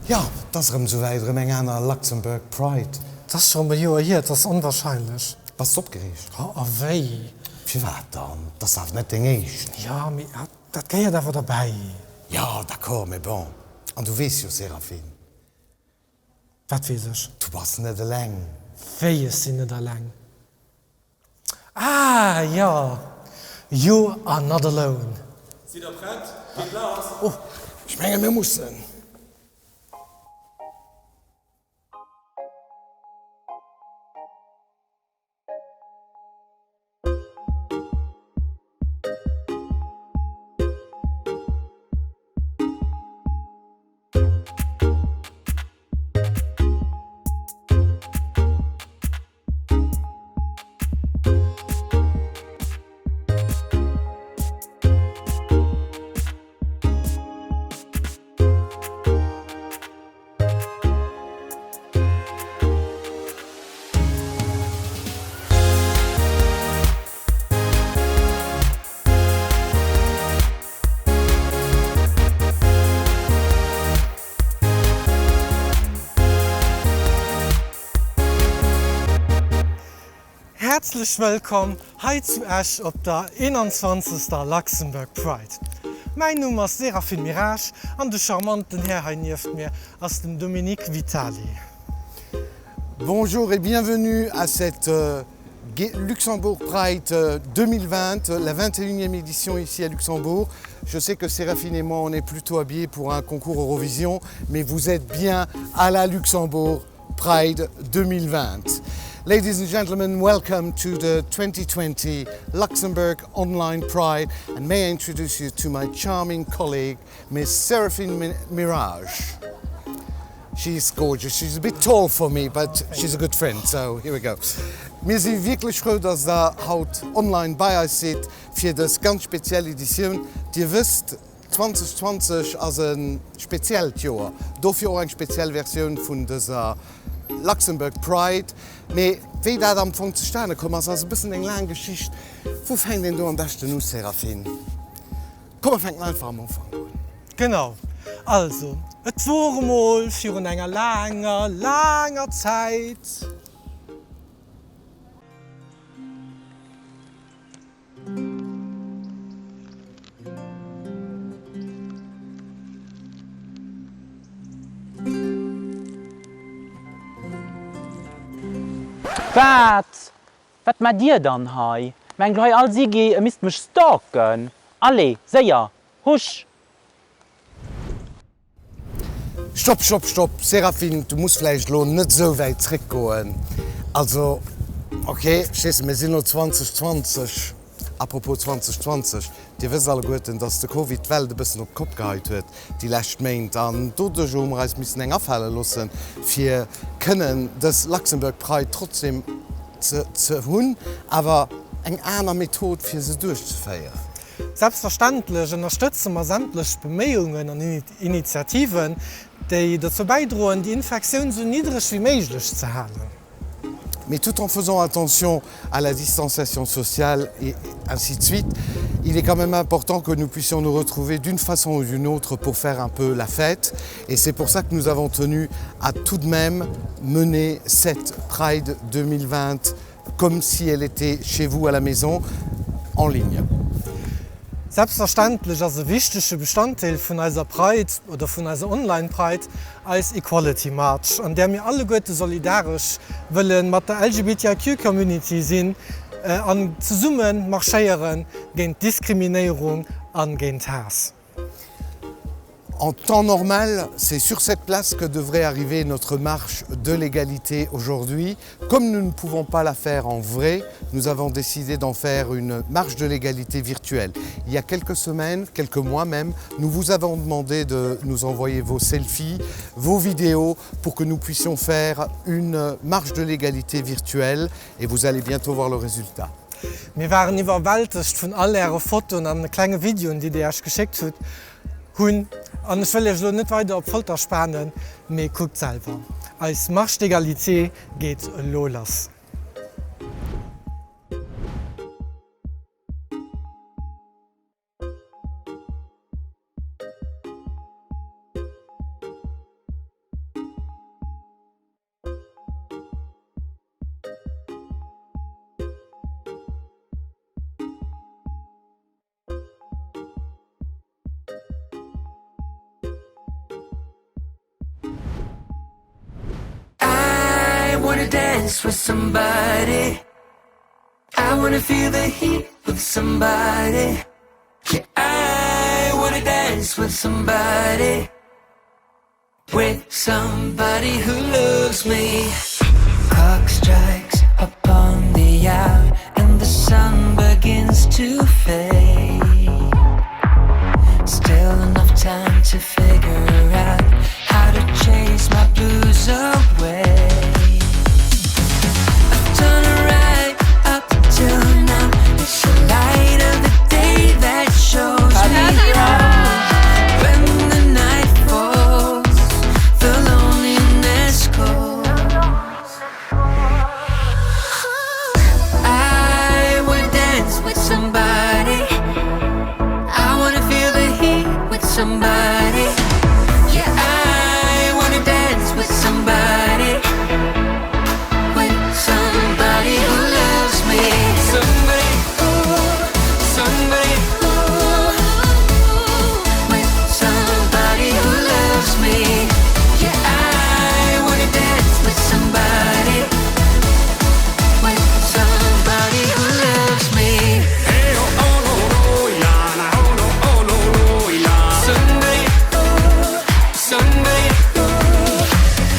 Ja, das ist so weiter Menge einer Luxembourg Pride. Das ist schon bei Jahren hier, das ist unwahrscheinlich. Was ist abgeregt? Oh, wei. Wie war dann? Das darf nicht den Ersten. Ja, das geht ja da dabei. Ja, d'accord, mais bon. Und du weißt ja, Séraphine. Was weiß ich? Du warst nicht allein. Wer ist nicht allein? Ah, ja. You are not alone. Seid ihr bereit? Geht los. Oh, ich meine, wir müssen. Herzlich willkommen heute zu euch auf der 21. Luxembourg Pride. Mein Name ist Seraphin Mirage und der charmanten Herr hier neben mir ist dem Dominique Vitali. Bonjour et bienvenue à cette Luxembourg Pride 2020, la 21e édition ici à Luxembourg. Je sais que Séraphine et moi, on est plutôt habillés pour un concours Eurovision, mais vous êtes bien à la Luxembourg Pride 2020. Ladies and gentlemen, welcome to the 2020 Luxembourg Online Pride, and may I introduce you to my charming colleague, Miss Séraphine Mirage. She's gorgeous. She's a bit tall for me, but she's a good friend, so here we go. Wir sind wirklich froh, dass da heute online bei euch seid für das ganz spezielle Edition. Ihr wisst, 2020 ist ein Spezialjahr. Dafür auch eine Spezialversion von dieser Luxembourg Pride. Aber wie das am Anfang zustande kommt, ist ein bisschen eine lange Geschichte. Wo fängt denn du am besten an, Séraphine? Komm, wir fangen einfach am Anfang an. Genau. Also, es war mal für eine lange Zeit. Was macht ihr dann hei? Mein Glei all Sigi, ihr müsst mich stalken. Alle, sehr, husch. Stopp, Séraphine, du musst vielleicht nicht so weit zurückgehen. Also, okay, wir sind noch 2020. Apropos 2020, die wissen alle gut, dass die Covid-Welt ein bisschen auf den Kopf gehalten wird, die letzten Monate. Und dadurch müssen wir eine Abfälle lassen, für können das Luxembourg Pride trotzdem zu haben, aber eine andere Methode für sie durchzuführen. Selbstverständlich unterstützen wir sämtliche Bemühungen und Initiativen, die dazu beitragen, die Infektion so niedrig wie möglich zu halten. Mais tout en faisant attention à la distanciation sociale et ainsi de suite, il est quand même important que nous puissions nous retrouver d'une façon ou d'une autre pour faire un peu la fête. Et c'est pour ça que nous avons tenu à tout de même mener cette Pride 2020 comme si elle était chez vous à la maison, en ligne. Selbstverständlich ist ein wichtiger Bestandteil von unserer Pride oder von unserer Online-Pride als Equality March, an der wir alle gut solidarisch wollen mit der LGBTIQ-Community sind und zusammen marschieren gegen Diskriminierung und gegen Hass. En temps normal, c'est sur cette place que devrait arriver notre marche de l'égalité aujourd'hui. Comme nous ne pouvons pas la faire en vrai, nous avons décidé d'en faire une marche de l'égalité virtuelle. Il y a quelques semaines, quelques mois même, nous vous avons demandé de nous envoyer vos selfies, vos vidéos pour que nous puissions faire une marche de l'égalité virtuelle et vous allez bientôt voir le résultat. Wir waren überwältigt von all ihren Fotos und kleinen Videos, die ihr euch geschickt habt. Und ich will euch nicht weiter auf Folter spannen, aber guckt selber. Als Marche d'Égalité geht los. wanna dance with somebody. I wanna feel the heat with somebody. Yeah, I wanna dance with somebody. With somebody who loves me. Clock strikes upon the hour and the sun begins to fade. Still enough time to figure out how to chase my blues away. I've done it right up till now. It's the light of the day that shows me how. When the night falls, the loneliness calls. I would dance with somebody. I wanna feel the heat with somebody. Yeah, I wanna dance with somebody. With somebody who loves me. Somebody, ooh, somebody, ooh. With somebody who loves me. Yeah, I wanna dance with somebody. With somebody who loves me. Hey, oh, oh, no, no, yeah, nah, oh, no, yeah. Somebody, ooh, somebody, ooh.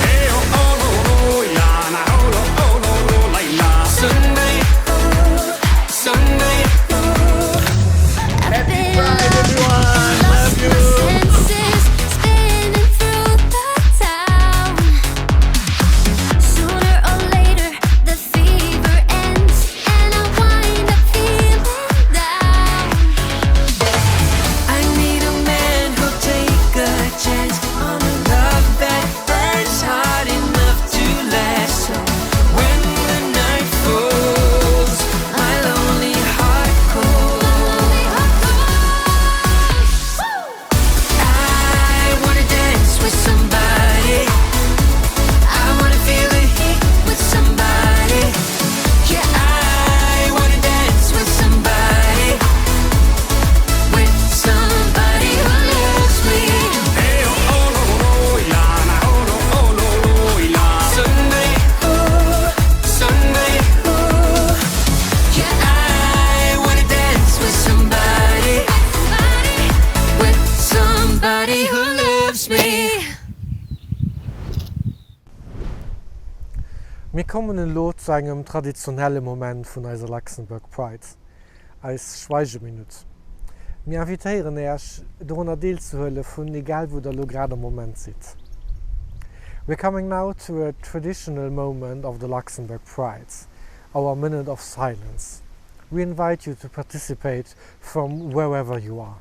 Hey, oh, no, no, yeah, nah, oh, no, yeah. Somebody, ooh, somebody, ooh. Happy Pride, everyone! Love you! Senses spinning through the town. Sooner or later, the fever ends, and I wind up feeling down. I need a man who'll take a chance on a love that burns hard enough to last. So when the night falls, my lonely heart calls. I wanna dance with somebody. I wanna feel the heat with somebody. Yeah, I wanna dance with somebody. With somebody who loves me. Hey, oh, oh, no, no, yeah, nah, oh, no, yeah. Somebody, ooh, somebody, ooh. Yeah, I wanna dance with somebody. With somebody who loves me. Wir kommen in Lot zu einem traditionellen Moment von unserer Luxembourg Pride, als Schweigeminute. Wir invitieren euch, darunter teilzunehmen, von egal wo der gerade im Moment sitzt. We're coming now to a traditional moment of the Luxembourg Pride, our minute of silence. We invite you to participate from wherever you are.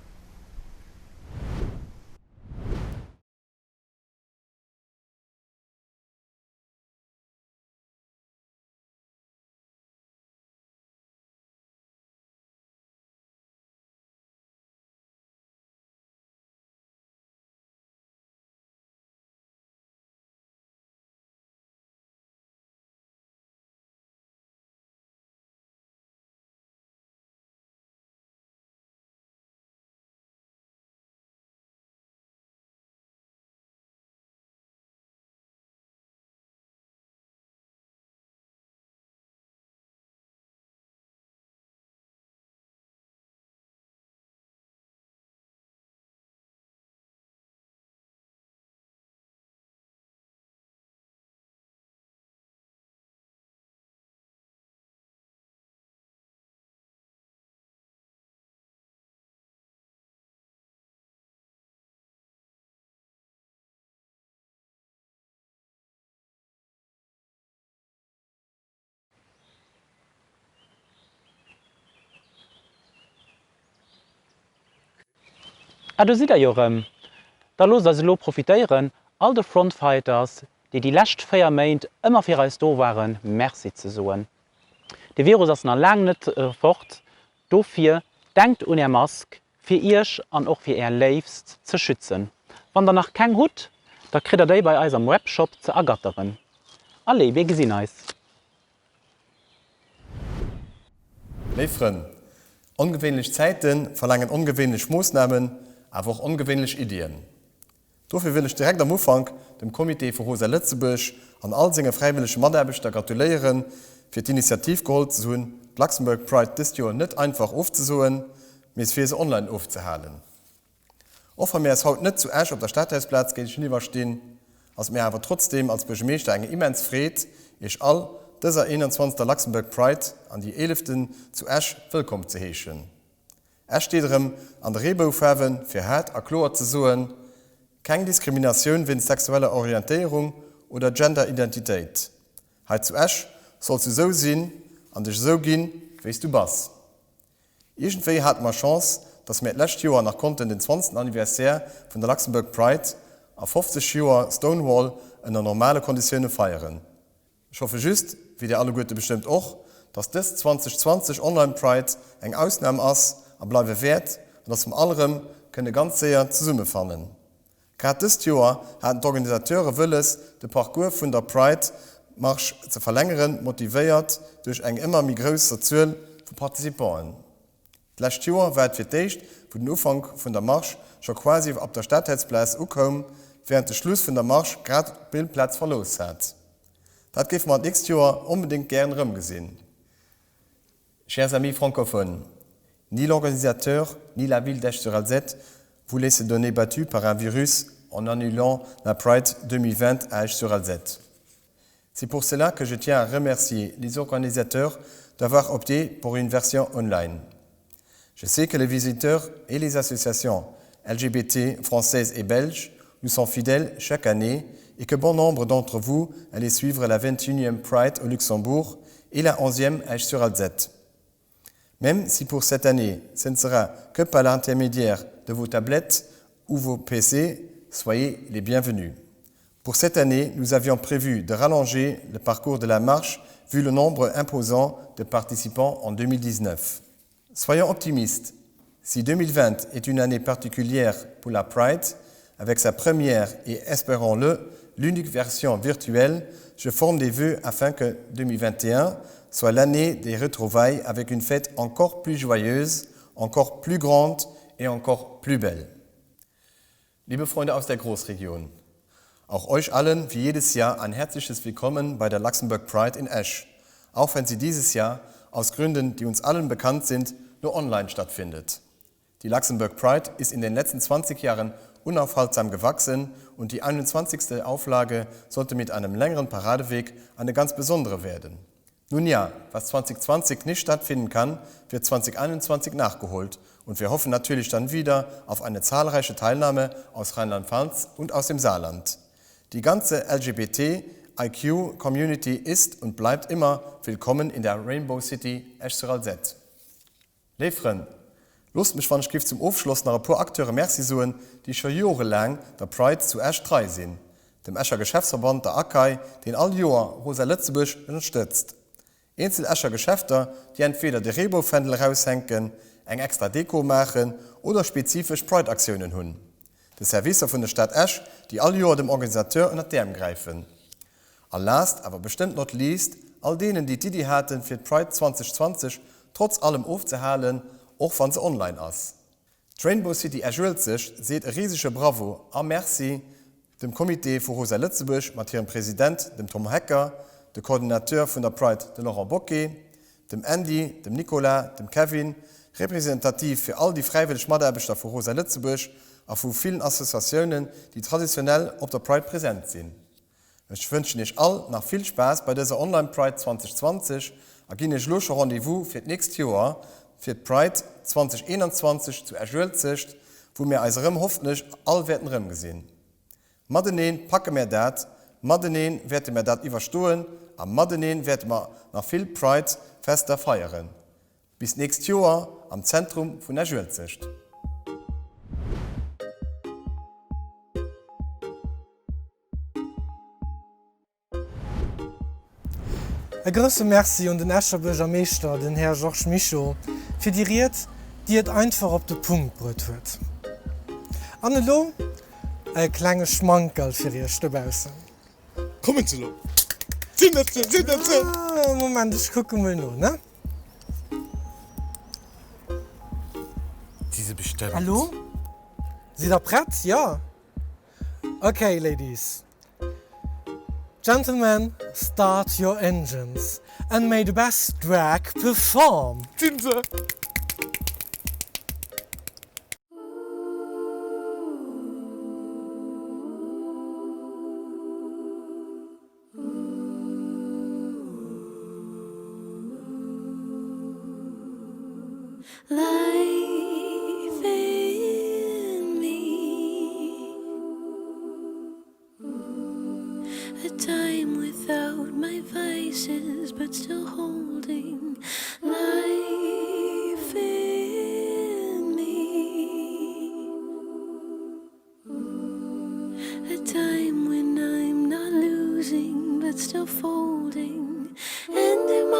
Du seht ja, da los se lo profitéieren all de Frontfighters, die lächt 4 Mäint ëmmer fir als do waren, Merci ze soen. De Virus ass lang net fort, dofir denkt un Mask fir Ich an och fir Leifst ze schützen. Wann der nach keng Hut, da krit déi bei eisem Webshop ze ergatteren. Alle wie gesinn eis. Leifren, ungewöhnliche Zeiten verlangen ungewöhnliche Maßnahmen, aber auch ungewöhnliche Ideen. Dafür will ich direkt am Anfang dem Komitee für Rosa Lützeburg an all seine freiwilligen Mitarbeiter gratulieren, für die Initiative geholt zu haben, die Luxembourg Pride dieses Jahr nicht einfach aufzusuchen, sondern für sie online aufzuhalten. Auch wenn wir es heute nicht zu Esch auf der Stadthausplatz gegenüber stehen, als wir aber trotzdem als Bürgermeister eine immens Freude, ich all dieser 21. Luxembourg Pride an die 11. zu Esch willkommen zu heißen. Es steht darum, an der Rebeaufhaben für Hart und klar zu suchen, keine Diskrimination wegen sexueller Orientierung oder Genderidentität. Heute zu Esch sollst du so sein und dich so gehen, wie du bist. Irgendwie hat man Chance, dass wir letztes Jahr nach Konten den 20. Anniversär von der Luxembourg Pride auf 50 Jahre Stonewall in normalen Konditionen feiern. Ich hoffe just, wie die alle Gute bestimmt auch, dass das 2020 Online Pride eine Ausnahme ist und bleiben wert und dass wir allem können ganz sehr zusammenfahren. Gerade dieses Jahr hatten die Organisateure Willis, den Parcours von der Pride Marsch zu verlängern, motiviert durch eine immer größere Zahl von Partizipanten. Letztes Jahr war es für dich, wo den Anfang von der Marsch schon quasi auf der Stadtteilsplatz angekommen, während der Schluss von der Marsch gerade den Bildplatz verlost hat. Das gibt man nächstes Jahr unbedingt gern rumgesehen. Chers amis francophones, ni l'organisateur ni la ville d'Esch-sur-Alzette voulaient se donner battu par un virus en annulant la Pride 2020 à Esch-sur-Alzette. C'est pour cela que je tiens à remercier les organisateurs d'avoir opté pour une version online. Je sais que les visiteurs et les associations LGBT françaises et belges nous sont fidèles chaque année et que bon nombre d'entre vous allez suivre la 21e Pride au Luxembourg et la 11e à Esch-sur-Alzette. Même si pour cette année, ce ne sera que par l'intermédiaire de vos tablettes ou vos PC, soyez les bienvenus. Pour cette année, nous avions prévu de rallonger le parcours de la marche vu le nombre imposant de participants en 2019. Soyons optimistes. Si 2020 est une année particulière pour la Pride, avec sa première et, espérons-le, l'unique version virtuelle, je forme des vœux afin que 2021 soit l'année des retrouvailles avec une fête encore plus joyeuse, encore plus grande et encore plus belle. Liebe Freunde aus der Großregion, auch euch allen wie jedes Jahr ein herzliches Willkommen bei der Luxembourg Pride in Esch, auch wenn sie dieses Jahr aus Gründen, die uns allen bekannt sind, nur online stattfindet. Die Luxembourg Pride ist in den letzten 20 Jahren unaufhaltsam gewachsen und die 21. Auflage sollte mit einem längeren Paradeweg eine ganz besondere werden. Nun ja, was 2020 nicht stattfinden kann, wird 2021 nachgeholt und wir hoffen natürlich dann wieder auf eine zahlreiche Teilnahme aus Rheinland-Pfalz und aus dem Saarland. Die ganze LGBTIQ-Community ist und bleibt immer willkommen in der Rainbow City Esch-sur-Alzette. Liefren, Lust mich wann Gift zum Aufschluss nach ein paar Akteure merci suchen, die schon jahrelang der Pride zu Esch 3 sind, dem Escher Geschäftsverband der AKI, den all Jahr Rosa Lützeburg unterstützt. Einzel Escher Geschäfte, die entweder die Rebo-Fändel raushängen, eine extra Deko machen oder spezifisch Pride-Aktionen haben. Die Service von der Stadt Esch, die all Jahr dem Organisateur unter den Arm greifen. Und last, aber bestimmt not least, all denen, die die Idee hatten, für Pride 2020 trotz allem aufzuhalten, auch wenn sie online ist. Rainbow City erschwört sich, seht ein riesiges Bravo und merci dem Komitee für Rosa Lützeburg mit ihrem Präsident, dem Tom Hecker, dem Koordinateur von der Pride, dem Laurent Bocquet, dem Andy, dem Nicolas, dem Kevin, repräsentativ für all die freiwilligen Mitarbeiter für Rosa Lützeburg und für vielen Assoziationen, die traditionell auf der Pride präsent sind. Ich wünsche euch all noch viel Spaß bei dieser Online Pride 2020 und gehe euch los ein Rendezvous für das nächste Jahr, für die Pride 2021 zu Esch-sur-Alzette, wo wir uns hoffentlich all werden gesehen. Madenen packen wir das, Madenen werden wir das überstehen und Madenen werden wir noch viel Pride-Feste feiern. Bis nächstes Jahr am Zentrum von Esch-sur-Alzette. Ein grosses Merci an den Escher Bürgermeister, den Herr Georges Mischo, für die Rede, die es einfach auf den Punkt gebracht hat. Annelo, ein kleines Schmankerl für ihr Stöbausen. Kommen Sie noch. Sind das. Moment, ich gucke mal noch, ne? Diese Bestellung. Hallo? Sie da bereit? Ja. Okay, ladies. Gentlemen, start your engines and may the best drag perform. Tinse. Life in me, a time without my vices, but still holding life in me, a time when I'm not losing, but still folding, and am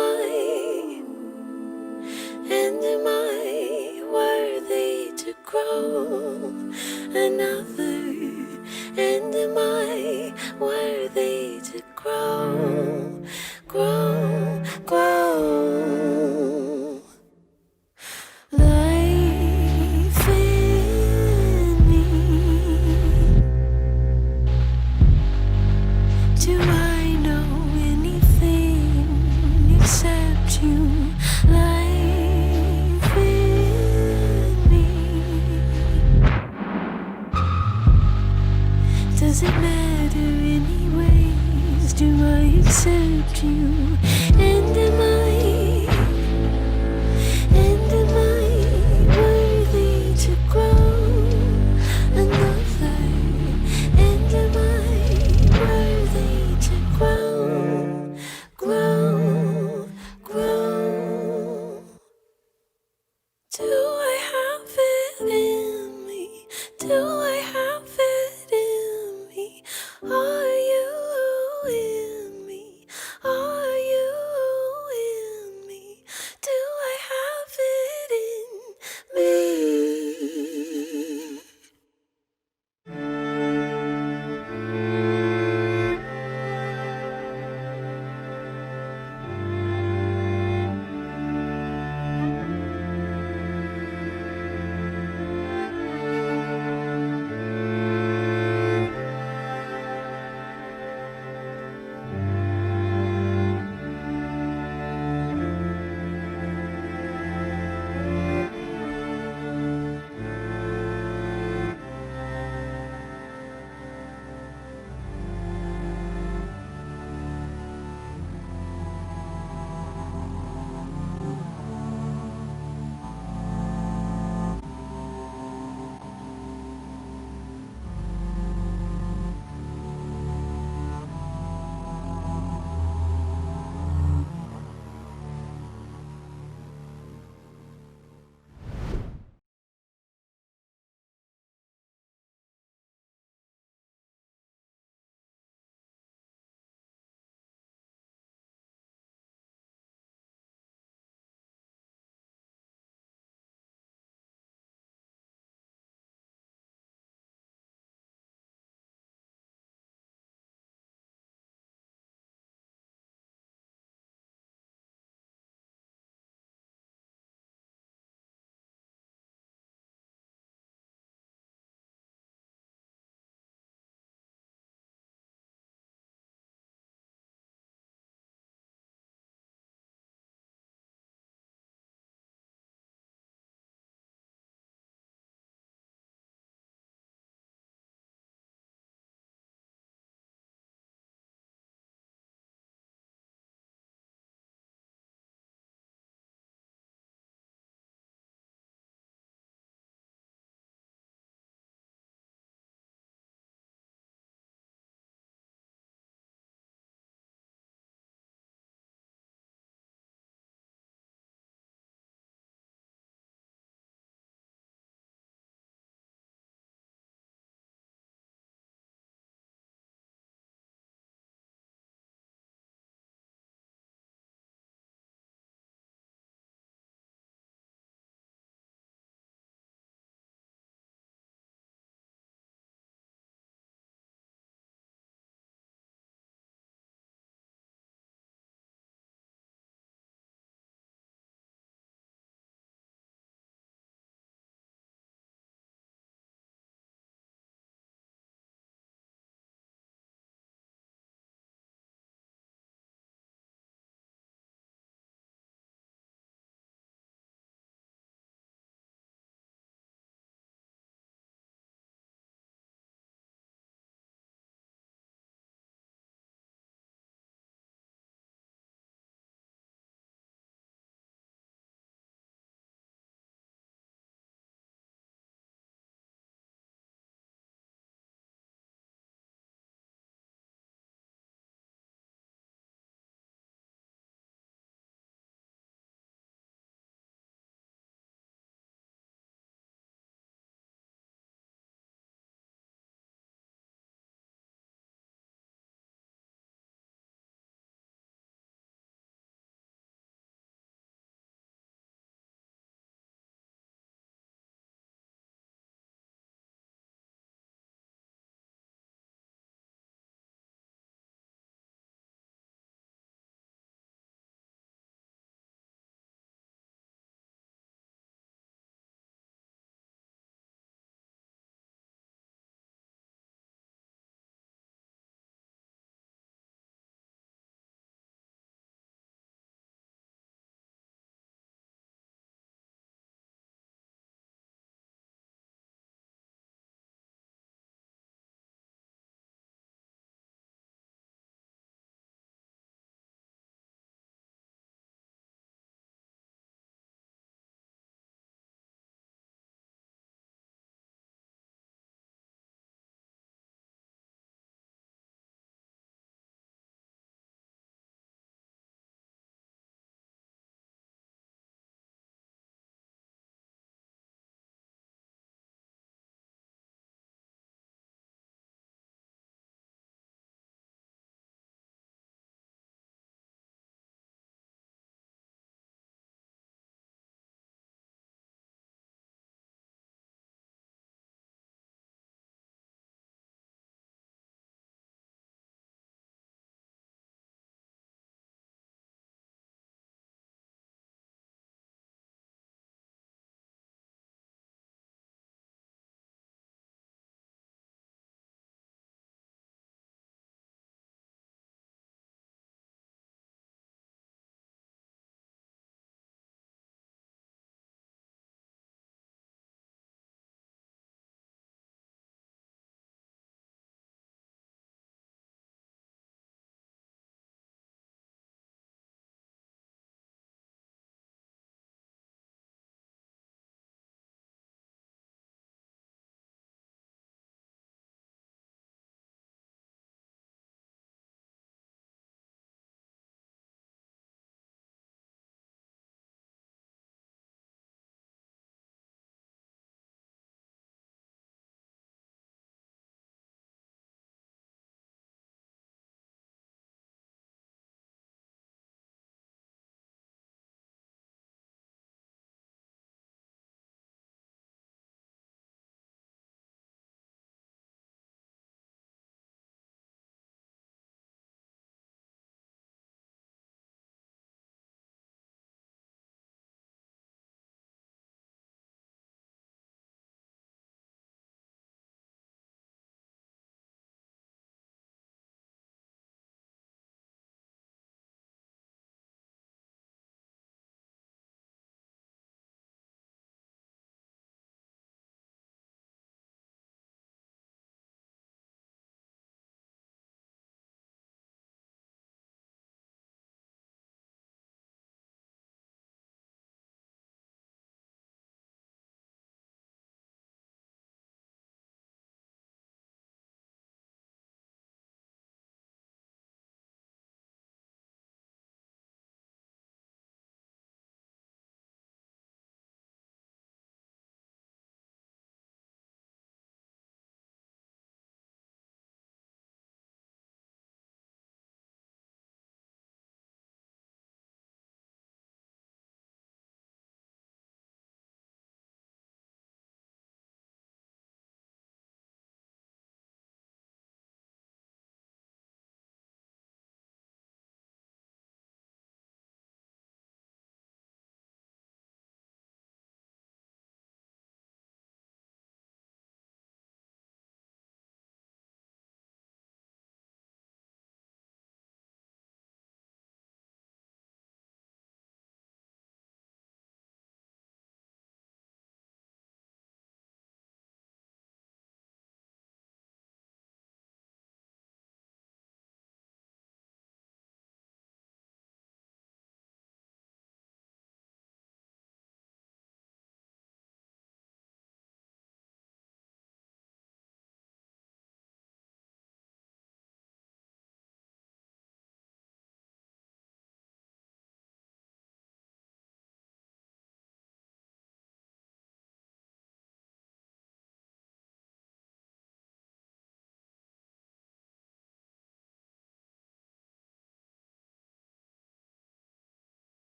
I worthy to grow another? And am I worthy to grow, grow, grow? Life in me. Do I know anything except you? Does it matter anyways? Do I accept you? And am I worthy to grow another? And am I worthy to grow, grow, grow? Do I have it in me? Do I have it? Are you in me? Are you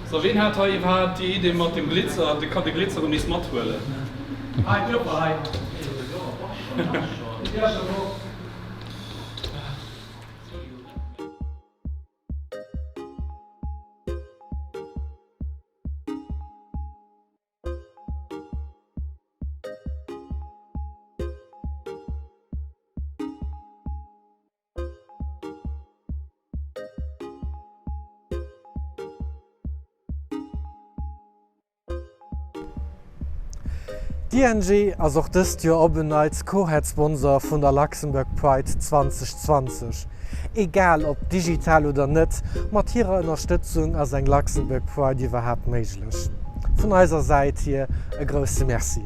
So, wen hat heute die Idee mit dem Glitzer, die kann der Glitzer um das Matt holen? DNG ass auch dëst Jo oben als Co-Head-Sponsor vun der Luxembourg Pride 2020. Egal ob digital oder net, mat hireer Unterstützung ass eng Luxembourg Pride iwwerhap méiglech. Vun eiser Seite hier e grosse Merci.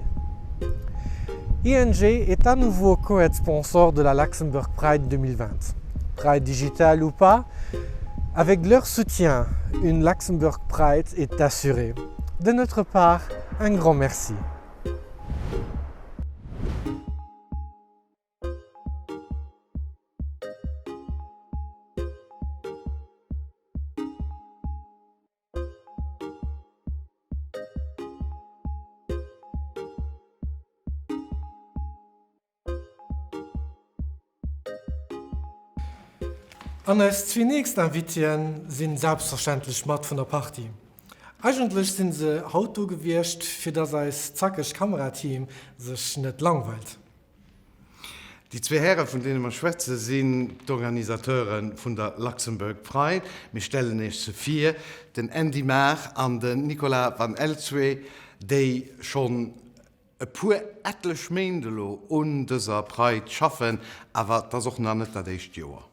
ING est à nouveau co-sponsor de la Luxembourg Pride 2020. Pride digital ou pas, avec leur soutien, une Luxembourg Pride est assurée. De notre part, un grand merci. An als zwei nächsten Invitien sind selbstverständlich mat von der Party. Eigentlich sind sie Auto gewircht, für das als zackiges Kamerateam sich nicht langweilt. Die zwei Herren, von denen wir schwätzen, sind die Organisatoren von der Luxembourg Pride. Wir stellen euch zu vier, den Andy Maar und den Nicolas van Elsué, die schon ein paar etliche Monate an dieser Pride schaffen, aber das ist auch noch nicht das erste Jahr.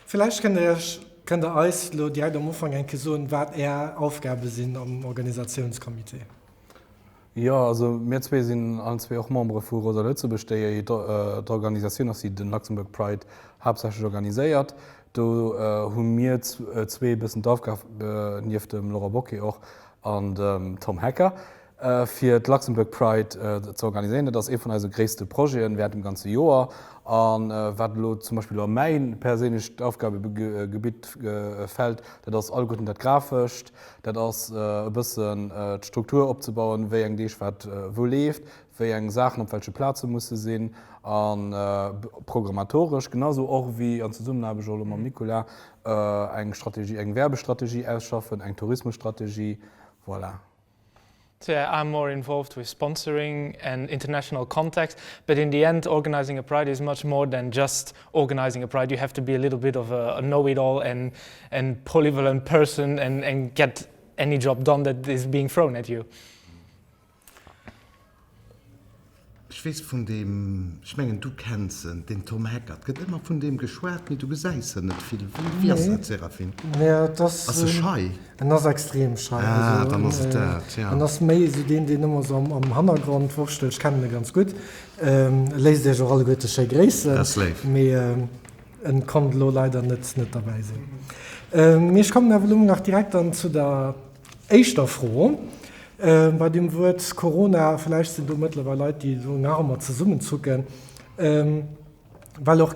Vielleicht kann der Eis direkt am Anfang ein sagen, was Aufgaben sind am Organisationskomitee. Ja, also wir zwei sind alle zwei auch Member von Rosa Lützeburg, die Organisation, die den Luxembourg Pride hauptsächlich organisiert. Da haben wir zwei bisschen die Aufgabe, neben dem Laura Bocke auch und Tom Hacker, für die Luxembourg Pride zu organisieren. Das ist von unseren größten Projekten während dem ganzen Jahr. Und was zum Beispiel an mein persönliches Aufgabengebiet fällt, das ist allgut das Grafisch, das ist ein bisschen die Struktur aufzubauen, wie eigentlich was wo lebt, wie Sachen auf welche Plätze muss sehen, und programmatorisch, genauso auch wie an Zusammenarbeit mit Nicolas eine Strategie, eine Werbestrategie ausschaffen, eine Tourismusstrategie, voilà. I'm more involved with sponsoring and international contacts, but in the end, organizing a Pride is much more than just organizing a Pride. You have to be a little bit of a know-it-all and polyvalent person and get any job done that is being thrown at you. Ich weiß von dem, ich meine, du kennst den Tom Hacker, geht immer von dem geschwärzt, mit du gesagt nicht viel. Wie ist das, Séraphine? Ja, das ist schei. Das ist extrem schei. Ah, also, dann ist es das, ja. Und das ist mehr so den immer so am Hintergrund vorstellt, ich kenne ihn ganz gut. Lest ihr schon alle gute schei Grüße. Das lebt. Aber kann leider nicht dabei sein. Ich komme nach direkt dann zu der ersten Frage. Bei dem Wort Corona, vielleicht sind da mittlerweile Leute, die so nachher zusammenzucken, weil auch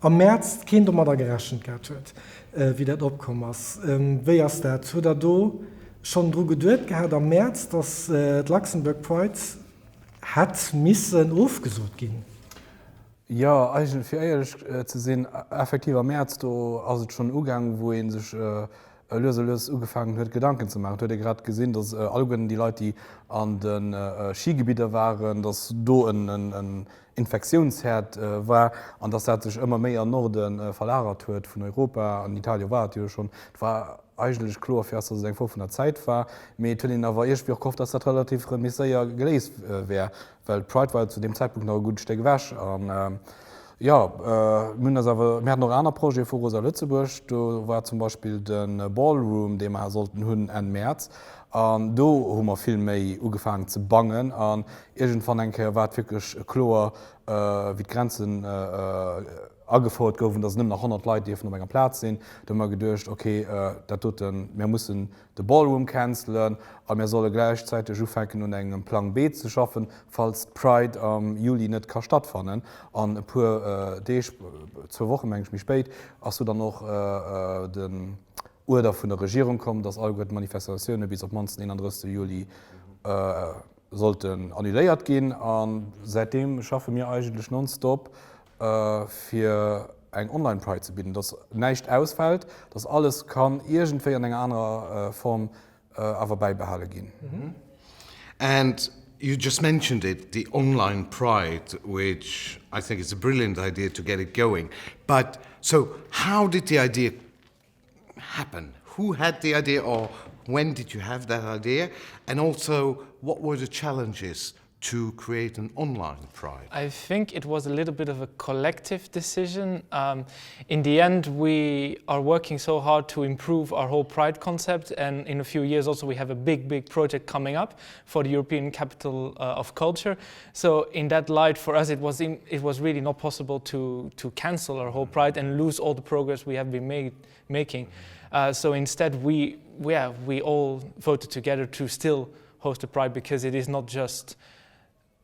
am März kein damit gerechnet hat, wie das abgekommen ist. Wie ist das? Hat da schon darüber gedacht am März, dass die Luxembourg Pride hat müssen aufgesucht gehen? Ja, eigentlich für ehrlich zu sehen, effektiv am März, da ist es schon angegangen, wo ihn sich löse angefangen hat, Gedanken zu machen. Du hast gerade gesehen, dass die Leute, die an den Skigebieten waren, dass da ein Infektionsherd war und das hat sich immer mehr an Norden verlagert hat von Europa. In Italien war es schon. Es war eigentlich klar, dass es vor von der Zeit war. Aber ich habe aber irgendwie auch gehofft, dass das relativ sehr gelesen wäre, weil Pride war zu dem Zeitpunkt noch ein gutes Stück weg. Ja, wir hatten noch ein anderes Projekt für Rosa Lützeburg. Da war zum Beispiel den Ballroom, den wir sollten haben im März. Und da haben wir viel mehr angefangen zu bangen. Und irgendwann war es wirklich klar, wie die Grenzen angefordert wurden, dass nicht mehr 100 Leute die auf einem Platz sind. Da haben wir gedacht, okay, wir müssen den Ballroom canceln, aber wir sollen gleichzeitig anfangen, um einen Plan B zu schaffen, falls Pride im Juli nicht stattfinden kann. Und ein paar 2 Wochen, manchmal spät, hast du dann noch den oder von der Regierung kommt, dass alle Manifestationen bis auf 31. Juli sollten annulliert gehen. Und seitdem schaffen wir eigentlich nonstop für ein Online-Pride zu bieten, das nicht ausfällt, das alles kann irgendwie in einer anderen Form aber beibehalten gehen. And you just mentioned it, the online pride, which I think is a brilliant idea to get it going. But so how did the idea happen? Who had the idea, or when did you have that idea? And also, what were the challenges to create an online pride? I think it was a little bit of a collective decision. In the end, we are working so hard to improve our whole pride concept, and in a few years also we have a big project coming up for the European Capital of Culture. So in that light, for us, it was really not possible to cancel our whole pride and lose all the progress we have been making. So instead, we all voted together to still host a pride, because it is not just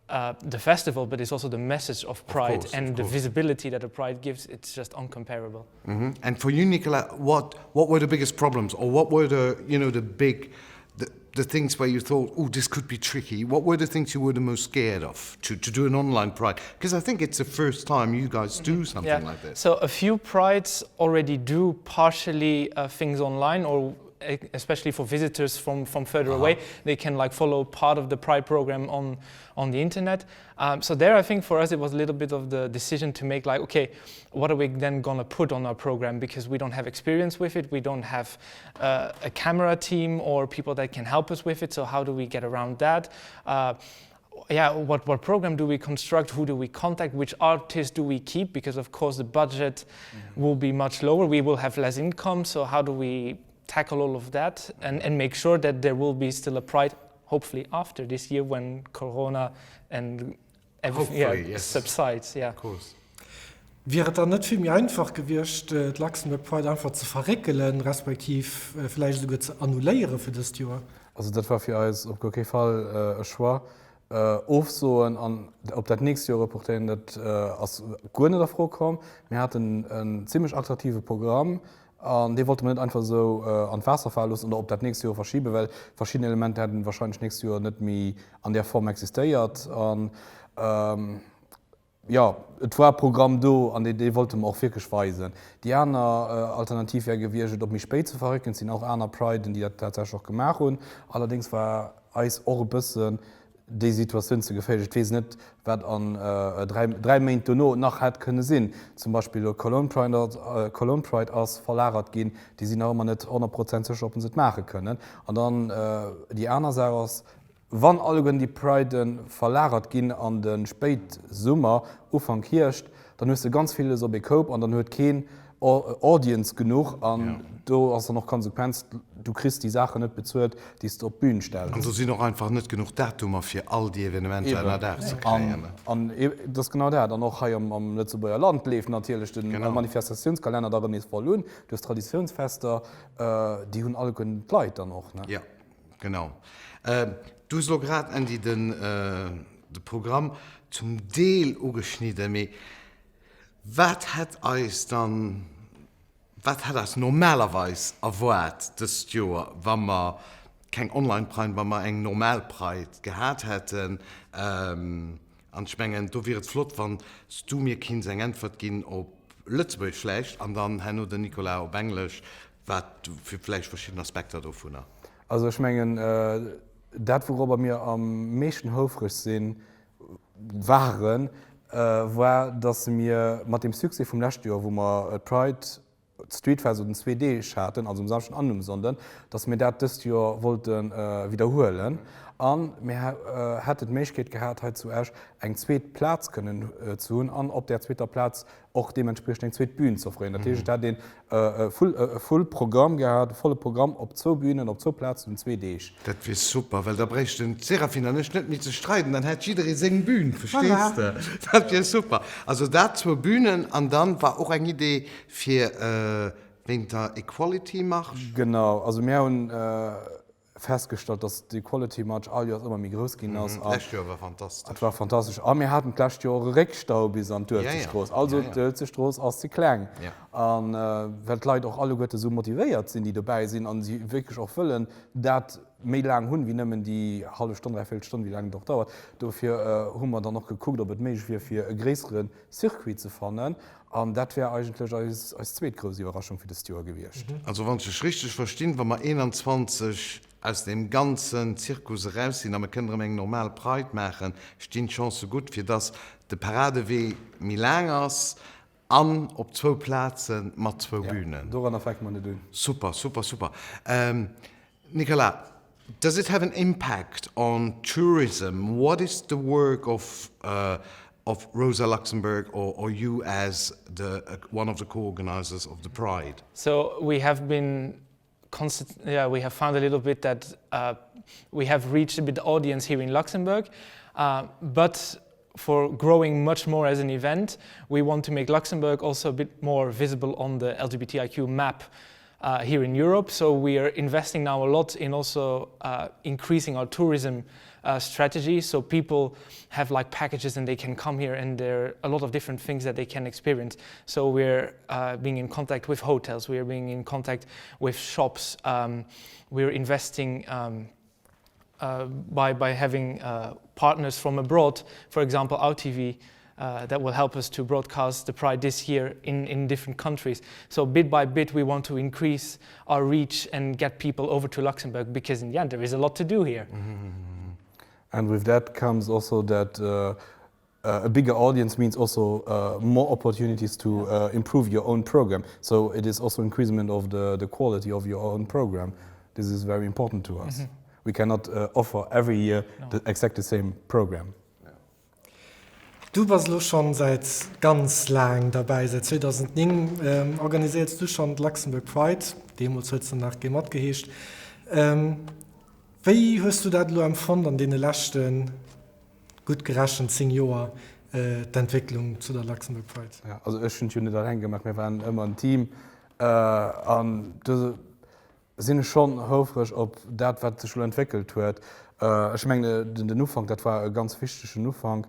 the festival, but it's also the message of pride, and the visibility that a pride gives. It's just uncomparable. And for you, Nicolas, what were the biggest problems, or what were the things where you thought, oh, this could be tricky? What were the things you were the most scared of to do an online pride? Because I think it's the first time you guys do something like this. So a few prides already do partially things online, or especially for visitors from further away, they can like follow part of the Pride program on the internet. So there, I think for us it was a little bit of the decision to make like, okay, what are we then gonna put on our program, because we don't have experience with it, we don't have a camera team or people that can help us with it. So how do we get around that? What program do we construct? Who do we contact? Which artists do we keep? Because of course the budget will be much lower. We will have less income. So how do we tackle all of that and make sure that there will be still a pride, hopefully after this year when Corona and everything subsides. Yeah. Of course. Wäre dann nicht viel mehr einfach gewesen, Luxembourg Pride einfach zu verregeln, respektiv vielleicht sogar zu annullieren für das Jahr? Also das war für uns auf keinen Fall schwer. Aufsuchen, ob das nächste Jahr reportieren, das als gut nicht davor kommt. Wir hatten ein ziemlich attraktives Programm. Die wollte man nicht einfach so an Wasser fallen lassen, oder ob das nächste Jahr verschieben, weil verschiedene Elemente hätten wahrscheinlich nächstes Jahr nicht mehr an der Form existiert. Und, es war ein Programm da, an die wollte man auch wirklich weisen. Die andere Alternative wäre gewesen, ob mich spät zu verrückt, sind auch andere Pride, die das tatsächlich auch gemacht haben. Allerdings war es auch ein bisschen die Situation zu gefährlich. Ich weiß nicht, was an 3 Monate noch hat können sein. Zum Beispiel Cologne Pride als verlagert gehen, die sind auch immer nicht 100% sicher, ob sie es machen können. Und dann die andere Sache ist, wenn alle die Pride verlagert gehen an den Spätsommer, Anfang Herbst, dann hast du ganz viele so gekauft und dann hat kein Audience genug. Und du hast noch Konsequenz, du kriegst die Sache nicht bezahlt, die du auf die Bühne stellst. Und du sind noch einfach nicht genug Datum für all die Evenemente zu kriegen. Und das ist genau das. Dann noch hier am Lützeburger Land lebt natürlich den Manifestationskalender, darin ist verloren. Du hast Traditionsfeste, die haben alle können Leute dann auch. Ne? Ja, genau. Du hast gerade an das Programm zum Teil angeschnitten. Was hat uns dann, was hat das normalerweise erwartet, das Jahr, wenn wir kein Online-Preis, wenn wir einen Normalpreis gehabt hätten? Anschwingen, du wirst flott, wenn du mir keine Antwort geben, ob Lützburg schlecht, und dann haben wir den Nicolas auf Englisch, was für vielleicht verschiedene Aspekte davon. Also ich meine, das, worüber wir am meisten hilfreich sind, war, dass wir mit dem Success vom letzten Jahr, wo wir Pride Streetfest und 2D hatten, also am Samstag an sondern dass wir das Jahr wollten wiederholen. Und wir hatten die Möglichkeit gehabt, halt zuerst einen zweiten Platz können zu tun, und auf der zweiten Platz auch dementsprechend eine zweite Bühne zu freuen. Natürlich hat den voll Programm gehabt, volles Programm auf 2 Bühnen, auf 2 Plätzen und 2D. Das wäre super, weil da bräuchte den Séraphine nicht mit zu streiten, dann hätte jeder seine Bühne, verstehst du? Das wäre super. Also da 2 Bühnen, und dann war auch eine Idee für Winter Equality macht. Genau, also wir haben festgestellt, dass die Quality Match all Jahr immer mehr groß ging. Das war fantastisch. Das war fantastisch. Aber wir hatten gleich die Rückstau bis an die Straße. Also die Straße aus die klein. Und weil die Leute auch alle Leute so motiviert sind, die dabei sind und sie wirklich auch wollen, dass mehr lang hun wie nehmen die halbe Stunde, dreiviertel Stunde, wie lange doch dauert. Dafür haben wir dann noch geguckt, ob es möglich wäre, für einen größeren Circuit zu fahren. Und das wäre eigentlich als zweitgrößte Überraschung für das Jahr gewesen. Also wenn ich es richtig verstehe, wenn wir 21 aus dem ganzen Zirkus raus sind, aber wir können eine normal Pride machen, stehen die Chancen gut für das der Paradeweg Milan ist, an op 2 Plätzen mit 2 Bühnen. Daran effekt man nicht. Super, super, super. Nicolas, does it have an impact on tourism? What is the work of Rosa Luxembourg or you as one of the co-organizers of the Pride? So we have been we have found a little bit that we have reached a bit the audience here in Luxembourg, but for growing much more as an event, we want to make Luxembourg also a bit more visible on the LGBTIQ map here in Europe. So we are investing now a lot in also increasing our tourism strategy, so people have like packages and they can come here and there are a lot of different things that they can experience. So we're being in contact with hotels, we're being in contact with shops, we're investing by having partners from abroad, for example OutTV, that will help us to broadcast the Pride this year in different countries. So bit by bit we want to increase our reach and get people over to Luxembourg, because in the end there is a lot to do here. And with that comes also that a bigger audience means also more opportunities to improve your own program. So it is also increasement of the quality of your own program. This is very important to us. We cannot offer every year exactly the same program. Du warst schon seit ganz lang dabei, seit 2009 organisierst du schon Luxembourg Pride, dem uns heute nach Gemat geheescht. Wie hast du das empfunden an den letzten gut geraschen 10 Jahren die Entwicklung zu der Luxembourg Pride? Ja, also ich finde nicht dahin gemacht, wir waren immer ein Team. Und sind schon hoffentlich, ob das, was sich schon entwickelt wird. Ich meine, den Anfang, das war ein ganz wichtiger Anfang.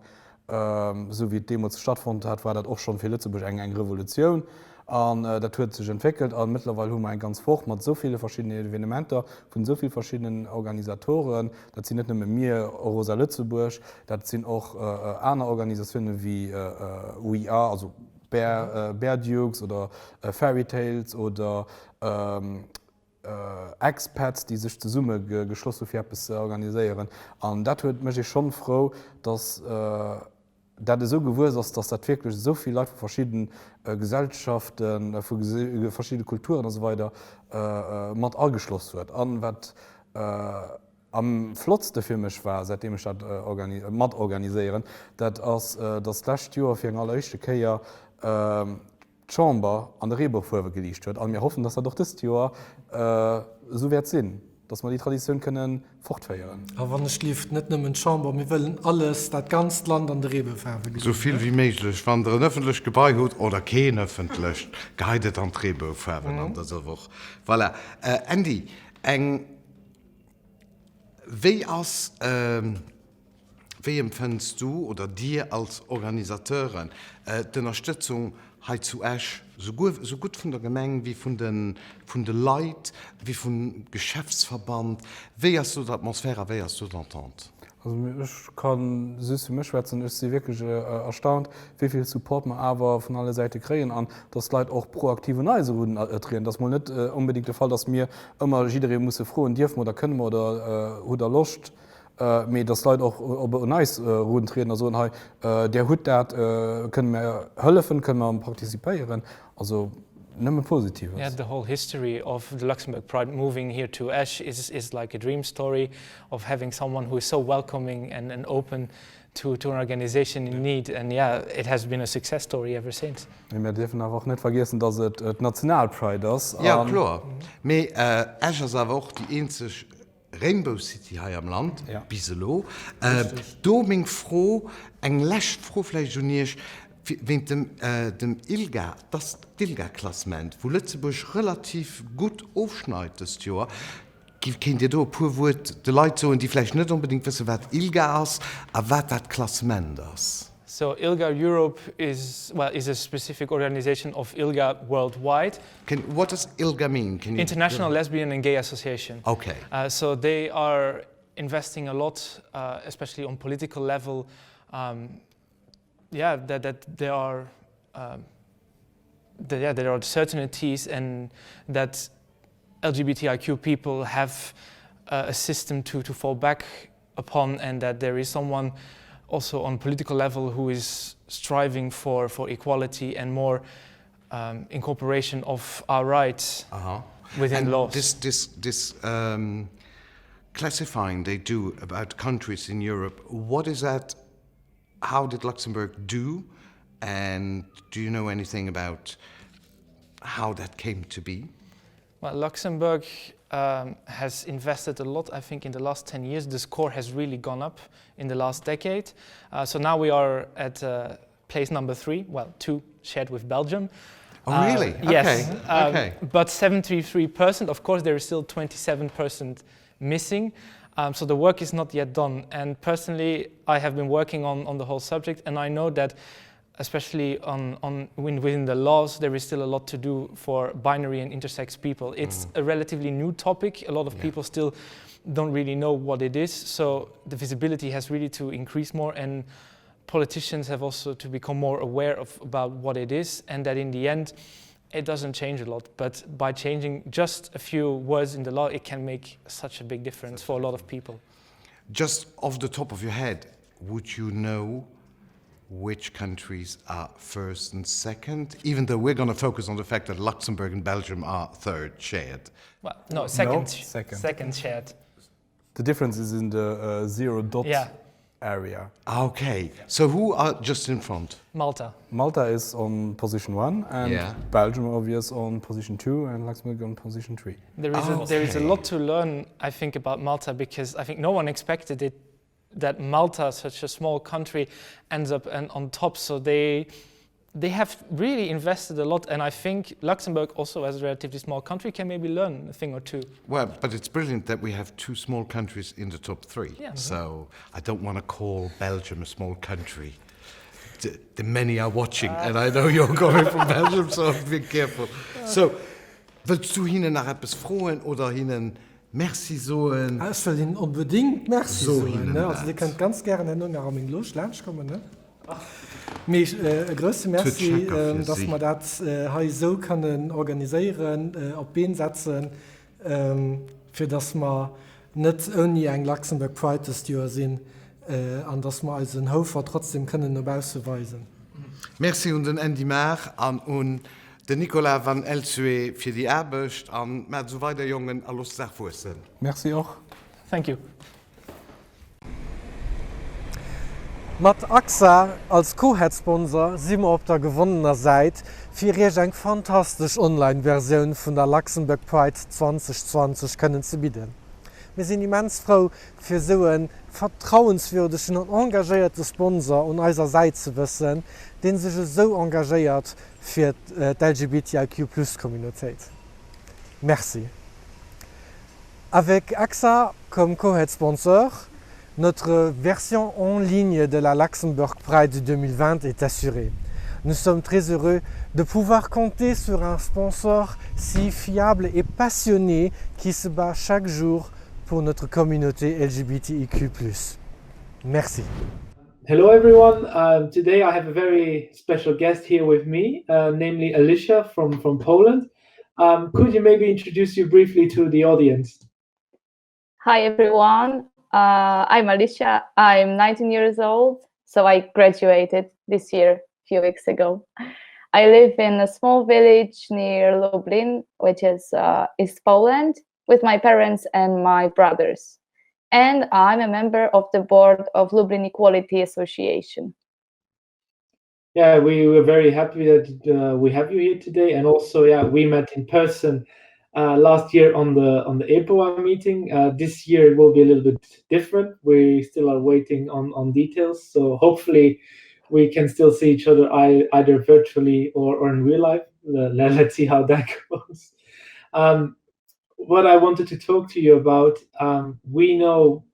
So wie die Demo stattgefunden hat, war das auch schon für Lützeburg eine Revolution. Und das hat sich entwickelt. Und mittlerweile haben wir ein ganz Fach mit so vielen verschiedenen Evenementen von so vielen verschiedenen Organisatoren. Das sind nicht nur mir, Rosa Lützeburg, das sind auch andere Organisationen wie We Are, also Bear Dukes oder Fairy Tales oder Expats, die sich zusammen geschlossen haben, bis zu organisieren. Und das hat mich schon froh, dass das so gewusst ist, dass das wirklich so viele Leute von verschiedenen Gesellschaften, von verschiedenen Kulturen und so weiter mit angeschlossen wird. Und was am flottste für mich war, seitdem ich das mit organisieren, das das letzte Jahr für eine allererste Kehr Chamber an der Rehburgfuhr geliefert wird. Und wir hoffen, dass doch das Jahr so wird sein, dass wir die Tradition können fortführen. Aber wenn es lief nicht nur in Chamber, wir wollen alles, das ganze Land an der Rehburgfuhr. So viel wie möglich, wenn der ein öffentliches Gebäude hat oder kein öffentlich, gehalten an die Rehburgfuhr an dieser Woche. Voilà. Andy, wie empfindest du oder dir als Organisateurin die Unterstützung zu Esch so gut von der Gemeinde wie von den Leuten, wie vom Geschäftsverband? Wie hast du die Atmosphäre, wie hast du die Entente? Also ich kann süß für mich schwätzen, ich bin wirklich erstaunt, wie viel Support man aber von aller Seite kriegen an, dass Leute auch proaktive Neuerungen drehen. Das ist mal nicht unbedingt der Fall, dass mir immer jeder muss froh und dürfen oder können oder Lust. Aber das Leute auch nice Runden treten, also der Hut können wir helfen, können wir partizipieren, also nicht Positives. Yeah, the whole history of the Luxembourg Pride moving here to Esch is like a dream story of having someone who is so welcoming and open to an organization in need, and yeah, it has been a success story ever since. Wir dürfen aber auch nicht vergessen, dass es National Pride ist. Ja, klar. Aber Esch ist aber auch die einzige Rainbow City hier am Land, ja. Biselo. Da bin ich froh, ein letztes froh vielleicht nicht, wegen dem ILGA, das ILGA-Klassement, wo Lützeburg relativ gut aufschneidet das Jahr, kennt ihr da pur Wort die Leute so, die vielleicht nicht unbedingt wissen, was ILGA ist, aber was das Klassement ist? So ILGA Europe is a specific organization of ILGA worldwide. What does ILGA mean? International Lesbian and Gay Association. Okay. So they are investing a lot, especially on political level. That there are there are certainties and that LGBTIQ people have a system to fall back upon, and that there is someone also on political level who is striving for equality and more incorporation of our rights within and laws. This classifying they do about countries in Europe, what is that? How did Luxembourg do? And do you know anything about how that came to be? Well, Luxembourg has invested a lot, I think, in the last 10 years. The score has really gone up in the last decade. So now we are at place number 3, well, 2 shared with Belgium. Oh, really? Yes. Okay. But 73%, of course, there is still 27% missing. So the work is not yet done. And personally, I have been working on the whole subject, and I know that especially within the laws, there is still a lot to do for binary and intersex people. It's a relatively new topic. A lot of people still don't really know what it is. So the visibility has really to increase more, and politicians have also to become more aware about what it is, and that in the end, it doesn't change a lot. But by changing just a few words in the law, it can make such a big difference for a lot of people. Just off the top of your head, would you know which countries are first and second, even though we're going to focus on the fact that Luxembourg and Belgium are third shared? Well, no, second. Second Shared. The difference is in the 0 dot area. Okay, so who are just in front? Malta. Malta is on position 1, and Belgium obvious on position 2, and Luxembourg on position 3. There is a lot to learn, I think, about Malta, because I think no one expected it that Malta, such a small country, ends up on top. So they have really invested a lot, and I think Luxembourg, also as a relatively small country, can maybe learn a thing or two. Well, but it's brilliant that we have 2 small countries in the top 3. Yeah. So I don't want to call Belgium a small country. The many are watching, and I know you're coming from Belgium, so be careful. So, willst du ihnen nach etwas frohen oder ihnen Merci sagen? Ich will Ihnen unbedingt Merci So sagen. Ne? Also, ihr könnt ganz gerne nur nach dem Lunch kommen. Ne? Mich größte Merci, dass wir das so können organisieren, auf Bein setzen, für dass wir nicht only ein Luxembourg Pride das Jahr sind, und dass wir als Hofer trotzdem können ausweisen. Merci und den Andy Maar und den Nicolas van Elsué für die Arbeit und mit so weiter Jungen alles nachwussen. Merci auch. Thank you. Mit AXA als Co-Head-Sponsor sind wir auf der gewonnenen Seite für eine fantastische Online-Version von der Luxembourg Pride 2020 können zu bieten. Wir sind immens froh, für so einen vertrauenswürdigen und engagierten Sponsor an unserer Seite zu wissen, den sich so engagiert für die LGBTIQ+-Communauté. Merci. Avec AXA comme co-head-sponsor, notre version en ligne de la Luxembourg Pride 2020 est assurée. Nous sommes très heureux de pouvoir compter sur un sponsor si fiable et passionné qui se bat chaque jour pour notre communauté LGBTIQ+. Merci. Hello everyone, today I have a very special guest here with me, namely Alicja from Poland. Could you maybe introduce you briefly to the audience? Hi everyone, I'm Alicja, I'm 19 years old, so I graduated this year, a few weeks ago. I live in a small village near Lublin, which is East Poland, with my parents and my brothers. And I'm a member of the board of Lublin Equality Association. Yeah, we were very happy that we have you here today, and also, we met in person last year on the April meeting. This year it will be a little bit different. We still are waiting on details, so hopefully we can still see each other either virtually or in real life. Let's see how that goes. what I wanted to talk to you about, we know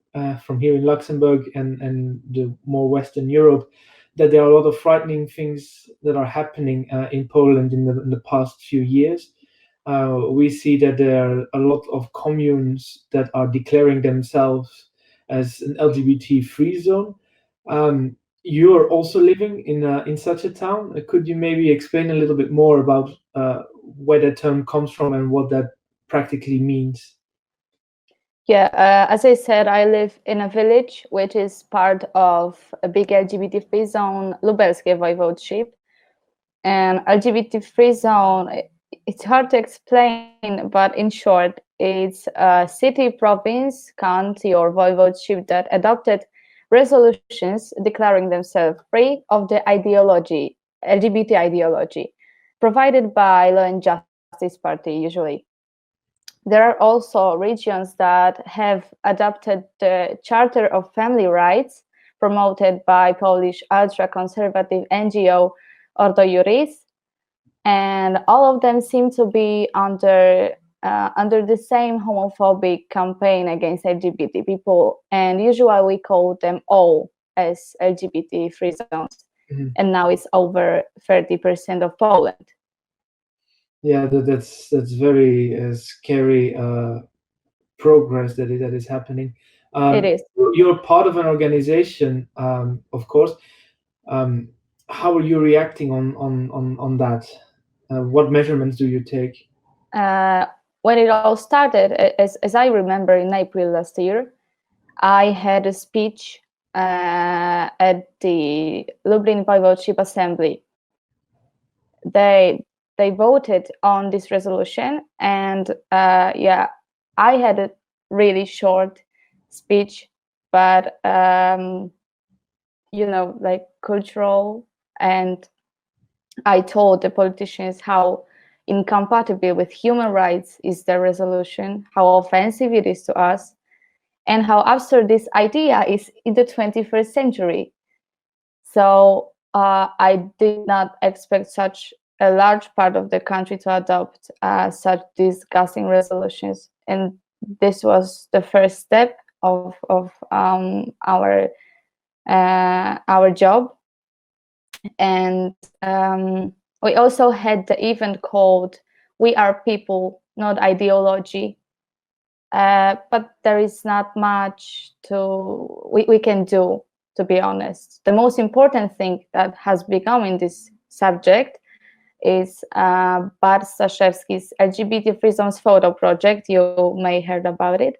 from here in Luxembourg and the more Western Europe that there are a lot of frightening things that are happening in Poland in the past few years. We see that there are a lot of communes that are declaring themselves as an LGBT-free zone. You're also living in such a town. Could you maybe explain a little bit more about where that term comes from and what that practically means? Yeah, as I said, I live in a village which is part of a big LGBT-free zone, Lubelskie Voivodeship. And LGBT-free zone, it's hard to explain, but in short, it's a city, province, county, or voivodeship that adopted resolutions declaring themselves free of the ideology, LGBT ideology, provided by Law and Justice Party usually. There are also regions that have adopted the Charter of Family Rights promoted by Polish ultra-conservative NGO Ordo Juris, and all of them seem to be under the same homophobic campaign against LGBT people, and usually we call them all as LGBT-free zones. And now it's over 30% of Poland. Yeah, that's very scary progress that is happening. It is. You're part of an organization, of course. How are you reacting on that? What measurements do you take? When it all started, as I remember, in April last year, I had a speech at the Lublin Voivodeship Assembly. They voted on this resolution, and yeah, I had a really short speech, but you know, like cultural, and I told the politicians how incompatible with human rights is the resolution, how offensive it is to us, and how absurd this idea is in the 21st century. So I did not expect such a large part of the country to adopt such disgusting resolutions, and this was the first step of our job. And we also had the event called "We Are People, Not Ideology," but there is not much we can do, to be honest. The most important thing that has become in this subject is Bart Staszewski's LGBT Free Zones photo project. You may heard about it.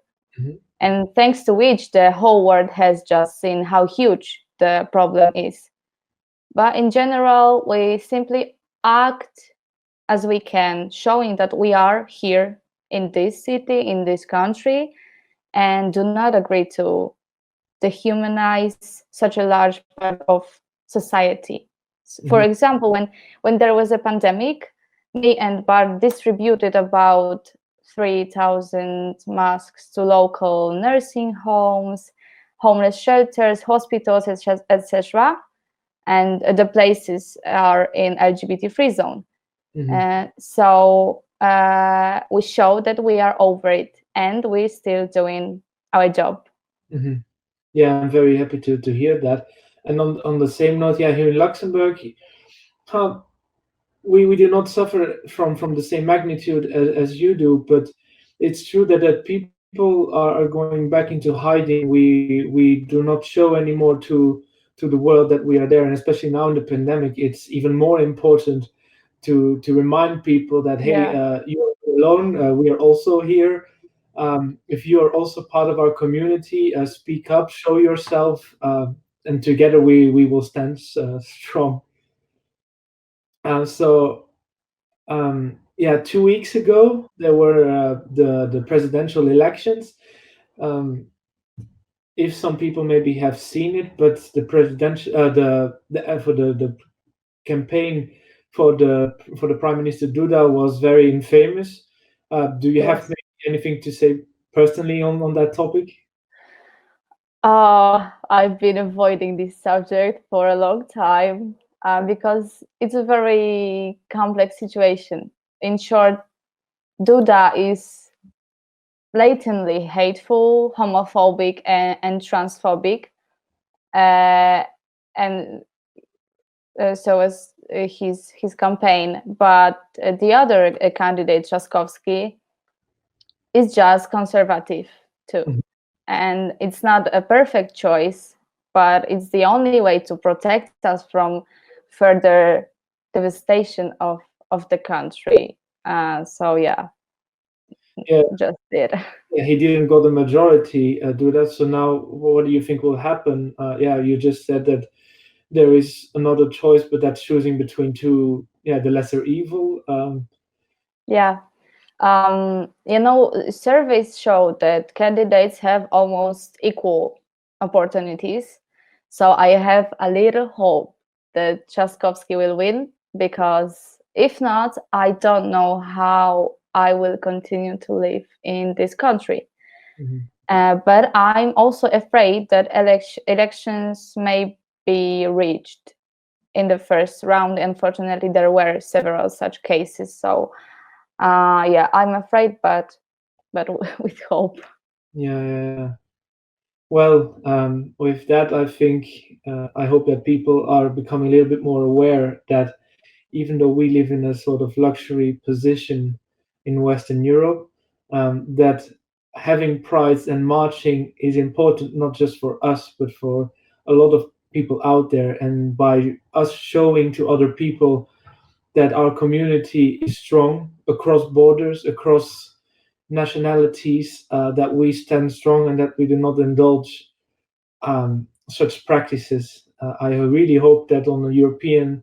And thanks to which the whole world has just seen how huge the problem is. But in general, we simply act as we can, showing that we are here in this city, in this country, and do not agree to dehumanize such a large part of society. For example, when there was a pandemic, me and Bart distributed about 3,000 masks to local nursing homes, homeless shelters, hospitals, etc. And the places are in LGBT-free zone. So we show that we are over it, and we're still doing our job. Yeah, I'm very happy to hear that. And on the same note, yeah, here in Luxembourg, we do not suffer from the same magnitude as you do, but it's true that people are going back into hiding. We do not show anymore to the world that we are there, and especially now in the pandemic, it's even more important to remind people that hey, you're alone. We are also here. If you are also part of our community, speak up, show yourself, and together we will stand strong. Yeah, 2 weeks ago there were the presidential elections. If some people maybe have seen it, but the presidential the campaign for the Prime Minister Duda was very infamous. Do you have anything to say personally on that topic? I've been avoiding this subject for a long time because it's a very complex situation. In short, Duda is blatantly hateful, homophobic, and transphobic. And so as his campaign. But the other candidate, Trzaskowski, is just conservative too. And it's not a perfect choice, but it's the only way to protect us from further devastation of the country. So yeah, just it. Yeah, he didn't got the majority do that. So now, what do you think will happen? You just said that there is another choice, but that's choosing between two, the lesser evil. Surveys show that candidates have almost equal opportunities. So I have a little hope that Trzaskowski will win, because if not, I don't know how I will continue to live in this country. But I'm also afraid that elections may be reached in the first round. Unfortunately, there were several such cases. So I'm afraid, but with hope. Yeah. Well, with that, I think I hope that people are becoming a little bit more aware that even though we live in a sort of luxury position in Western Europe, that having prides and marching is important, not just for us, but for a lot of people out there. And by us showing to other people that our community is strong across borders, across nationalities, that we stand strong and that we do not indulge such practices. I really hope that on a European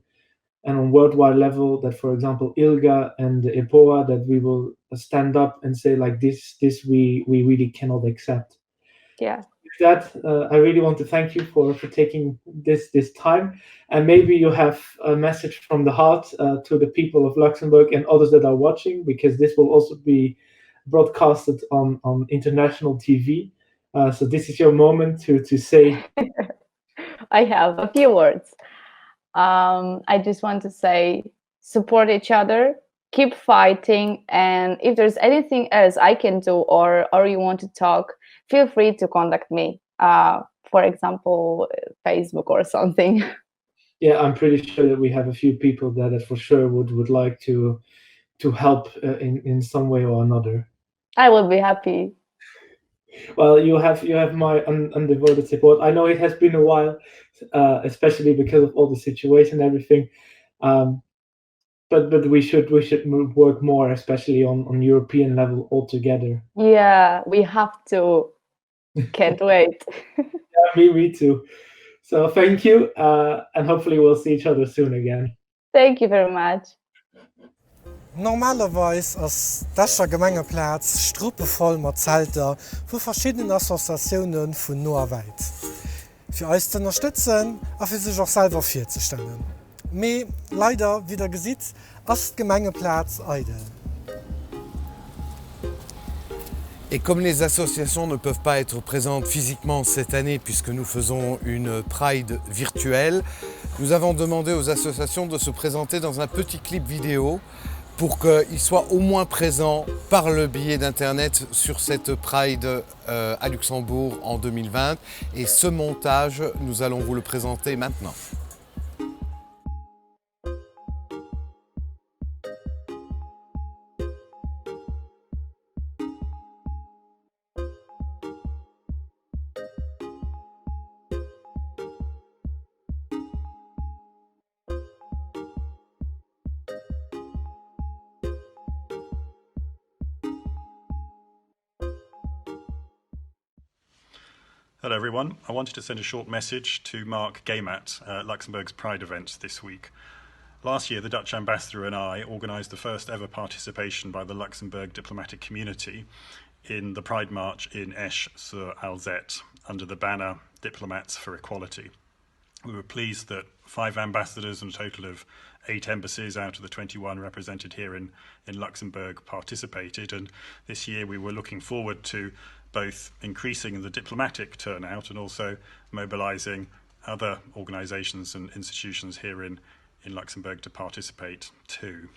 and on worldwide level, that, for example, ILGA and EPOA, that we will stand up and say like this we really cannot accept. Yeah. With that, I really want to thank you for taking this time, and maybe you have a message from the heart to the people of Luxembourg and others that are watching, because this will also be broadcasted on international TV. So this is your moment to say. I have a few words. I just want to say, support each other, keep fighting, and if there's anything else I can do or you want to talk, feel free to contact me. For example, Facebook or something. Yeah, I'm pretty sure that we have a few people that for sure would like to help in some way or another. I will be happy. Well, you have my undevoted support. I know it has been a while, especially because of all the situation and everything. But we should work more, especially on European level altogether. Yeah, we have to. Can't wait. Yeah, me too. So thank you, and hopefully we'll see each other soon again. Thank you very much. Normalerweis ass d'cher Gemengeplatz struppevoll mat Zelter vu verschiedenen Assoziatiounen vun Noerweit. Fi eis ze unterstützen a fir sech auch selber firzustellen. Mais leider, wie der gesit, ass Gemengeplatz Eide. Et comme les associations ne peuvent pas être présentes physiquement cette année puisque nous faisons une Pride virtuelle, nous avons demandé aux associations de se présenter dans un petit clip vidéo pour qu'ils soient au moins présents par le biais d'Internet sur cette Pride à Luxembourg en 2020. Et ce montage, nous allons vous le présenter maintenant. Hello everyone. I wanted to send a short message to Mark Gaymat, Luxembourg's Pride event this week. Last year, the Dutch ambassador and I organised the first ever participation by the Luxembourg diplomatic community in the Pride March in Esch-sur-Alzette under the banner Diplomats for Equality. We were pleased that 5 ambassadors and a total of 8 embassies out of the 21 represented here in Luxembourg participated, and this year we were looking forward to both increasing the diplomatic turnout and also mobilising other organisations and institutions here in Luxembourg to participate too.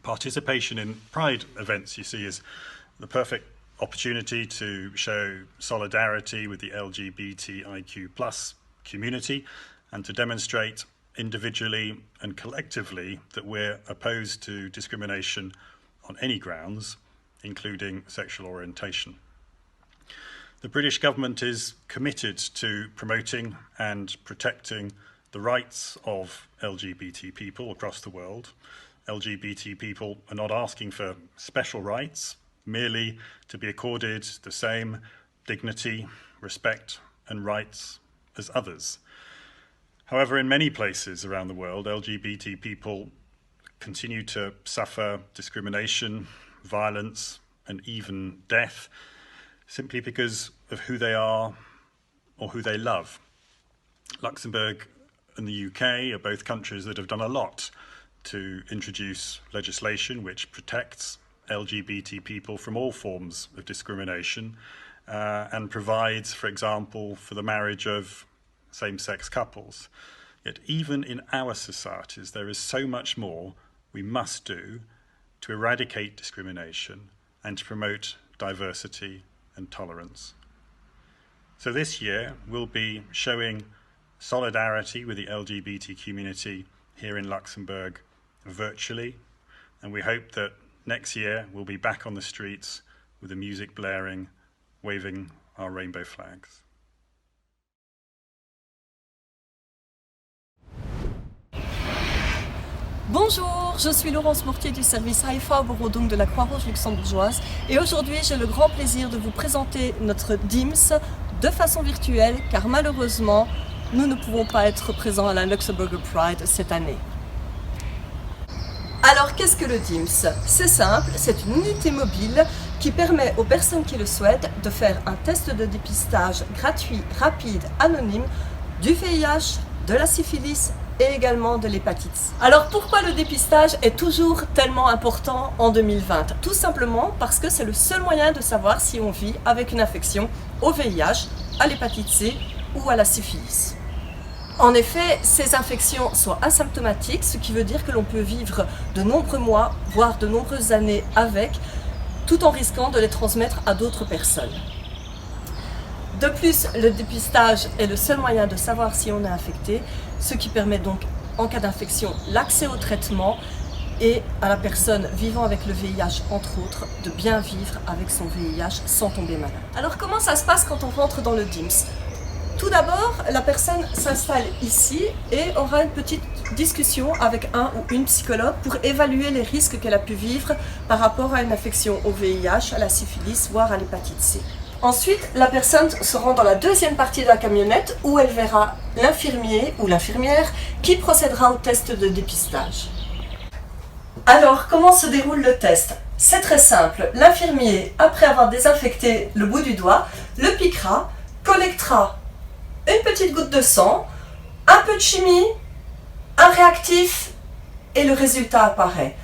Participation in Pride events, you see, is the perfect opportunity to show solidarity with the LGBTIQ plus community and to demonstrate individually and collectively that we're opposed to discrimination on any grounds, including sexual orientation. The British government is committed to promoting and protecting the rights of LGBT people across the world. LGBT people are not asking for special rights, merely to be accorded the same dignity, respect, and rights as others. However, in many places around the world, LGBT people continue to suffer discrimination, violence, and even death simply because of who they are or who they love. Luxembourg and the UK are both countries that have done a lot to introduce legislation which protects LGBT people from all forms of discrimination and provides, for example, for the marriage of same-sex couples. Yet even in our societies, there is so much more we must do to eradicate discrimination and to promote diversity and tolerance. So this year, we'll be showing solidarity with the LGBT community here in Luxembourg virtually, and we hope that next year we'll be back on the streets with the music blaring, waving our rainbow flags. Bonjour, je suis Laurence Mortier du service HIV Berodung de la Croix-Rouge luxembourgeoise et aujourd'hui j'ai le grand plaisir de vous présenter notre DIMS de façon virtuelle car malheureusement nous ne pouvons pas être présents à la Luxembourg Pride cette année. Alors qu'est-ce que le DIMS? C'est simple, c'est une unité mobile qui permet aux personnes qui le souhaitent de faire un test de dépistage gratuit, rapide, anonyme du VIH, de la syphilis et également de l'hépatite C. Alors pourquoi le dépistage est toujours tellement important en 2020? Tout simplement parce que c'est le seul moyen de savoir si on vit avec une infection au VIH, à l'hépatite C ou à la syphilis. En effet, ces infections sont asymptomatiques, ce qui veut dire que l'on peut vivre de nombreux mois, voire de nombreuses années avec, tout en risquant de les transmettre à d'autres personnes. De plus, le dépistage est le seul moyen de savoir si on est infecté, ce qui permet donc, en cas d'infection, l'accès au traitement et à la personne vivant avec le VIH, entre autres, de bien vivre avec son VIH sans tomber malade. Alors comment ça se passe quand on rentre dans le DIMS? Tout d'abord, la personne s'installe ici et aura une petite discussion avec un ou une psychologue pour évaluer les risques qu'elle a pu vivre par rapport à une infection au VIH, à la syphilis, voire à l'hépatite C. Ensuite, la personne se rend dans la deuxième partie de la camionnette où elle verra l'infirmier ou l'infirmière qui procédera au test de dépistage. Alors, comment se déroule le test? C'est très simple. L'infirmier, après avoir désinfecté le bout du doigt, le piquera, collectera une petite goutte de sang, un peu de chimie, un réactif et le résultat apparaît.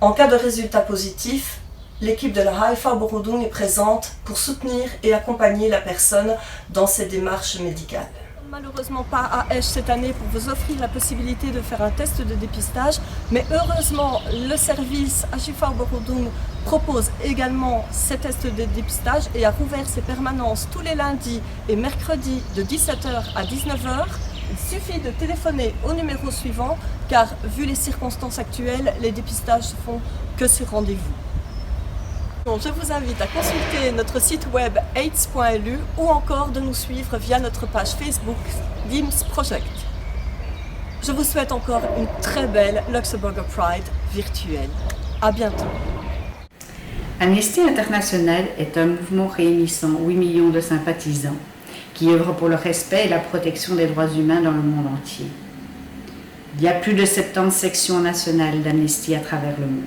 En cas de résultat positif, l'équipe de la HIV Berodung est présente pour soutenir et accompagner la personne dans ses démarches médicales. Malheureusement pas à Esch cette année pour vous offrir la possibilité de faire un test de dépistage, mais heureusement le service HIV Berodung propose également ces tests de dépistage et a rouvert ses permanences tous les lundis et mercredis de 17h à 19h. Il suffit de téléphoner au numéro suivant car vu les circonstances actuelles, les dépistages se font que sur rendez-vous. Je vous invite à consulter notre site web aids.lu ou encore de nous suivre via notre page Facebook DIMS Project. Je vous souhaite encore une très belle Luxembourg Pride virtuelle. À bientôt. Amnesty International est un mouvement réunissant 8 millions de sympathisants qui œuvre pour le respect et la protection des droits humains dans le monde entier. Il y a plus de 70 sections nationales d'Amnesty à travers le monde.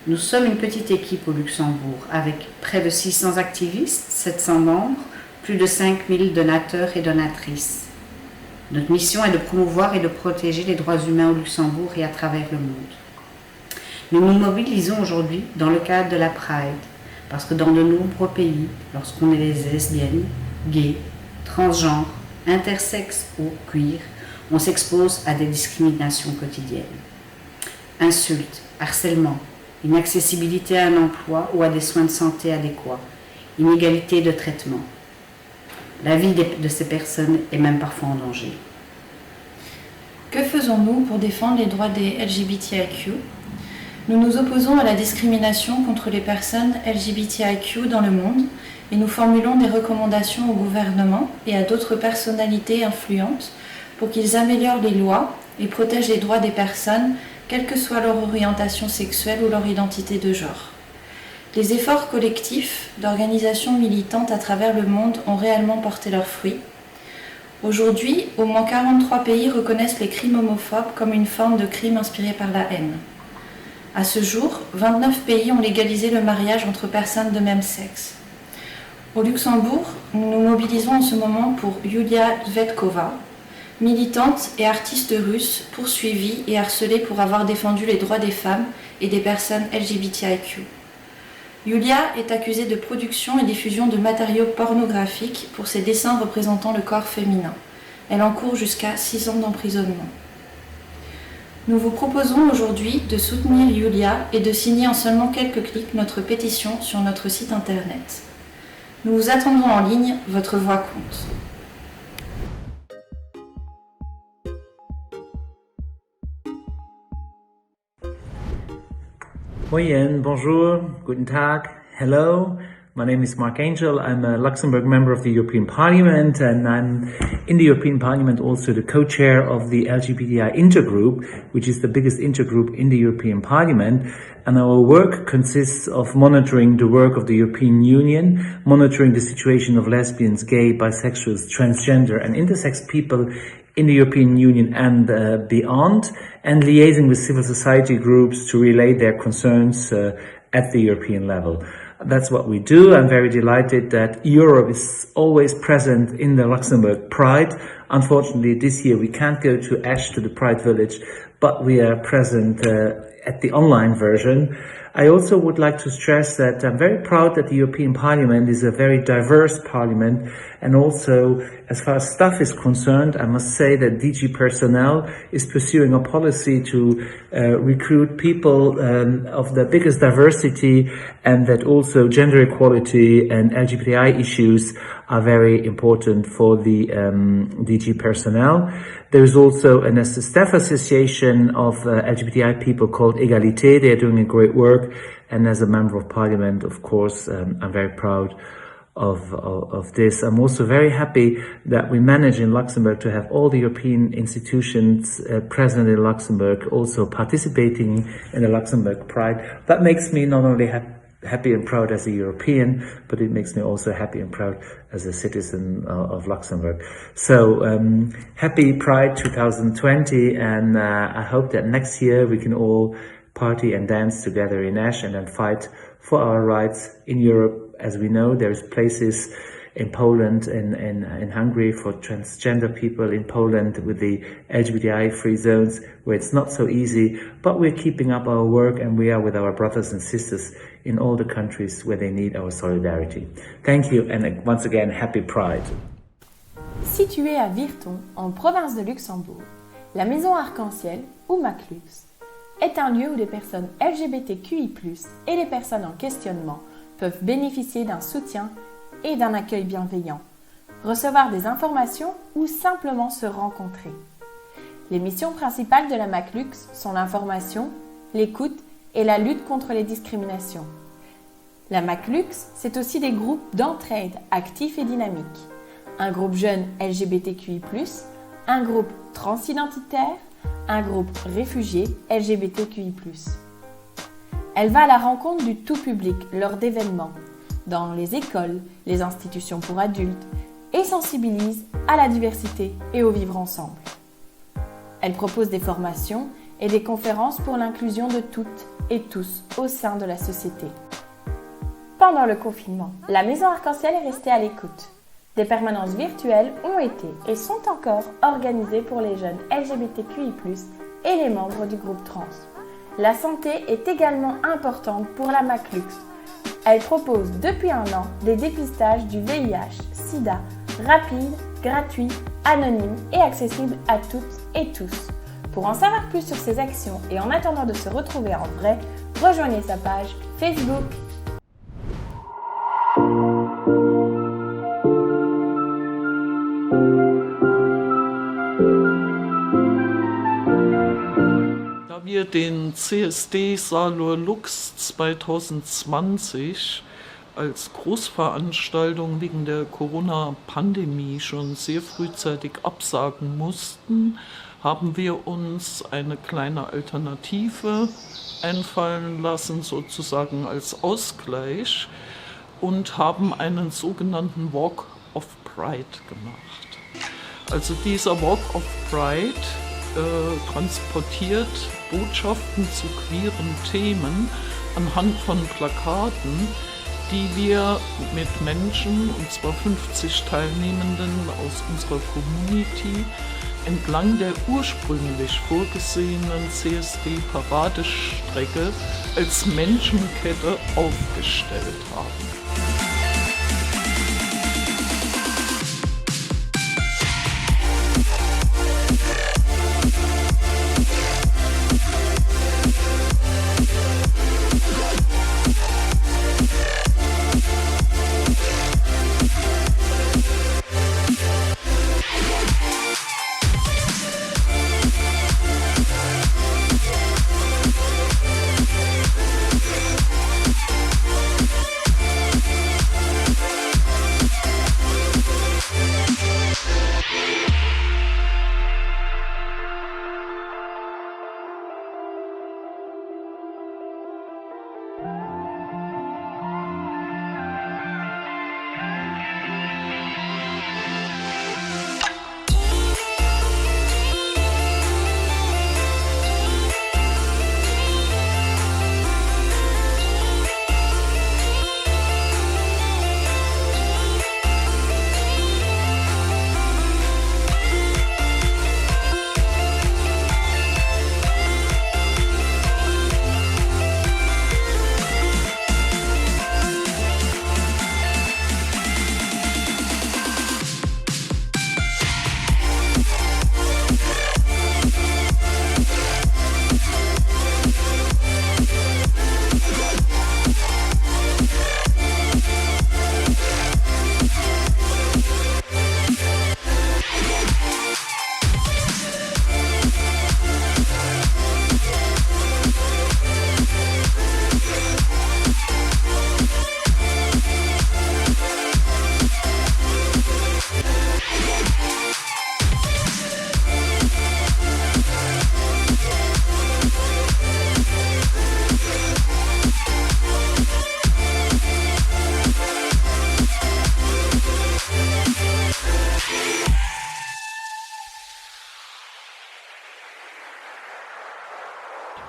Nous sommes une petite équipe au Luxembourg avec près de 600 activistes, 700 membres, plus de 5000 donateurs et donatrices. Notre mission est de promouvoir et de protéger les droits humains au Luxembourg et à travers le monde. Nous nous mobilisons aujourd'hui dans le cadre de la Pride, parce que dans de nombreux pays, lorsqu'on est lesbiennes, gays, transgenres, intersexes ou queer, on s'expose à des discriminations quotidiennes. Insultes, harcèlements, une accessibilité à un emploi ou à des soins de santé adéquats, une égalité de traitement. La vie de ces personnes est même parfois en danger. Que faisons-nous pour défendre les droits des LGBTIQ? Nous nous opposons à la discrimination contre les personnes LGBTIQ dans le monde et nous formulons des recommandations au gouvernement et à d'autres personnalités influentes pour qu'ils améliorent les lois et protègent les droits des personnes, quelle que soit leur orientation sexuelle ou leur identité de genre. Les efforts collectifs d'organisations militantes à travers le monde ont réellement porté leurs fruits. Aujourd'hui, au moins 43 pays reconnaissent les crimes homophobes comme une forme de crime inspiré par la haine. À ce jour, 29 pays ont légalisé le mariage entre personnes de même sexe. Au Luxembourg, nous nous mobilisons en ce moment pour Yulia Zvetkova, militante et artiste russe poursuivie et harcelée pour avoir défendu les droits des femmes et des personnes LGBTIQ. Yulia est accusée de production et diffusion de matériaux pornographiques pour ses dessins représentant le corps féminin. Elle encourt jusqu'à 6 ans d'emprisonnement. Nous vous proposons aujourd'hui de soutenir Yulia et de signer en seulement quelques clics notre pétition sur notre site internet. Nous vous attendons en ligne, votre voix compte. Moyen, bonjour, guten Tag, hello. My name is Mark Angel. I'm a Luxembourg member of the European Parliament, and I'm in the European Parliament also the co-chair of the LGBTI intergroup, which is the biggest intergroup in the European Parliament. And our work consists of monitoring the work of the European Union, monitoring the situation of lesbians, gay, bisexuals, transgender and intersex people in the European Union and beyond, and liaising with civil society groups to relay their concerns at the European level. That's what we do. I'm very delighted that Europe is always present in the Luxembourg Pride. Unfortunately, this year we can't go to Esch, to the Pride Village, but we are present at the online version. I also would like to stress that I'm very proud that the European Parliament is a very diverse parliament, and also as far as staff is concerned, I must say that DG Personnel is pursuing a policy to recruit people of the biggest diversity, and that also gender equality and LGBTI issues are very important for the DG Personnel. There is also a staff association of LGBTI people called Egalité. They are doing a great work. And as a member of parliament, of course, I'm very proud of this. I'm also very happy that we manage in Luxembourg to have all the European institutions present in Luxembourg, also participating in the Luxembourg Pride. That makes me not only happy and proud as a European, but it makes me also happy and proud as a citizen of Luxembourg. So happy Pride 2020, and I hope that next year we can all party and dance together in Esch and then fight for our rights in Europe. As we know, there's places in Poland and in Hungary for transgender people, in Poland with the LGBTI free zones where it's not so easy, but we're keeping up our work and we are with our brothers and sisters in all the countries where they need our solidarity. Thank you, and once again, happy Pride. Située à Virton, en province de Luxembourg, la Maison Arc-en-Ciel, ou Maclux, est un lieu où les personnes LGBTQI+, et les personnes en questionnement peuvent bénéficier d'un soutien et d'un accueil bienveillant, recevoir des informations ou simplement se rencontrer. Les missions principales de la Maclux sont l'information, l'écoute et la lutte contre les discriminations. La Maclux, c'est aussi des groupes d'entraide actifs et dynamiques. Un groupe jeune LGBTQI+, un groupe transidentitaire, un groupe réfugié LGBTQI+. Elle va à la rencontre du tout public lors d'événements, dans les écoles, les institutions pour adultes, et sensibilise à la diversité et au vivre ensemble. Elle propose des formations et des conférences pour l'inclusion de toutes et tous au sein de la société. Pendant le confinement, la Maison Arc-en-Ciel est restée à l'écoute. Des permanences virtuelles ont été et sont encore organisées pour les jeunes LGBTQI+, et les membres du groupe trans. La santé est également importante pour la Maclux. Elle propose depuis un an des dépistages du VIH, SIDA, rapides, gratuits, anonymes et accessibles à toutes et tous. Pour en savoir plus sur ces actions et en attendant de se retrouver en vrai, rejoignez sa page Facebook. Da wir den CSD Salur Lux 2020 als Großveranstaltung wegen der Corona-Pandemie schon sehr frühzeitig absagen mussten, haben wir uns eine kleine Alternative einfallen lassen, sozusagen als Ausgleich, und haben einen sogenannten Walk of Pride gemacht. Also dieser Walk of Pride transportiert Botschaften zu queeren Themen anhand von Plakaten, die wir mit Menschen, und zwar 50 Teilnehmenden aus unserer Community, entlang der ursprünglich vorgesehenen CSD-Paradestrecke als Menschenkette aufgestellt haben.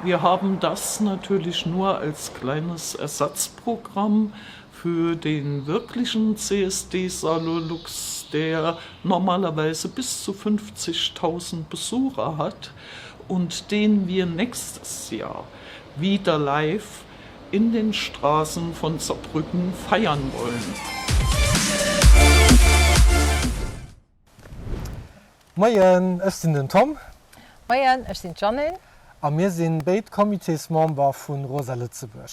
Wir haben das natürlich nur als kleines Ersatzprogramm für den wirklichen CSD Salur Lux, der normalerweise bis zu 50.000 Besucher hat und den wir nächstes Jahr wieder live in den Straßen von Saarbrücken feiern wollen. Moin, ich bin den Tom. Moin, ich bin Janine. Und wir sind beide Komiteesmember von Rosa Lützeburg.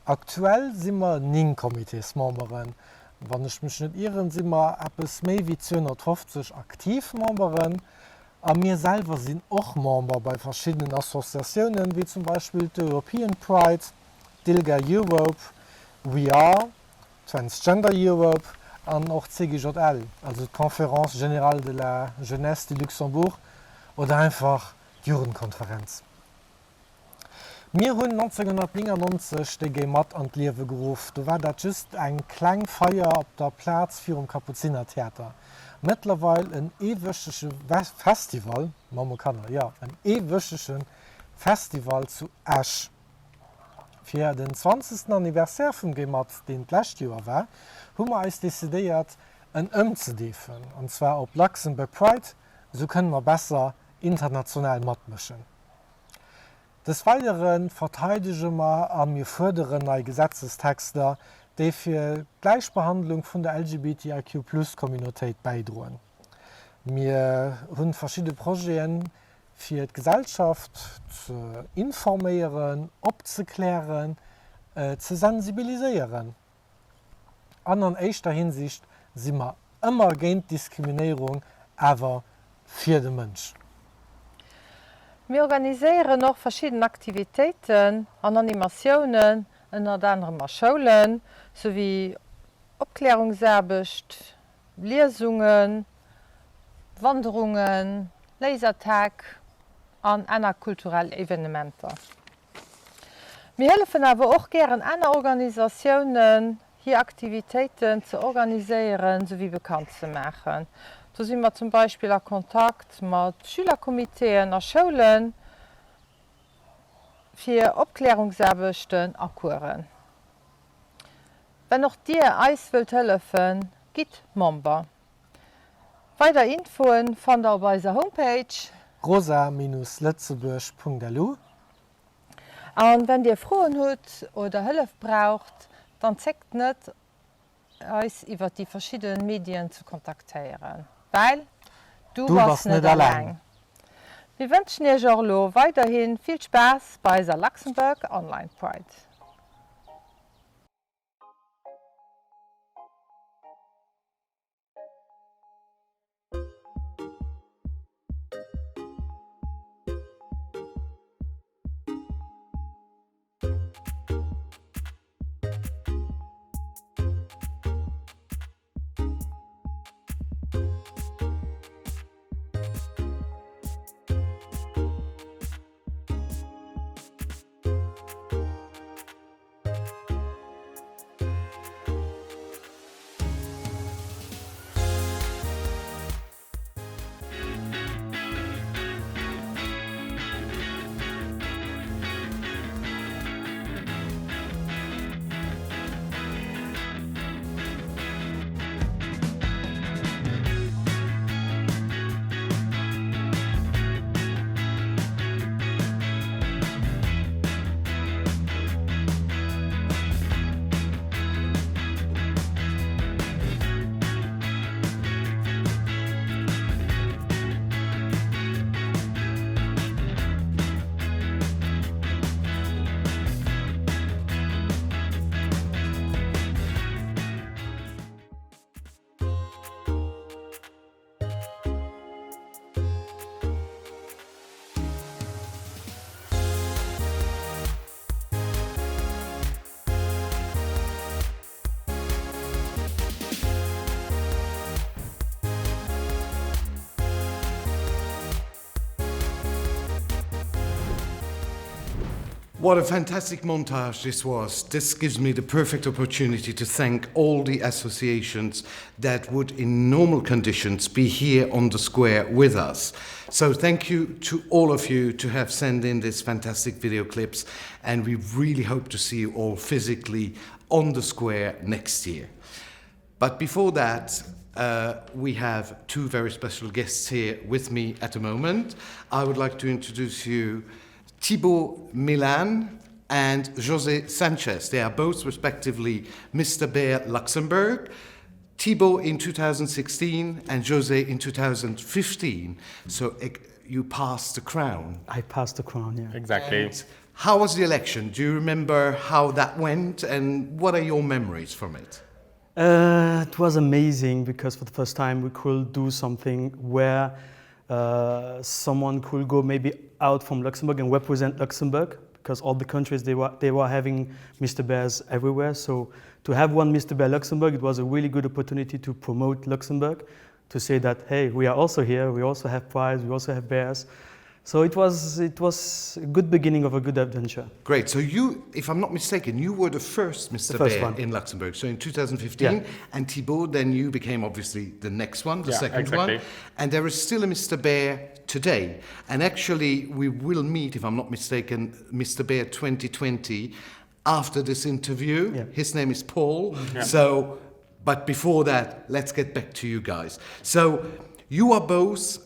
Aktuell sind wir 9 Komiteesmemberen. Wenn ich mich nicht irre, sind wir etwas mehr wie 250 Aktivmemberen. Und wir selber sind auch Member bei verschiedenen Assoziationen, wie zum Beispiel der European Pride, Dilga Europe, We Are, Transgender Europe und auch CGJL, also Conférence Générale de la Jeunesse de Luxembourg, oder einfach die Jugendkonferenz. Wir haben 1999 die GEMAT an die Leben gerufen. Da war das just ein kleine Feier auf der Platz für ein Kapuzinertheater. Mittlerweile ein ewöchiges Festival, ein ewöchiges Festival zu Esch. Für den 20. Anniversär von GEMAT, den letztes Jahr war, haben wir uns dezidiert, ein zu dürfen. Und zwar auf Luxembourg Pride, so können wir besser international mitmischen. Des Weiteren verteidigen wir und wir fördern neue Gesetzestexte, die für Gleichbehandlung von der LGBTIQ+-Community beitragen. Wir haben verschiedene Projekte für die Gesellschaft zu informieren, aufzuklären, zu sensibilisieren. An erster Hinsicht sind wir immer gegen Diskriminierung, aber für den Mensch. Wir organisieren noch verschiedene Aktivitäten und Animationen, unter anderem an Schulen, sowie Aufklärungsarbeit, Lesungen, Wanderungen, Lasertag und andere kulturelle Evenementen. Wir helfen aber auch gerne anderen Organisationen, hier Aktivitäten zu organisieren sowie bekannt zu machen. So sind wir zum Beispiel in Kontakt mit Schülerkomitees an Schulen für Aufklärungsarbeiten und Kuren. Wenn auch dir uns helfen wollt, geht Member. Weitere Infos findet ihr auf unserer Homepage rosa-lützeburg.lu. Und wenn ihr Fragen habt oder Hilfe braucht, dann zeigt nicht, uns über die verschiedenen Medien zu kontaktieren. Weil du warst nicht allein. Wir wünschen dir Jorlo weiterhin viel Spaß bei der Luxembourg Online Pride. What a fantastic montage this was. This gives me the perfect opportunity to thank all the associations that would in normal conditions be here on the square with us. So thank you to all of you to have sent in these fantastic video clips, and we really hope to see you all physically on the square next year. But before that, we have two very special guests here with me at the moment. I would like to introduce you Thibault Milan and José Sanchez. They are both respectively Mr. Bear Luxembourg, Thibault in 2016 and José in 2015. So you passed the crown. I passed the crown, yeah. Exactly. And how was the election? Do you remember how that went, and what are your memories from it? It was amazing because for the first time we could do something where someone could go maybe out from Luxembourg and represent Luxembourg, because all the countries they were having Mr. Bears everywhere. So to have one Mr. Bear Luxembourg, it was a really good opportunity to promote Luxembourg, to say that, hey, we are also here, we also have prides, we also have bears. So it was a good beginning of a good adventure. Great. So you, if I'm not mistaken, you were the first Mr. Bear in Luxembourg. So in 2015, yeah. And Thibault, then you became obviously the next one, the second exactly. one. And there is still a Mr. Bear today. And actually, we will meet, if I'm not mistaken, Mr. Bear 2020 after this interview. Yeah. His name is Paul. Yeah. So, but before that, let's get back to you guys. So you are both.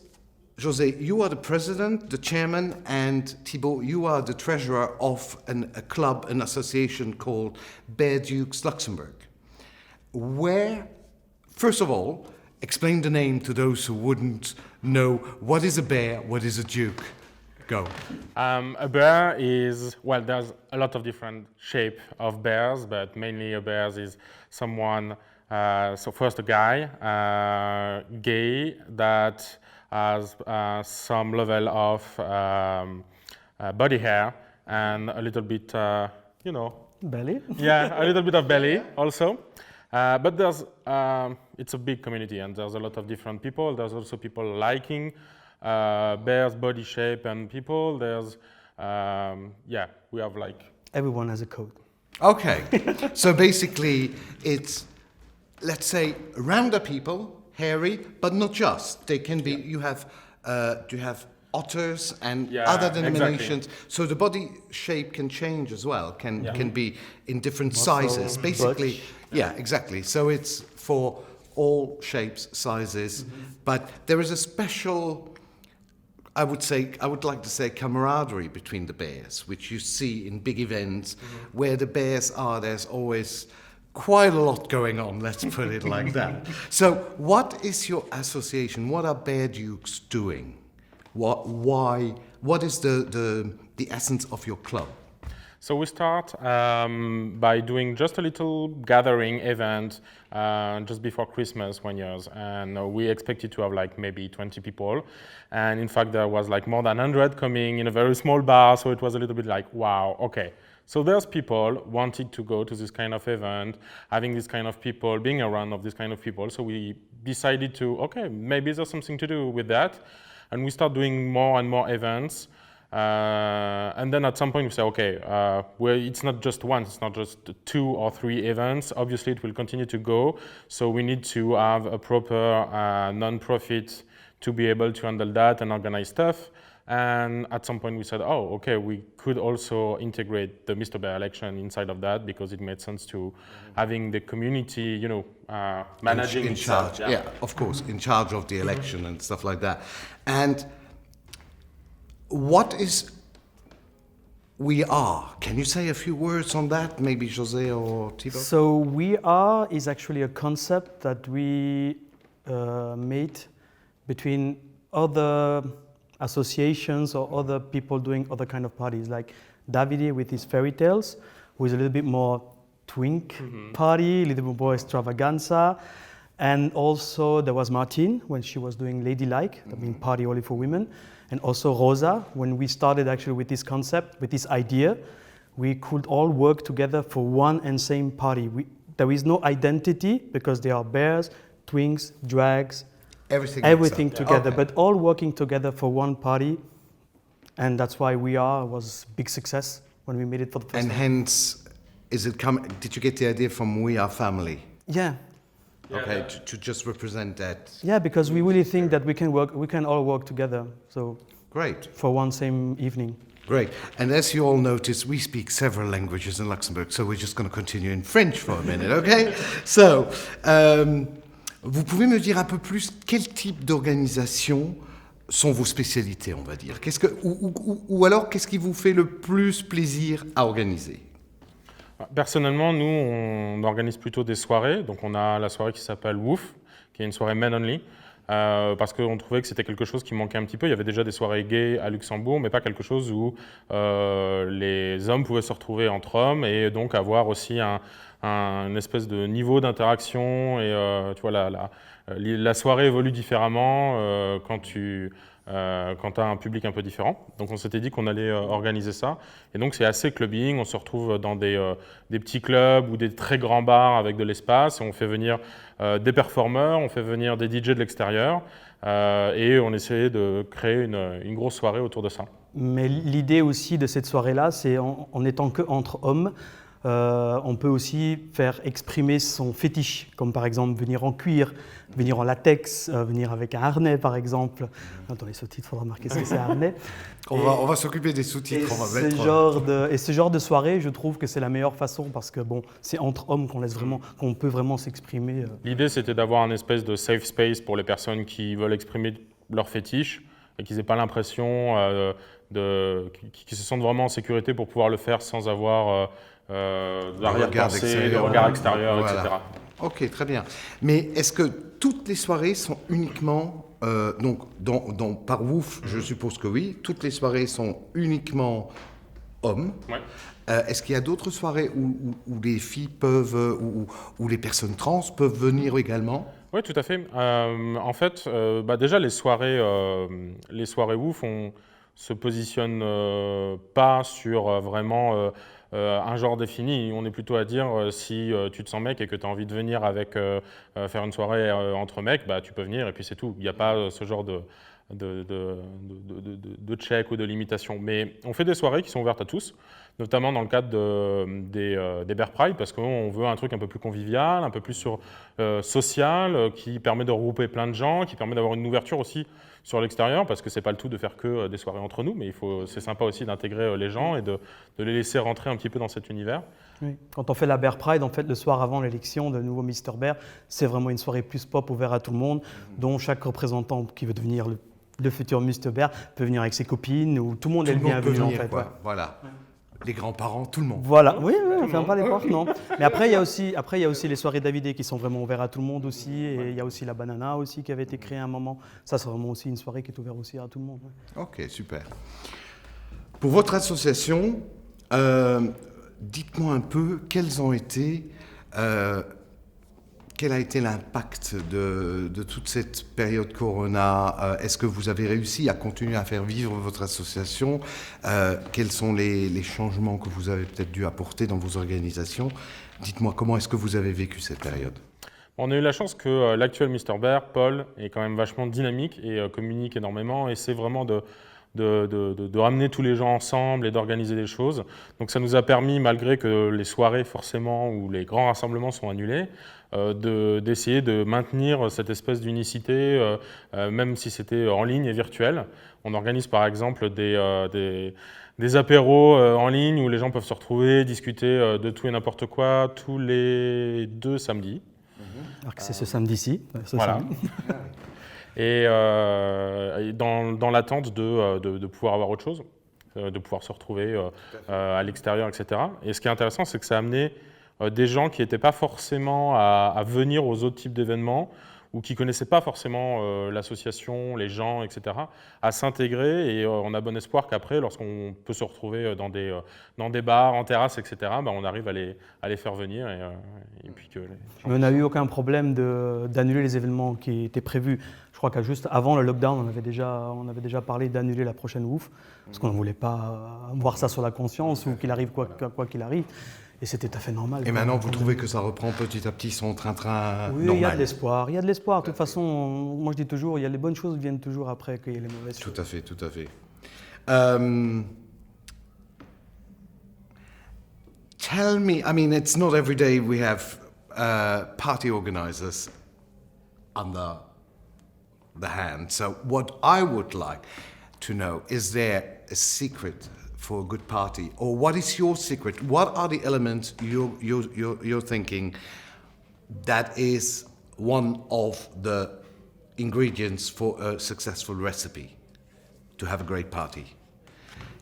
José, you are the president, the chairman, and Thibault, you are the treasurer of a club, an association called Bear Dukes Luxembourg. Where, first of all, explain the name to those who wouldn't know what is a bear, what is a duke. Go. A bear is, well, there's a lot of different shape of bears, but mainly a bear is someone, so first a guy, gay, that has some level of body hair and a little bit, you know. Belly? Yeah, a little bit of belly also. But there's, it's a big community and there's a lot of different people. There's also people liking bears' body shape and people. There's, yeah, we have like... Everyone has a code. Okay, so basically it's, let's say, rounder people, hairy, but not just. They can be, you have otters and other denominations. Exactly. So the body shape can change as well, can be in different sizes. Basically, yeah, exactly. So it's for all shapes, sizes, but there is a special, I would like to say camaraderie between the bears, which you see in big events where the bears are, there's always quite a lot going on, let's put it like that. So what is your association? What are Bear Dukes doing? What is the essence of your club? So we start by doing just a little gathering event just before Christmas one year, and we expected to have like maybe 20 people, and in fact there was like more than 100 coming in a very small bar, so it was a little bit like, wow, okay. So there's people wanted to go to this kind of event, having this kind of people, being around of this kind of people, so we decided to, okay, maybe there's something to do with that, and we start doing more and more events. And then at some point we say, okay, it's not just one, it's not just 2 or 3 events. Obviously it will continue to go, so we need to have a proper non-profit to be able to handle that and organize stuff. And at some point we said, oh, okay, we could also integrate the Mr. Bear election inside of that because it made sense to having the community, you know, managing in charge. Yeah, of course, in charge of the election and stuff like that. And what is We Are? Can you say a few words on that, maybe José or Thibault? So We Are is actually a concept that we made between other associations or other people doing other kind of parties, like Davide with his fairy tales, who is a little bit more twink party, a little bit more extravaganza. And also there was Martine when she was doing Ladylike, that means party only for women. And also Rosa, when we started actually with this concept, with this idea, we could all work together for one and same party. There is no identity because they are bears, twinks, drags, everything together, okay. But all working together for one party. And that's why We Are was a big success when we made it for the first time. And hence, did you get the idea from We Are Family? Yeah. Okay, to just represent that. Yeah, because we really think that we can all work together. So great. For one same evening. Great. And as you all notice, we speak several languages in Luxembourg, so we're just going to continue in French for a minute, okay? So, vous pouvez me dire un peu plus quel type d'organisation sont vos spécialités, on va dire? Ou alors, qu'est-ce qui vous fait le plus plaisir à organiser? Personnellement, nous, on organise plutôt des soirées. Donc, on a la soirée qui s'appelle WOOF, qui est une soirée men only, parce qu'on trouvait que c'était quelque chose qui manquait un petit peu. Il y avait déjà des soirées gays à Luxembourg, mais pas quelque chose où les hommes pouvaient se retrouver entre hommes et donc avoir aussi une espèce de niveau d'interaction. Et tu vois, la soirée évolue différemment quand tu as un public un peu différent. Donc on s'était dit qu'on allait organiser ça. Et donc c'est assez clubbing, on se retrouve dans des petits clubs ou des très grands bars avec de l'espace. Et on fait venir des performeurs, on fait venir des DJ de l'extérieur. Et on essayait de créer une grosse soirée autour de ça. Mais l'idée aussi de cette soirée-là, c'est en étant qu'entre hommes, on peut aussi faire exprimer son fétiche, comme par exemple venir en cuir, venir en latex, venir avec un harnais par exemple. Dans les sous-titres, il faudra marquer ce que c'est un harnais. On va s'occuper des sous-titres. Ce genre de soirée, je trouve que c'est la meilleure façon parce que bon, c'est entre hommes qu'on peut vraiment s'exprimer. L'idée, c'était d'avoir une espèce de safe space pour les personnes qui veulent exprimer leur fétiche et qu'ils n'aient pas l'impression qu'ils se sentent vraiment en sécurité pour pouvoir le faire sans avoir d'arrière-pensée, de regard extérieur, voilà. Etc. Ok, très bien. Mais est-ce que toutes les soirées sont uniquement Donc, par WOOF, je suppose que oui, toutes les soirées sont uniquement hommes. Ouais. Est-ce qu'il y a d'autres soirées où les filles peuvent, où les personnes trans peuvent venir également? Oui, tout à fait. En fait, déjà, les soirées WOOF, on se positionne pas sur vraiment un genre défini. On est plutôt à dire, si tu te sens mec et que tu as envie de venir avec faire une soirée entre mecs, tu peux venir et puis c'est tout. Il n'y a pas ce genre de check ou de limitation. Mais on fait des soirées qui sont ouvertes à tous, notamment dans le cadre des Bear Pride, parce qu'on veut un truc un peu plus convivial, un peu plus social, qui permet de regrouper plein de gens, qui permet d'avoir une ouverture aussi sur l'extérieur, parce que c'est pas le tout de faire que des soirées entre nous, mais c'est sympa aussi d'intégrer les gens et de les laisser rentrer un petit peu dans cet univers. Oui. Quand on fait la Bear Pride, en fait, le soir avant l'élection de nouveau Mr Bear, c'est vraiment une soirée plus pop ouverte à tout le monde, dont chaque représentant qui veut devenir le futur Mr Bear peut venir avec ses copines, ou tout le monde est le bienvenu en fait. Ouais. Voilà. Les grands-parents, tout le monde. Voilà, oui, on ne ferme pas les portes, non. Mais après, il y a aussi les soirées Davidé qui sont vraiment ouvertes à tout le monde aussi. Et il y a aussi la Banana aussi qui avait été créée à un moment. Ça, c'est vraiment aussi une soirée qui est ouverte aussi à tout le monde. Ouais. Ok, super. Pour votre association, dites-moi un peu quel a été l'impact de toute cette période Corona? Est-ce que vous avez réussi à continuer à faire vivre votre association? Quels sont les changements que vous avez peut-être dû apporter dans vos organisations? Dites-moi, comment est-ce que vous avez vécu cette période? On a eu la chance que l'actuel Mr Bear, Paul, est quand même vachement dynamique et communique énormément, et c'est vraiment de ramener tous les gens ensemble et d'organiser des choses. Donc ça nous a permis, malgré que les soirées forcément ou les grands rassemblements sont annulés, d'essayer de maintenir cette espèce d'unicité, même si c'était en ligne et virtuel. On organise par exemple des apéros en ligne où les gens peuvent se retrouver, discuter de tout et n'importe quoi tous les 2 samedis. Alors que c'est ce samedi-ci. Voilà. Et dans l'attente de pouvoir avoir autre chose, de pouvoir se retrouver à l'extérieur, etc. Et ce qui est intéressant, c'est que ça a amené des gens qui n'étaient pas forcément à venir aux autres types d'événements ou qui ne connaissaient pas forcément l'association, les gens, etc., à s'intégrer. Et on a bon espoir qu'après, lorsqu'on peut se retrouver dans des bars, en terrasse, etc., on arrive à les faire venir. Et puis que on n'a eu aucun problème d'annuler les événements qui étaient prévus. Je crois que juste avant le lockdown, on avait déjà parlé d'annuler la prochaine WOOF, parce qu'on ne voulait pas voir ça sur la conscience ou qu'il arrive quoi qu'il arrive. Et c'était tout à fait normal. Et maintenant, vous trouvez que ça reprend petit à petit son train-train normal? Oui, il y a de l'espoir. Il y a de l'espoir. De toute façon, moi je dis toujours, il y a les bonnes choses viennent toujours après qu'il y ait les mauvaises choses. Tout à fait, tout à fait. Tell me, I mean, it's not every day we have party organizers under the hand. So what I would like to know, is there a secret for a good party, or what is your secret? What are the elements you're thinking that is one of the ingredients for a successful recipe to have a great party?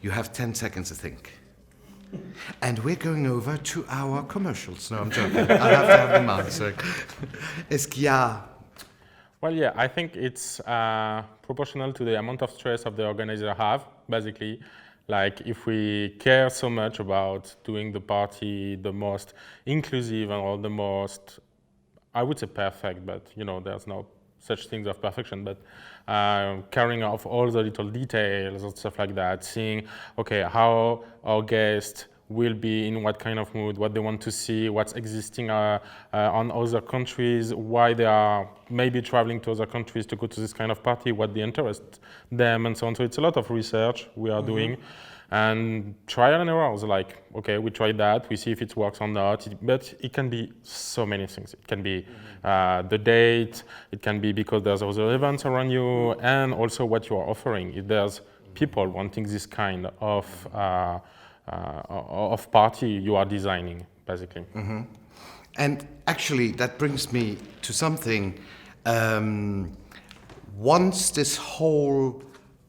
You have 10 seconds to think. And we're going over to our commercials. No, I'm joking. I have to have them answer. Est-ce qu'il y a... Well, yeah, I think it's proportional to the amount of stress of the organizer have, basically. Like, if we care so much about doing the party the most inclusive and the most, I would say perfect, but, there's no such things of perfection, but caring of all the little details and stuff like that, seeing, okay, how our guests will be in what kind of mood, what they want to see, what's existing on other countries, why they are maybe traveling to other countries to go to this kind of party, what they interest them, and so on. So it's a lot of research we are doing, and trial and errors. Like, okay, we tried that, we see if it works or not, but it can be so many things. It can be the date, it can be because there's other events around you, and also what you are offering. If there's people wanting this kind of party you are designing, basically. Mm-hmm. And actually, that brings me to something. Once this whole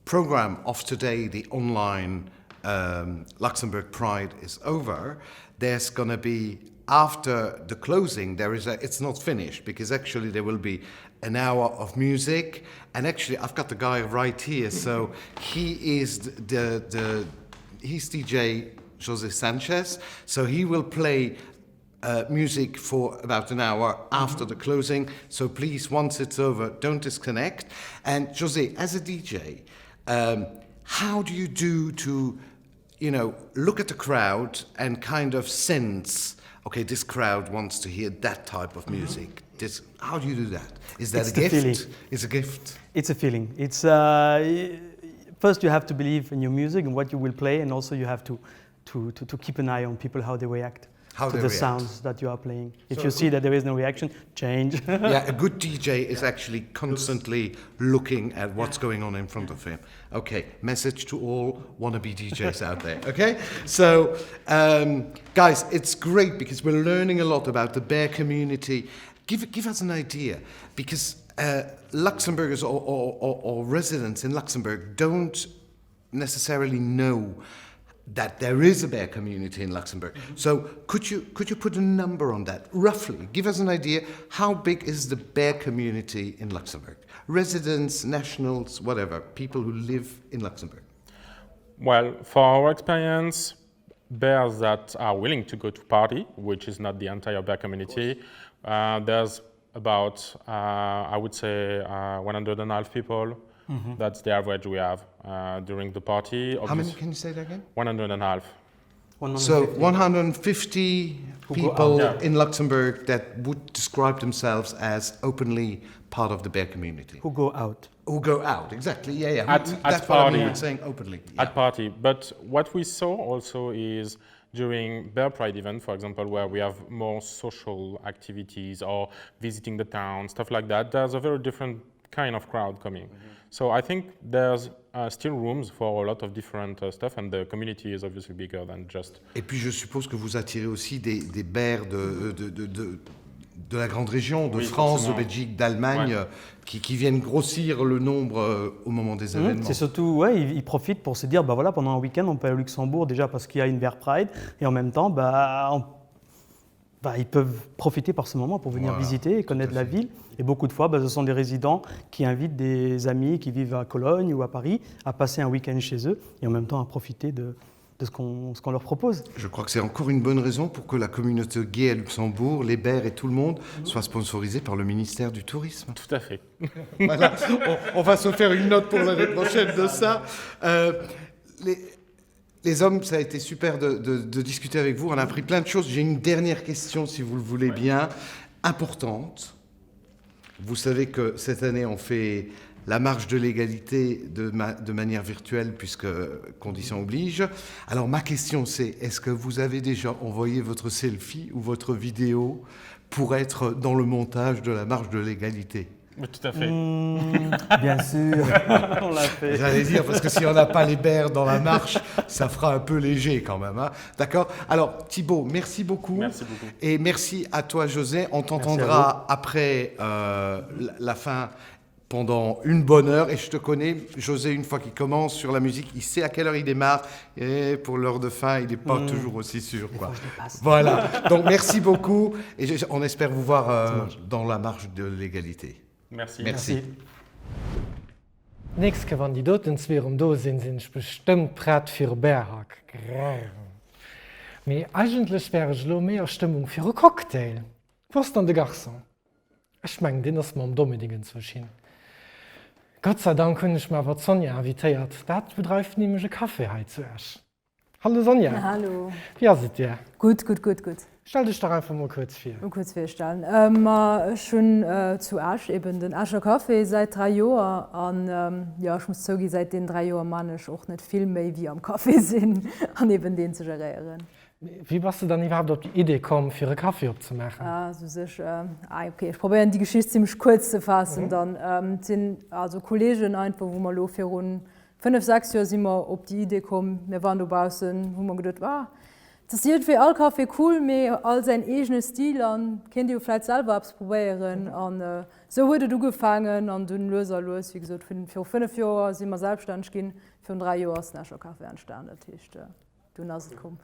program of today, the online Luxembourg Pride, is over, there's going to be after the closing, it's not finished because actually there will be an hour of music. And actually, I've got the guy right here. So he's DJ José Sanchez. So he will play music for about an hour after the closing. So please, once it's over, don't disconnect. And José, as a DJ, how do you do to, look at the crowd and kind of sense, okay, this crowd wants to hear that type of music. How do you do that? Is that a gift? It's a gift. It's a feeling. It's first you have to believe in your music and what you will play, and also you have to keep an eye on people, how they react to the sounds that you are playing. If you see that there is no reaction, change. Yeah, a good DJ is actually constantly looking at what's going on in front of him. Okay, message to all wannabe DJs out there, okay? So, guys, it's great because we're learning a lot about the bear community. Give us an idea, because Luxembourgers or residents in Luxembourg don't necessarily know that there is a bear community in Luxembourg. So could you put a number on that, roughly? Give us an idea, how big is the bear community in Luxembourg? Residents, nationals, whatever, people who live in Luxembourg. Well, for our experience, bears that are willing to go to party, which is not the entire bear community, there's about, I would say, 1.5 people. Mm-hmm. That's the average we have during the party. How many, can you say that again? 1.5. So 150 people in Luxembourg that would describe themselves as openly part of the bear community. Who go out. Who go out, exactly, yeah. At That's party. What I mean with saying openly. Yeah. At party. But what we saw also is during Bear Pride event, for example, where we have more social activities or visiting the town, stuff like that, there's a very different kind of crowd coming. Mm-hmm. So I think there's still rooms for a lot of different stuff, and the community is obviously bigger than just. Et puis je suppose que vous attirez aussi des bears de la grande région, de France, de Belgique, d'Allemagne, qui viennent grossir le nombre au moment des événements. C'est surtout, ils profitent pour se dire, voilà, pendant un week-end, on peut aller au Luxembourg déjà parce qu'il y a une Bear Pride, et en même temps, ils peuvent profiter par ce moment pour venir visiter et connaître la ville. Et beaucoup de fois, ce sont des résidents qui invitent des amis qui vivent à Cologne ou à Paris à passer un week-end chez eux et en même temps à profiter de ce qu'on leur propose. Je crois que c'est encore une bonne raison pour que la communauté gay à Luxembourg, les bears et tout le monde, soit sponsorisé par le ministère du Tourisme. Tout à fait. Voilà, on va se faire une note pour l'année prochaine de ça. Les hommes, ça a été super de discuter avec vous. On a appris plein de choses. J'ai une dernière question, si vous le voulez bien, importante. Vous savez que cette année, on fait la marche de l'égalité de manière virtuelle, puisque conditions obligent. Alors, ma question, c'est, est-ce que vous avez déjà envoyé votre selfie ou votre vidéo pour être dans le montage de la marche de l'égalité ? Tout à fait. Bien sûr, on l'a fait. J'allais dire, parce que si on n'a pas les bears dans la marche, ça fera un peu léger quand même. Hein. D'accord ? Alors, Thibault, merci beaucoup. Merci beaucoup. Et merci à toi, José. On t'entendra après la fin pendant une bonne heure. Et je te connais, José, une fois qu'il commence sur la musique, il sait à quelle heure il démarre. Et pour l'heure de fin, il n'est pas toujours aussi sûr. Quoi. Voilà. Donc, merci beaucoup. Et on espère vous voir dans la marche de l'égalité. Merci. Nächste, wenn die Dotensphären da sind ich bestimmt bereit für Bärhack. Aber eigentlich wäre ich mehr Stimmung für einen Cocktail. Was ist denn der Garçon? Ich meine, den ist mal Dominik inzwischen. Gott sei Dank kann ich mir aber Sonia invitiert. Das betreibt nämlich einen Kaffee heute zuerst. Hallo Sonja. Ja, hallo. Wie ist dir? Gut. Stell dich doch einfach mal kurz vor. Kurz vorstellen. Schon zu Asch, eben den Escher Kafé seit 3 Jahren. Und ich muss sagen, seit den 3 Jahren mache ich auch nicht viel mehr wie am Kaffee sind, an eben den zu gerieren. Wie warst du dann überhaupt auf die Idee gekommen, für einen Kaffee aufzumachen? Okay, ich probiere die Geschichte ziemlich kurz zu fassen. Dann sind also Kollegen einfach, wo wir für rund 5-6 Jahre sind wir auf die Idee gekommen, wir waren da draußen, wo wir gedacht, das ist für alle Kaffee cool, aber all seinen eigenen Stil an, könnt ihr vielleicht selber ausprobieren. Und so wurde du gefangen und dann los. Wie gesagt, für 5 Jahre sind wir selbstständig gehen, für 3 Jahre ist Escher Kafé entstanden. Du hast es gekommen.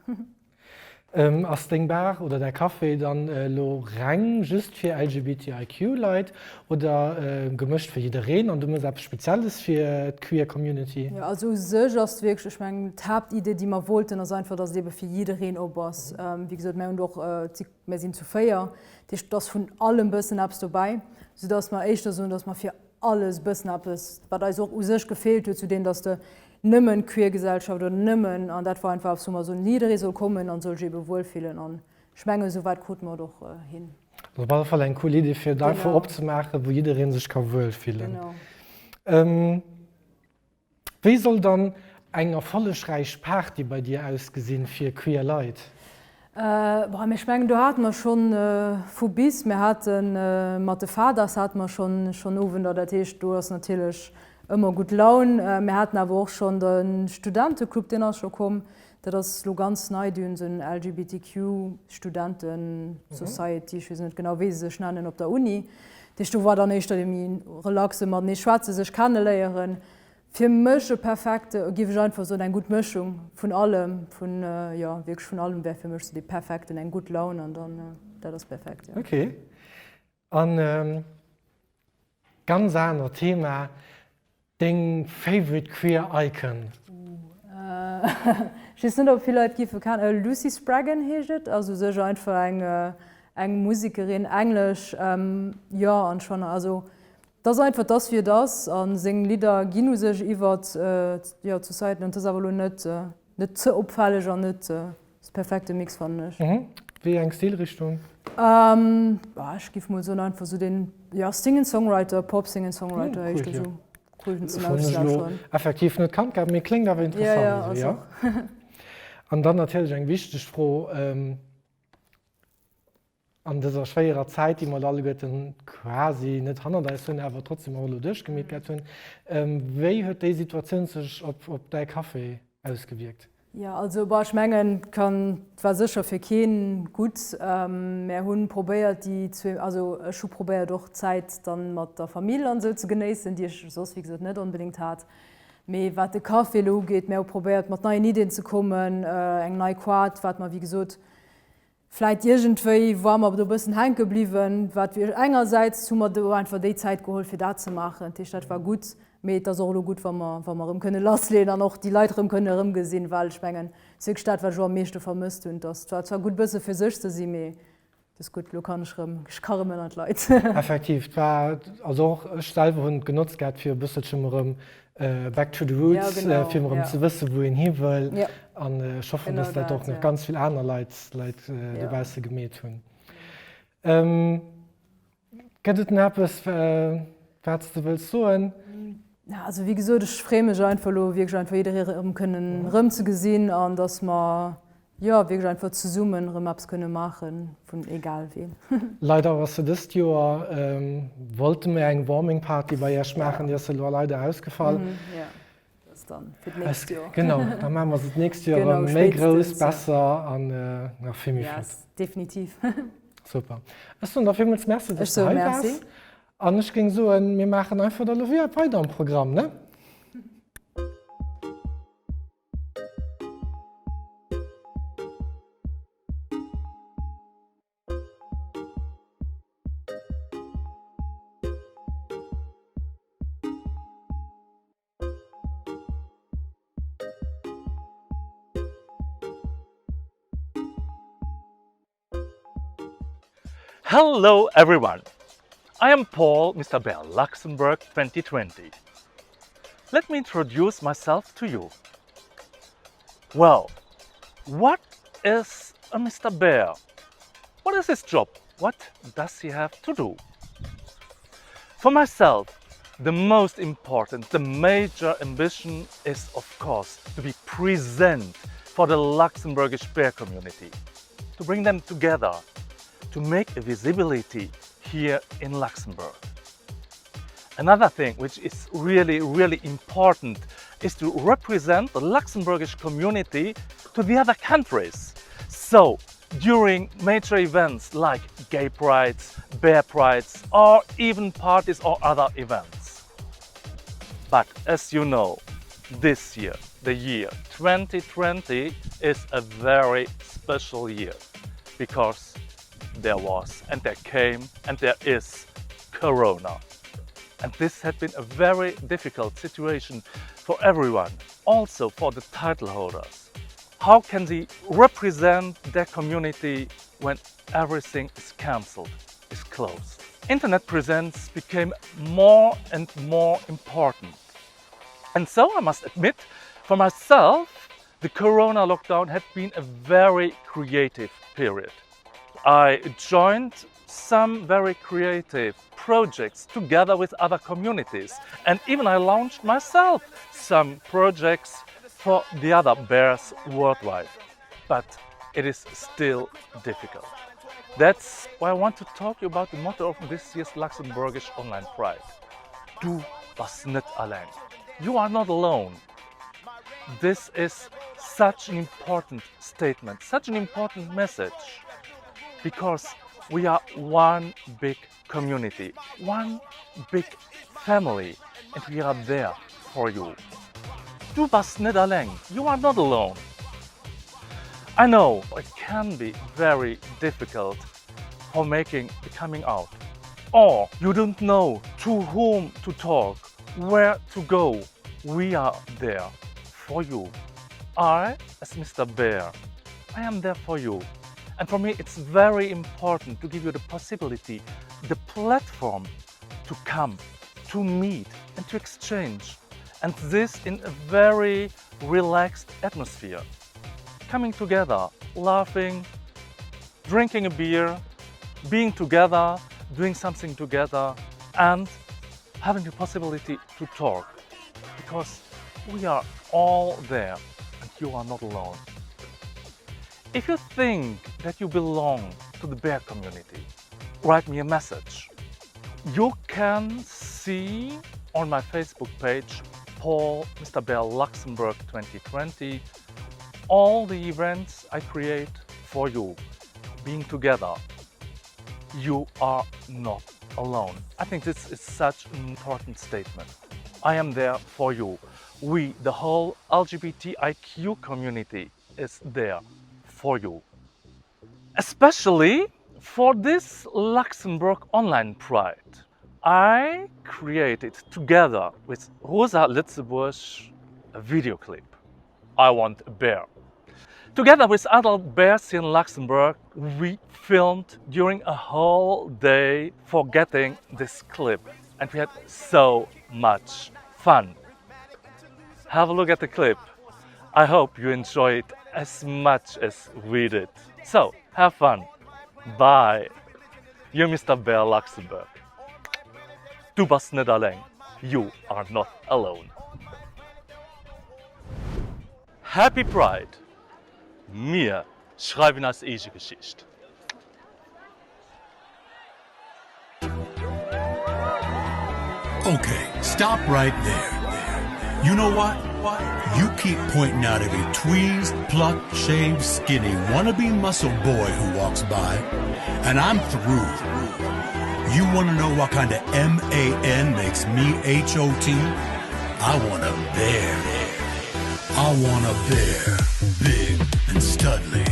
Ass den Bar oder der Kaffee dann lo Rang just fir LGBTIQ-Leiit oder gemischt fir jidereen an du muss ab Spezielles fir queer Community? Ja, also sech ass wirklich ich mein, Hauptidee, die man wollten ass einfach dats ebe fir jidereen obass. Wie gesagt mé doch mé sinn zu féier, Dich das vun allem bëssen abs dabei, so dats man echt so dats man fir alles bëssen ab ist, wat da auch sech gefehlt huet zu den, dass de nimmen Queergesellschaft oder nimmen an dat war einfach auf so niedere soll kommen an soll bewohlfielen an Schmenge soweit gut man doch hin. Das war Fall ein cool Idee fir dafür opmachen, wo jeder sich kann wohlfielen. Wie soll dann eng erfollereich Party bei dir ausgesehen fir queer Leid? Ich mein, da hat man schon Phobis, wir hatten mit Fadas hat man schon oben da der Tisch, du hast natürlich immer gut Laune. Wir hatten aber auch schon den Studentenclub, den schon kommen, der das so ganz neu so ein LGBTQ-Studenten-Society, ich weiß nicht genau, wie sie sich nennen, auf der Uni. Das war dann nicht relaxen, man nicht schwarze sich kennenlernen. Für mich perfekte, gebe ich einfach so eine gute Mischung von allem, von, ja, wirklich von allem wäre für mich so die perfekte, eine gute Laune und dann das ist perfekt. Ja. Okay. Und ganz anderes Thema, dein Favorite Queer Icon? Ich weiß nicht, ob viele Leute geben kann. Lucy Spraggan heißt, also sie ist einfach eine Musikerin, Englisch, ja, und schon, also das ist einfach das für das, und singen Lieder gehen sich über ja, zu Seiten, und das ist aber nicht zu auffällig und nicht das perfekte Mix, fand ich. Wie eine Stilrichtung? Ich gebe mal so einfach so den ja, Singer-Songwriter, Pop-Singer-Songwriter, cool, ich ja. so. Effektiv net kann mir klingt aber interessant. Ja, also. Ja. Und dann natürlich eng wichtig froh an dieser schwerer Zeit, die man alle Götten quasi net han hun, aber trotzdem all durchgemet hun. Wie hat die Situation sich op der Kaffee ausgewirkt? Ja, also Schmengen kann war sicher für keinen gut. Wir haben probiert, schon probiert doch Zeit dann mit der Familie und so zu genießen, die ich sonst wie gesagt nicht unbedingt hat. Aber was den Kaffee angeht, wir haben probiert, mit neuen Ideen zu kommen, ein neues Quad, was man wie gesagt, vielleicht irgendwie waren wir aber ein bisschen hängen geblieben, was wir einerseits haben wir einfach die Zeit geholt, für das zu machen. Die Stadt war gut. Das ist auch gut, wenn wir können loslehnen und auch die Leute können rumgesehen, weil ich meine, die Stadt war schon am meisten vermisst und das war zwar gut ein bisschen für sich zu sehen, aber das ist gut, du kannst ich kann mir nicht Leute. Effektiv, war also auch Stahlwund genutzt gehabt für ein bisschen back to the roots, ja, genau, für zu wissen, wo ihn hin will. Ja. Und ich hoffe, genau, dass da doch noch ganz viele andere Leute die Weiße gemäht haben. Gibt es noch etwas, was du willst sagen? Ja, also wie gesagt, ich freue mich einfach, wirklich einfach jeder können rum zu sehen und dass wir ja, wirklich einfach zusammen Maps können machen, von egal wem. Leider was das Jahr wollten wir eine Warming Party bei ihr machen, die ist leider ausgefallen. Ja, das dann für das nächste Jahr. Genau, dann machen wir es das nächste Jahr genau, mehr groß, besser und noch viel mehr. Ja, definitiv. Super. Achso, und auf jeden Fall merci, dass du hier warst. Und ich ging so, wir machen einfach da weiter im Programm, ne? Hello everyone! I am Paul, Mr. Bell, Luxembourg 2020. Let me introduce myself to you. Well, what is a Mr. Bear? What is his job? What does he have to do? For myself, the most important, the major ambition is, of course, to be present for the Luxembourgish bear community, to bring them together, to make a visibility here in Luxembourg. Another thing which is really important is to represent the Luxembourgish community to the other countries. So, during major events like gay prides, bear prides, or even parties or other events. But as you know, this year, the year 2020, is a very special year because there was and there came and there is Corona. And this had been a very difficult situation for everyone, also for the title holders. How can they represent their community when everything is cancelled, is closed? Internet presence became more and more important. And so I must admit, for myself, the Corona lockdown had been a very creative period. I joined some very creative projects together with other communities, and even I launched myself some projects for the other bears worldwide. But it is still difficult. That's why I want to talk about the motto of this year's Luxembourgish Online Pride. Du was nicht allein. You are not alone. This is such an important statement, such an important message, because we are one big community, one big family, and we are there for you. Du was nicht allein. You are not alone. I know it can be very difficult for making the coming out. Or you don't know to whom to talk, where to go. We are there for you. I, as Mr. Bear, I am there for you. And for me, it's very important to give you the possibility, the platform to come, to meet and to exchange. And this in a very relaxed atmosphere. Coming together, laughing, drinking a beer, being together, doing something together, and having the possibility to talk. Because we are all there and you are not alone. If you think that you belong to the bear community, write me a message. You can see on my Facebook page, Paul Mr. Bear Luxembourg 2020, all the events I create for you, being together. You are not alone. I think this is such an important statement. I am there for you. We, the whole LGBTIQ community, is there for you. Especially for this Luxembourg Online Pride. I created together with Rosa Litzebusch a video clip. I Want a Bear. Together with other bears in Luxembourg, we filmed during a whole day for getting this clip. And we had so much fun. Have a look at the clip. I hope you enjoy it as much as we did. So, have fun. Bye. You're Mr. Bear Luxembourg. Du bist nicht allein. You are not alone. Happy Pride. Wir schreiben als eigene Geschichte. Okay, stop right there. You know what? You keep pointing out every tweezed, plucked, shaved, skinny, wannabe muscle boy who walks by, and I'm through. You want to know what kind of MAN makes me HOT? I want a bear. I want a bear, big and studly,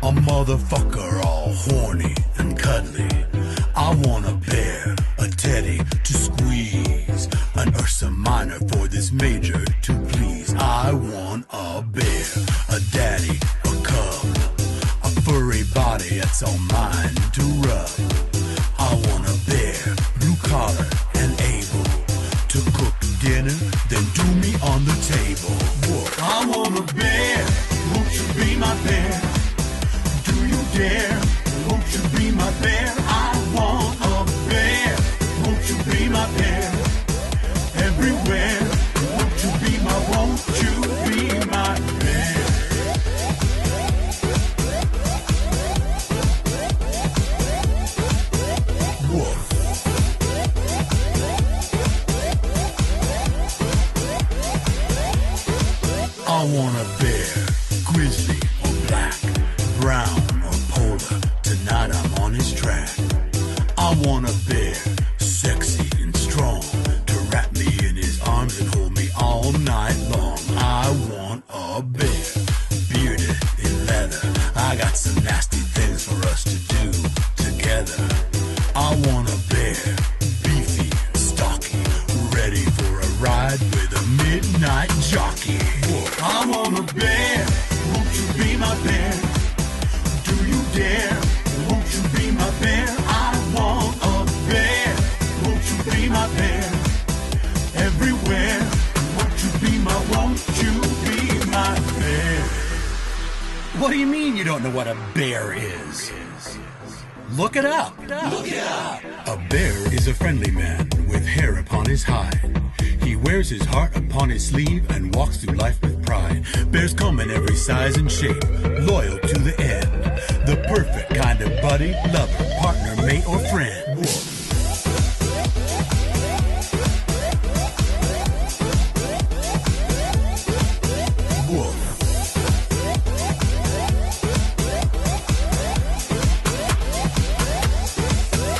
a motherfucker all horny and cuddly. I want a bear, a teddy to squeeze, an Ursa Minor for this major to please. I want a bear, a daddy, a cub, a furry body that's all mine to rub. I want a bear, blue collar and able to cook dinner, then do me on the table. Whoa. I want a bear, won't you be my bear? Do you dare? Won't you be my bear? I want a bear, won't you be my bear? Everywhere, won't you be my bear? Woof. I want a bear, grizzly or black, brown or polar. Tonight I'm on his track. I want a bear, sexy and strong, to wrap me in his arms and hold me all night long. I want a bear, bearded in leather. I got ride with a midnight jockey. I want a bear, won't you be my bear? Do you dare, won't you be my bear? I want a bear, won't you be my bear? Everywhere, won't you be my bear? What do you mean you don't know what a bear is? Look it up. Look it up. A bear is a friendly man with hair upon his hide. He wears his heart upon his sleeve and walks through life with pride. Bears come in every size and shape, loyal to the end. The perfect kind of buddy, lover, partner, mate, or friend. WOOF.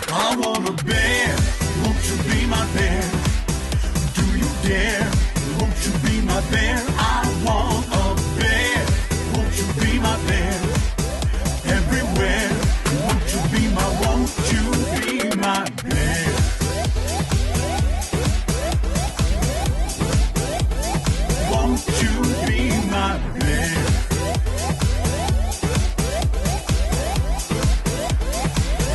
I want a bear, won't you be my bear? Do you dare, won't you be my bear? I want a bear, won't you be my bear? Everywhere, won't you be my bear? Won't you be my bear?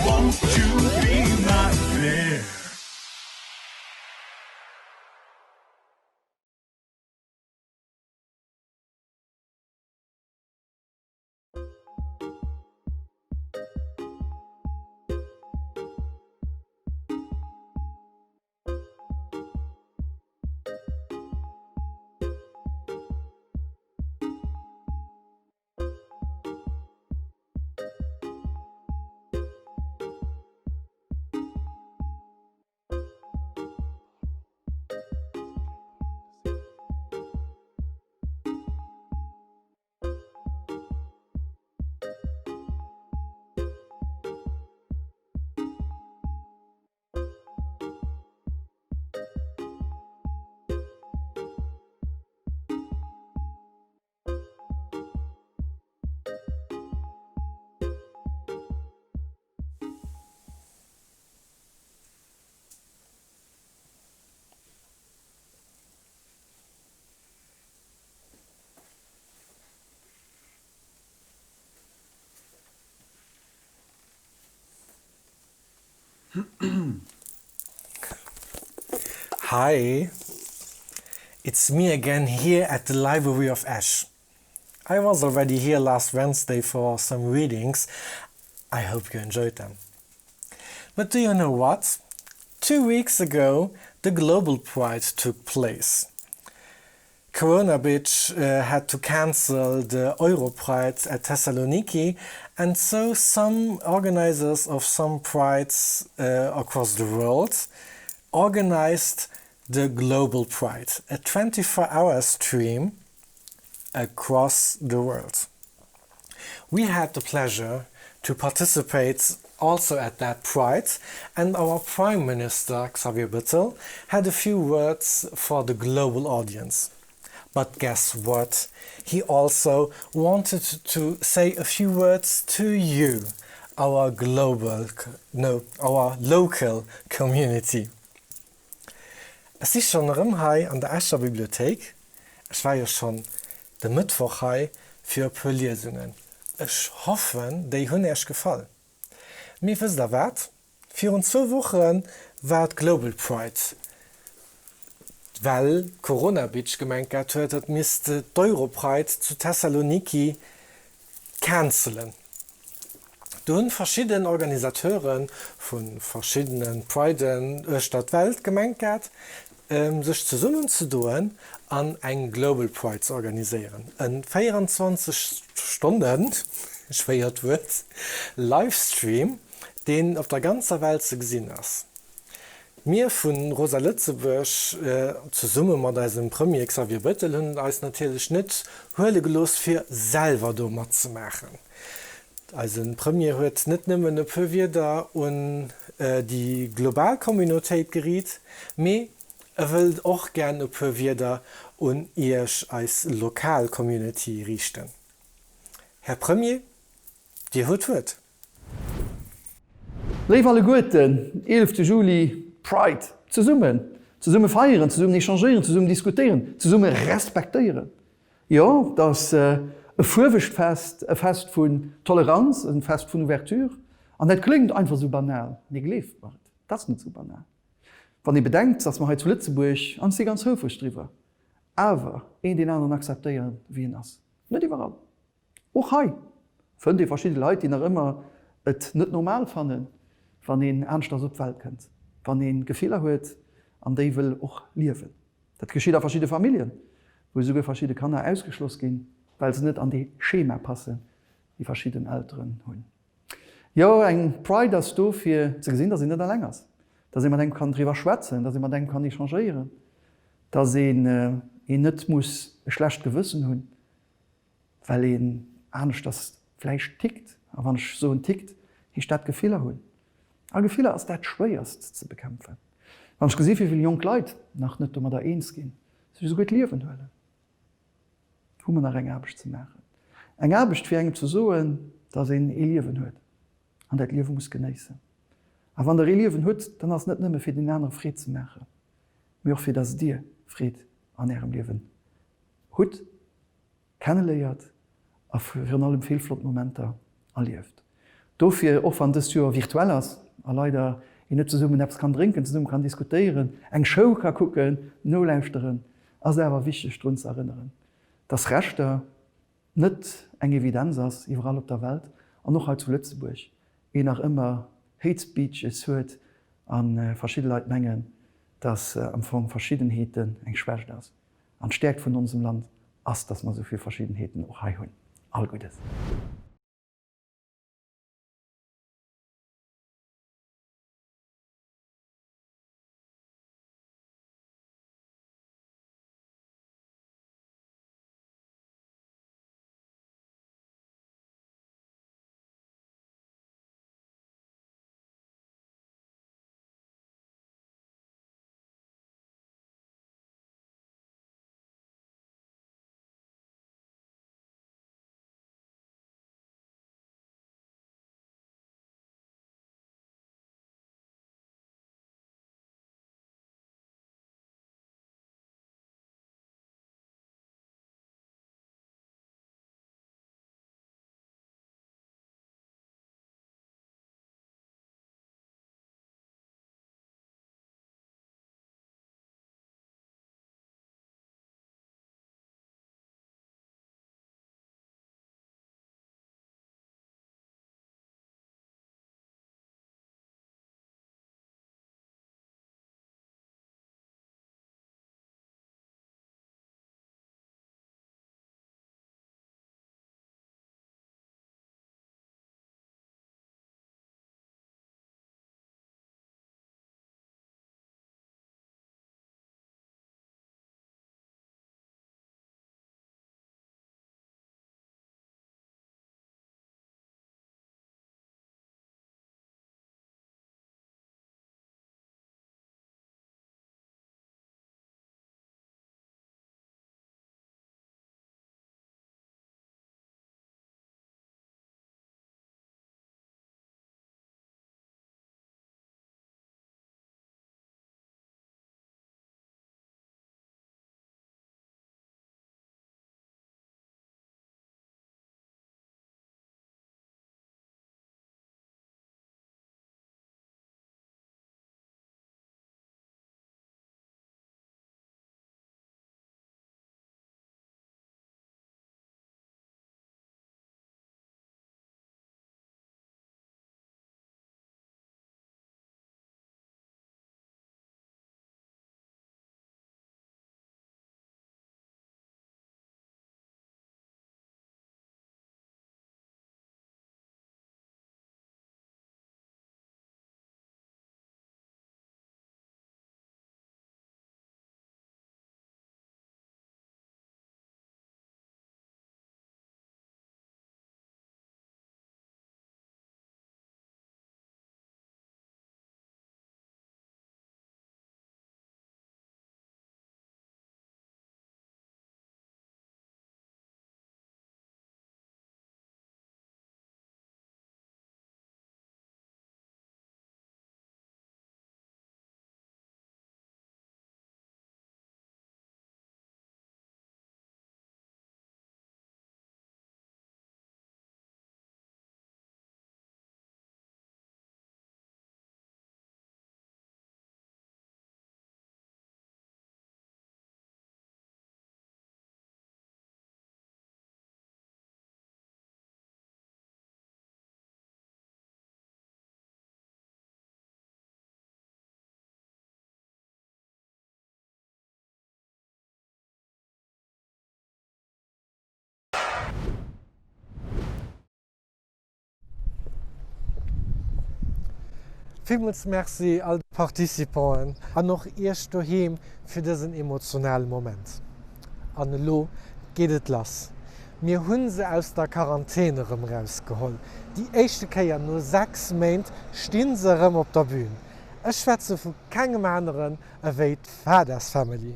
Won't you be my bear? Hi, it's me again here at the Library of Ash. I was already here last Wednesday for some readings. I hope you enjoyed them. But do you know what? 2 weeks ago, the Global Pride took place. Corona had to cancel the Euro Pride at Thessaloniki, and so some organizers of some prides across the world organized the Global Pride, a 24-hour stream across the world. We had the pleasure to participate also at that Pride, and our Prime Minister, Xavier Bettel, had a few words for the global audience. But guess what? He also wanted to say a few words to you, our local community. Es ist schon Rimhai an der Escher Bibliothek. Ich war ja schon den Mittwoch für ein paar Lesungen. Ich hoffe, die haben euch gefallen. Mir wisst ihr was? Für 2 Wochen war Global Pride. Weil Corona gemeint hat, das müsste die Euro Pride zu Thessaloniki canceln. Da haben verschiedene Organisatoren von verschiedenen Priden aus der Welt gemeint, sich zusammenzutun an einen Global Pride zu organisieren. Ein 24 Stunden, schwert wird, Livestream, den auf der ganzen Welt zu sehen ist. Wir von Rosa Lützeburg zusammen mit unserem Premier Xavier Bettel haben uns natürlich nicht gelost für selber da mitzumachen. Also ein Premier hat nicht nur ein paar Wörter und die Globalkommunität geriet, aber will auch gerne ein paar Wörter und ihr als Lokalcommunity richten. Herr Premier, die hat Wort. Lieve alle Guten, 11. Juli, Pride, zusammen. Zu summe feieren, zu summe échangieren, zu summe diskutieren, zu summe respektieren. Ja, das e Vorwichtfest, ein Fest von Toleranz, ein Fest von Ouverture. Und das klingt einfach so banal. Nicht gelebt wird. Das ist nicht so banal. Wenn ihr bedenkt, dass man heute zu Lützeburg an sie ganz höflich drüber. Aber den anderen akzeptieren wie das. Nicht überall. Auch hier. Von die verschiedenen Leute, die noch immer es nicht normal fanden, wenn ihnen ernst auf die Welt kommt. Wenn ihnen Gefühle hat, an die will auch leben. Das geschieht in verschiedenen Familien, wo sogar verschiedene Kinder ausgeschlossen gehen, weil sie nicht an die Schema passen, die verschiedenen Eltern haben. Ja, ein Pride ist da für zu sehen, dass sie nicht allein ist. Dass man dann darüber schwätzen, dass man dann changieren, dass ihn nicht muss ein schlechtes Gewissen haben, weil ihn anders das Fleisch tickt. Aber wenn ich so tickt, ich statt Gefühle haben. Aber Gefühle ist das schwerst zu bekämpfen. Wenn ich sehe, wie viele junge Leute nach nicht da eins gehen, sie so gut leben wollen. Wo man eine Arbeit zu machen. Eine Arbeit für einen zu suchen, dass er ein Leben hat. Und das Leben muss genießen. Aber wenn der Leben hat, dann ist es nicht nur für den anderen Frieden zu machen, sondern auch für das dir Frieden an ihrem Leben hat, kennenlernt, und für allem viele flotte Momente erlebt. Dafür, auch wenn das Jahr virtuell ist, und leider nicht zusammen etwas kann trinken, zusammen kann diskutieren, eine Show kann gucken, nur lauschen, ist aber wichtig, uns zu erinnern. Das Rechte nicht eine Evidenz ist, überall auf der Welt, und noch zu Lützeburg. Je nach immer Hate Speech es hört an verschiedene Leute mengen, dass am Anfang Verschiedenheiten eng schwächt ist. Und stärkt von unserem Land ist, dass man so viele Verschiedenheiten auch haben. All Gutes. Vielmals merci all die Partizipanten und noch erst daheim für diesen emotionalen Moment. Und lo geht es los. Wir haben sie aus der Quarantäne rausgeholt. Die erste Kehr nur 6 Monate stehen sie auf der Bühne. Ich schwätze von keinem anderen als die Fadas Family.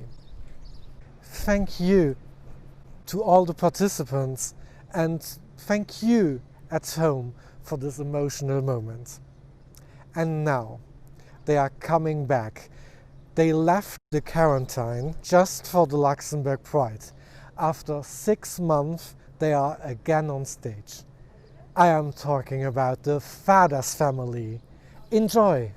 Thank you to all the participants and thank you at home for this emotional moment. And now they are coming back. They left the quarantine just for the Luxembourg Pride. After 6 months, they are again on stage. I am talking about the Fadas Family. Enjoy!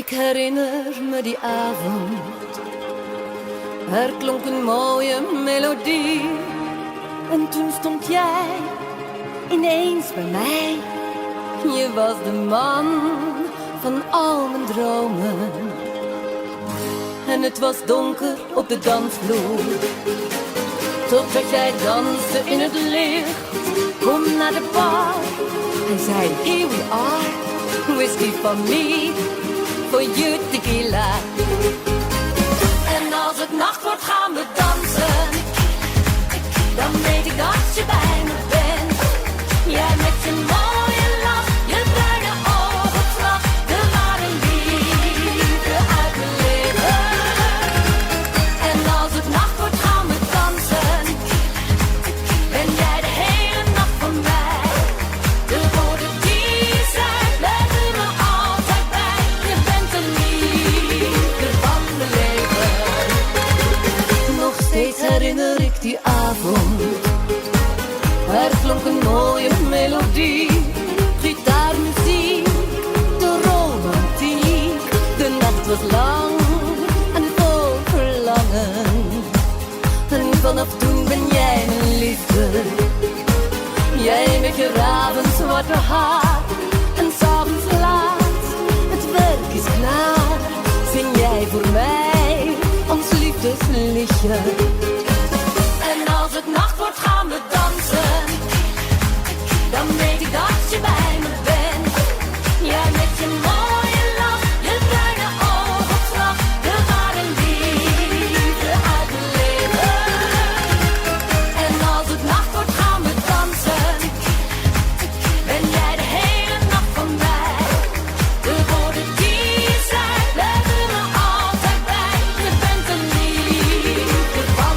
Ik herinner me die avond. Er klonk een mooie melodie. En toen stond jij ineens bij mij. Je was de man van al mijn dromen. En het was donker op de dansvloer. Totdat jij danste in het licht. Kom naar de bar. En zei, here we are. Whisky for me, for you tequila. En als het nacht wordt gaan we dansen. Dan weet ik dat je bij me bent. Jij met je mooie lach, je bruine oogopslag. De ware liefde uit mijn leven. En als het nacht wordt gaan we dansen. Ben jij de hele nacht van mij. De woorden die je zei, blijven me altijd bij. Je bent de liefde van mijn leven. Nog steeds herinner ik die avond. Er klonk een mooie melodie, gitaarmuziek, de romantiek. De nacht was lang en vol verlangen. En vanaf toen ben jij mijn liefde. Jij met je ravenzwarte haar. En 's avonds laat, het werk is klaar. Zing jij voor mij ons liefdesliedje. En als het nacht wordt gaan we dansen. Dan weet ik dat je bij me bent. Jij met je mooie lach, je bruine oogopslag. De ware liefde uit mijn leven. En als het nacht wordt gaan we dansen. Ben jij de hele nacht van mij. De woorden die je zei, blijven me altijd bij. Je bent de liefde van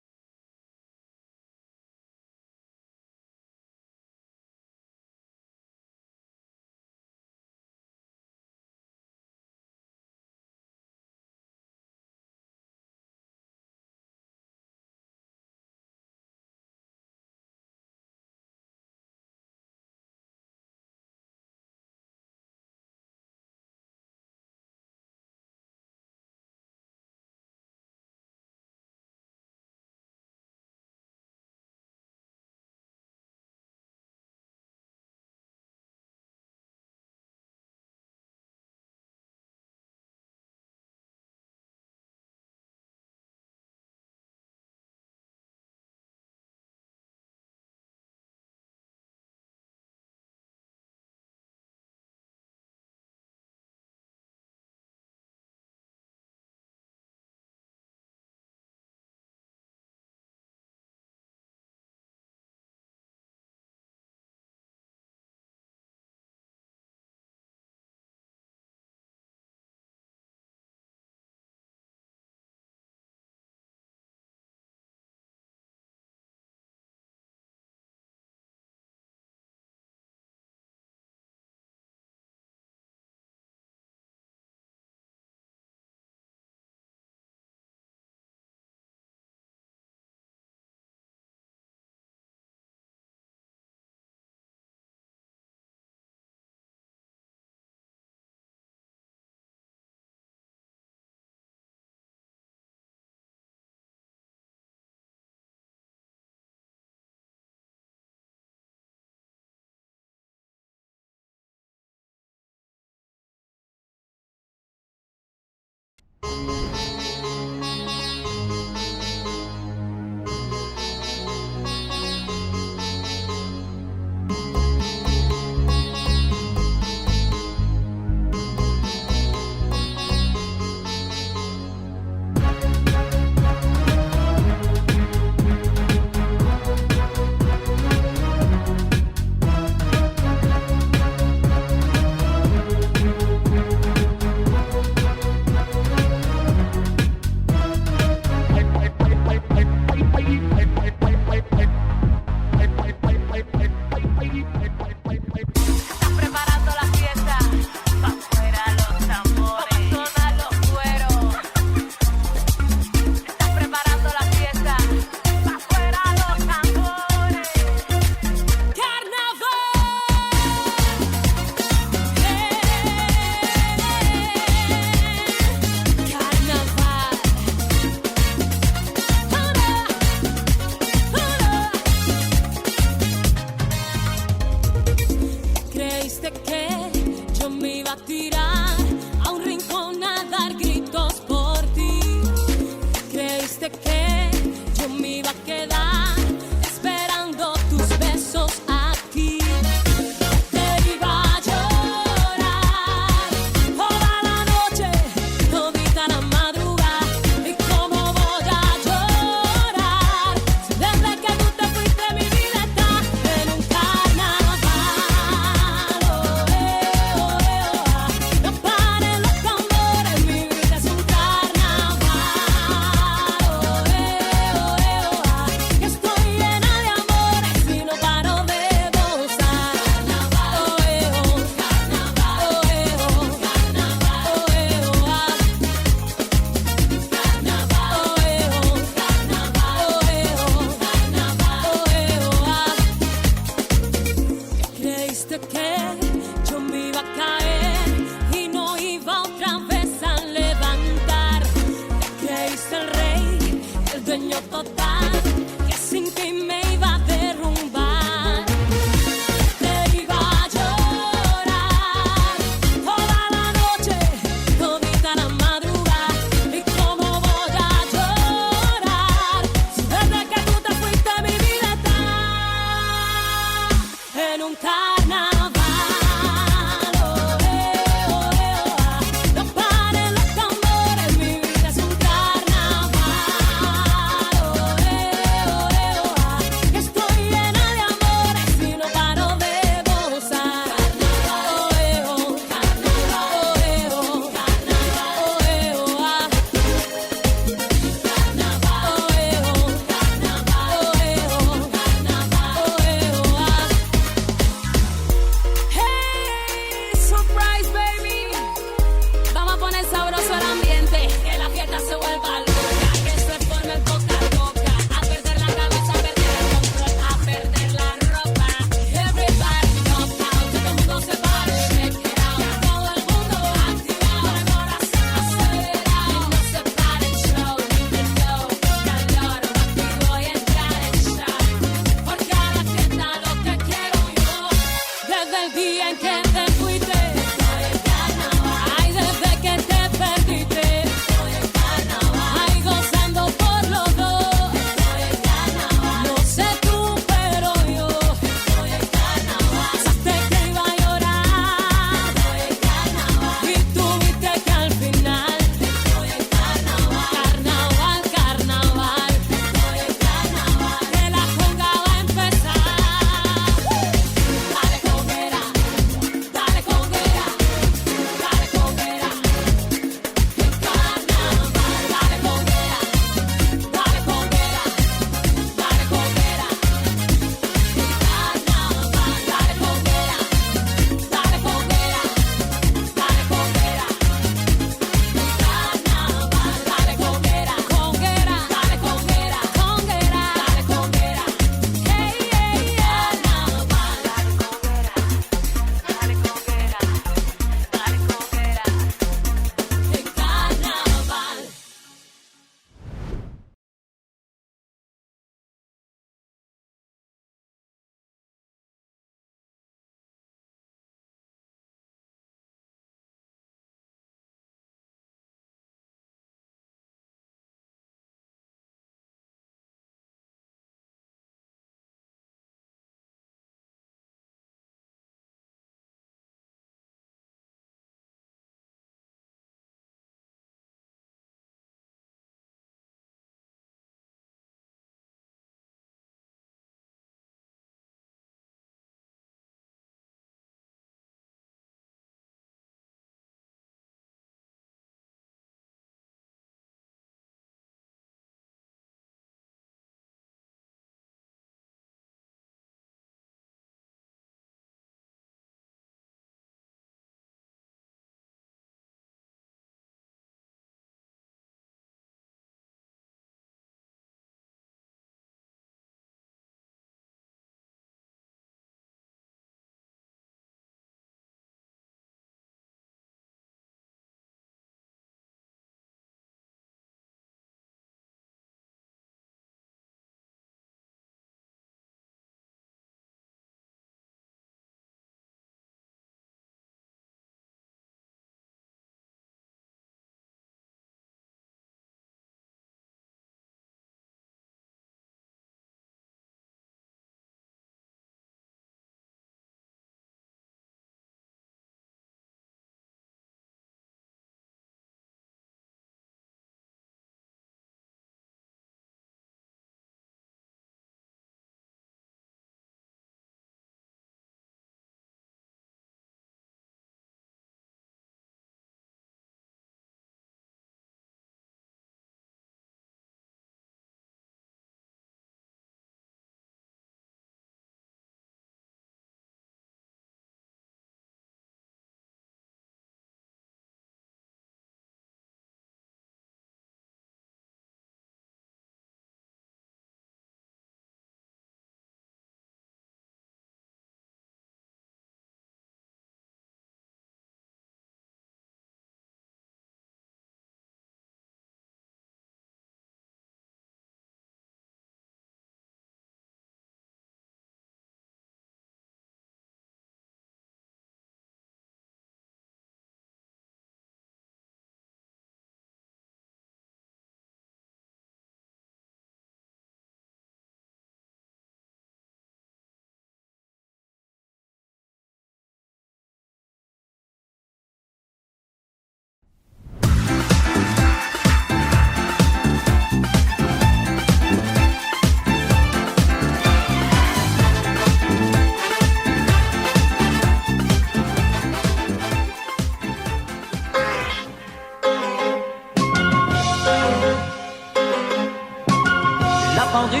pendule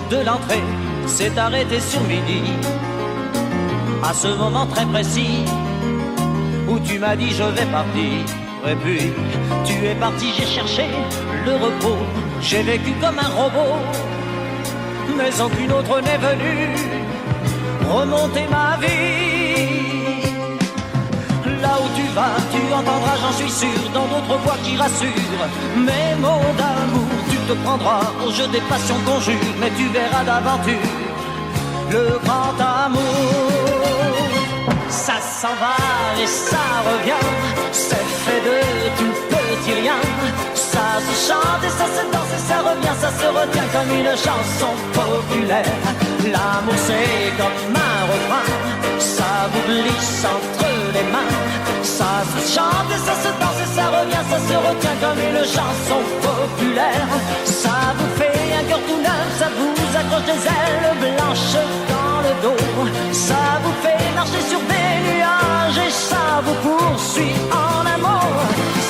de l'entrée s'est arrêtée sur midi. À ce moment très précis où tu m'as dit je vais partir. Et puis tu es parti, j'ai cherché le repos. J'ai vécu comme un robot, mais aucune autre n'est venue remonter ma vie. Là où tu vas, tu entendras, j'en suis sûr, dans d'autres voix qui rassurent. Mes mots d'amour, tu te prendras au jeu des passions qu'on jure, mais tu verras d'aventure le grand amour. Ça s'en va et ça revient, c'est fait de tout petit rien. Ça se chante et ça se danse et ça revient, ça se retient comme une chanson populaire. L'amour c'est comme un refrain, ça vous glisse entre les mains. Ça se chante et ça se danse et ça revient, ça se retient comme une chanson populaire. Ça vous fait un cœur tout neuf, ça vous accroche des ailes blanches dans le dos. Ça vous fait marcher sur des nuages et ça vous poursuit en amour.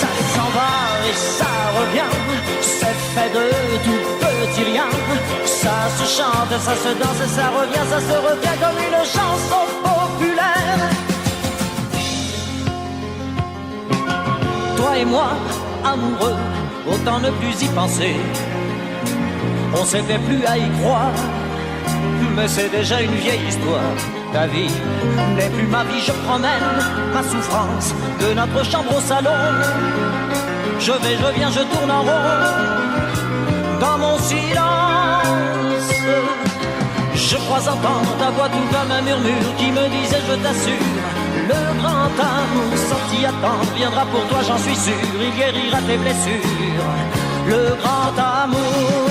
Ça s'en va et ça revient, c'est fait de tout petit rien. Ça se chante, ça se danse et ça revient, ça se retient comme une chanson populaire. Toi et moi, amoureux, autant ne plus y penser. On s'était plus à y croire, mais c'est déjà une vieille histoire. Ta vie n'est plus ma vie, je promène ma souffrance de notre chambre au salon. Je vais, je viens, je tourne en rond dans mon silence. Je crois entendre ta voix tout comme un murmure qui me disait je t'assure, le grand amour sans t'y attendre viendra pour toi, j'en suis sûr. Il guérira tes blessures, le grand amour.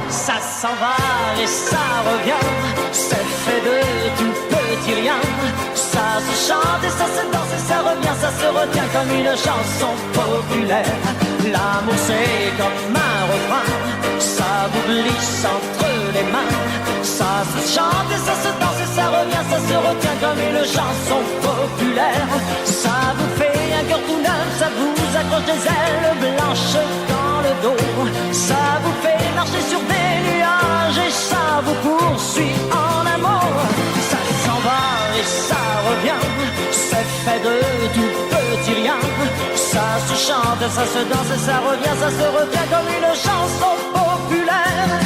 Ça s'en va et ça revient, c'est fait de tout petit rien. Ça se chante et ça se danse et ça revient, ça se retient comme une chanson populaire. L'amour c'est comme un refrain, ça vous glisse entre les mains. Ça se chante et ça se danse et ça revient, ça se retient comme une chanson populaire. Ça vous fait un cœur tout neuf, ça vous accroche des ailes blanches dans le dos. Ça vous fait marcher sur des nuages et ça vous poursuit en amour. Ça s'en va et ça revient, c'est fait de tout petit rien. Ça se chante, ça se danse et ça revient, ça se retient comme une chanson populaire.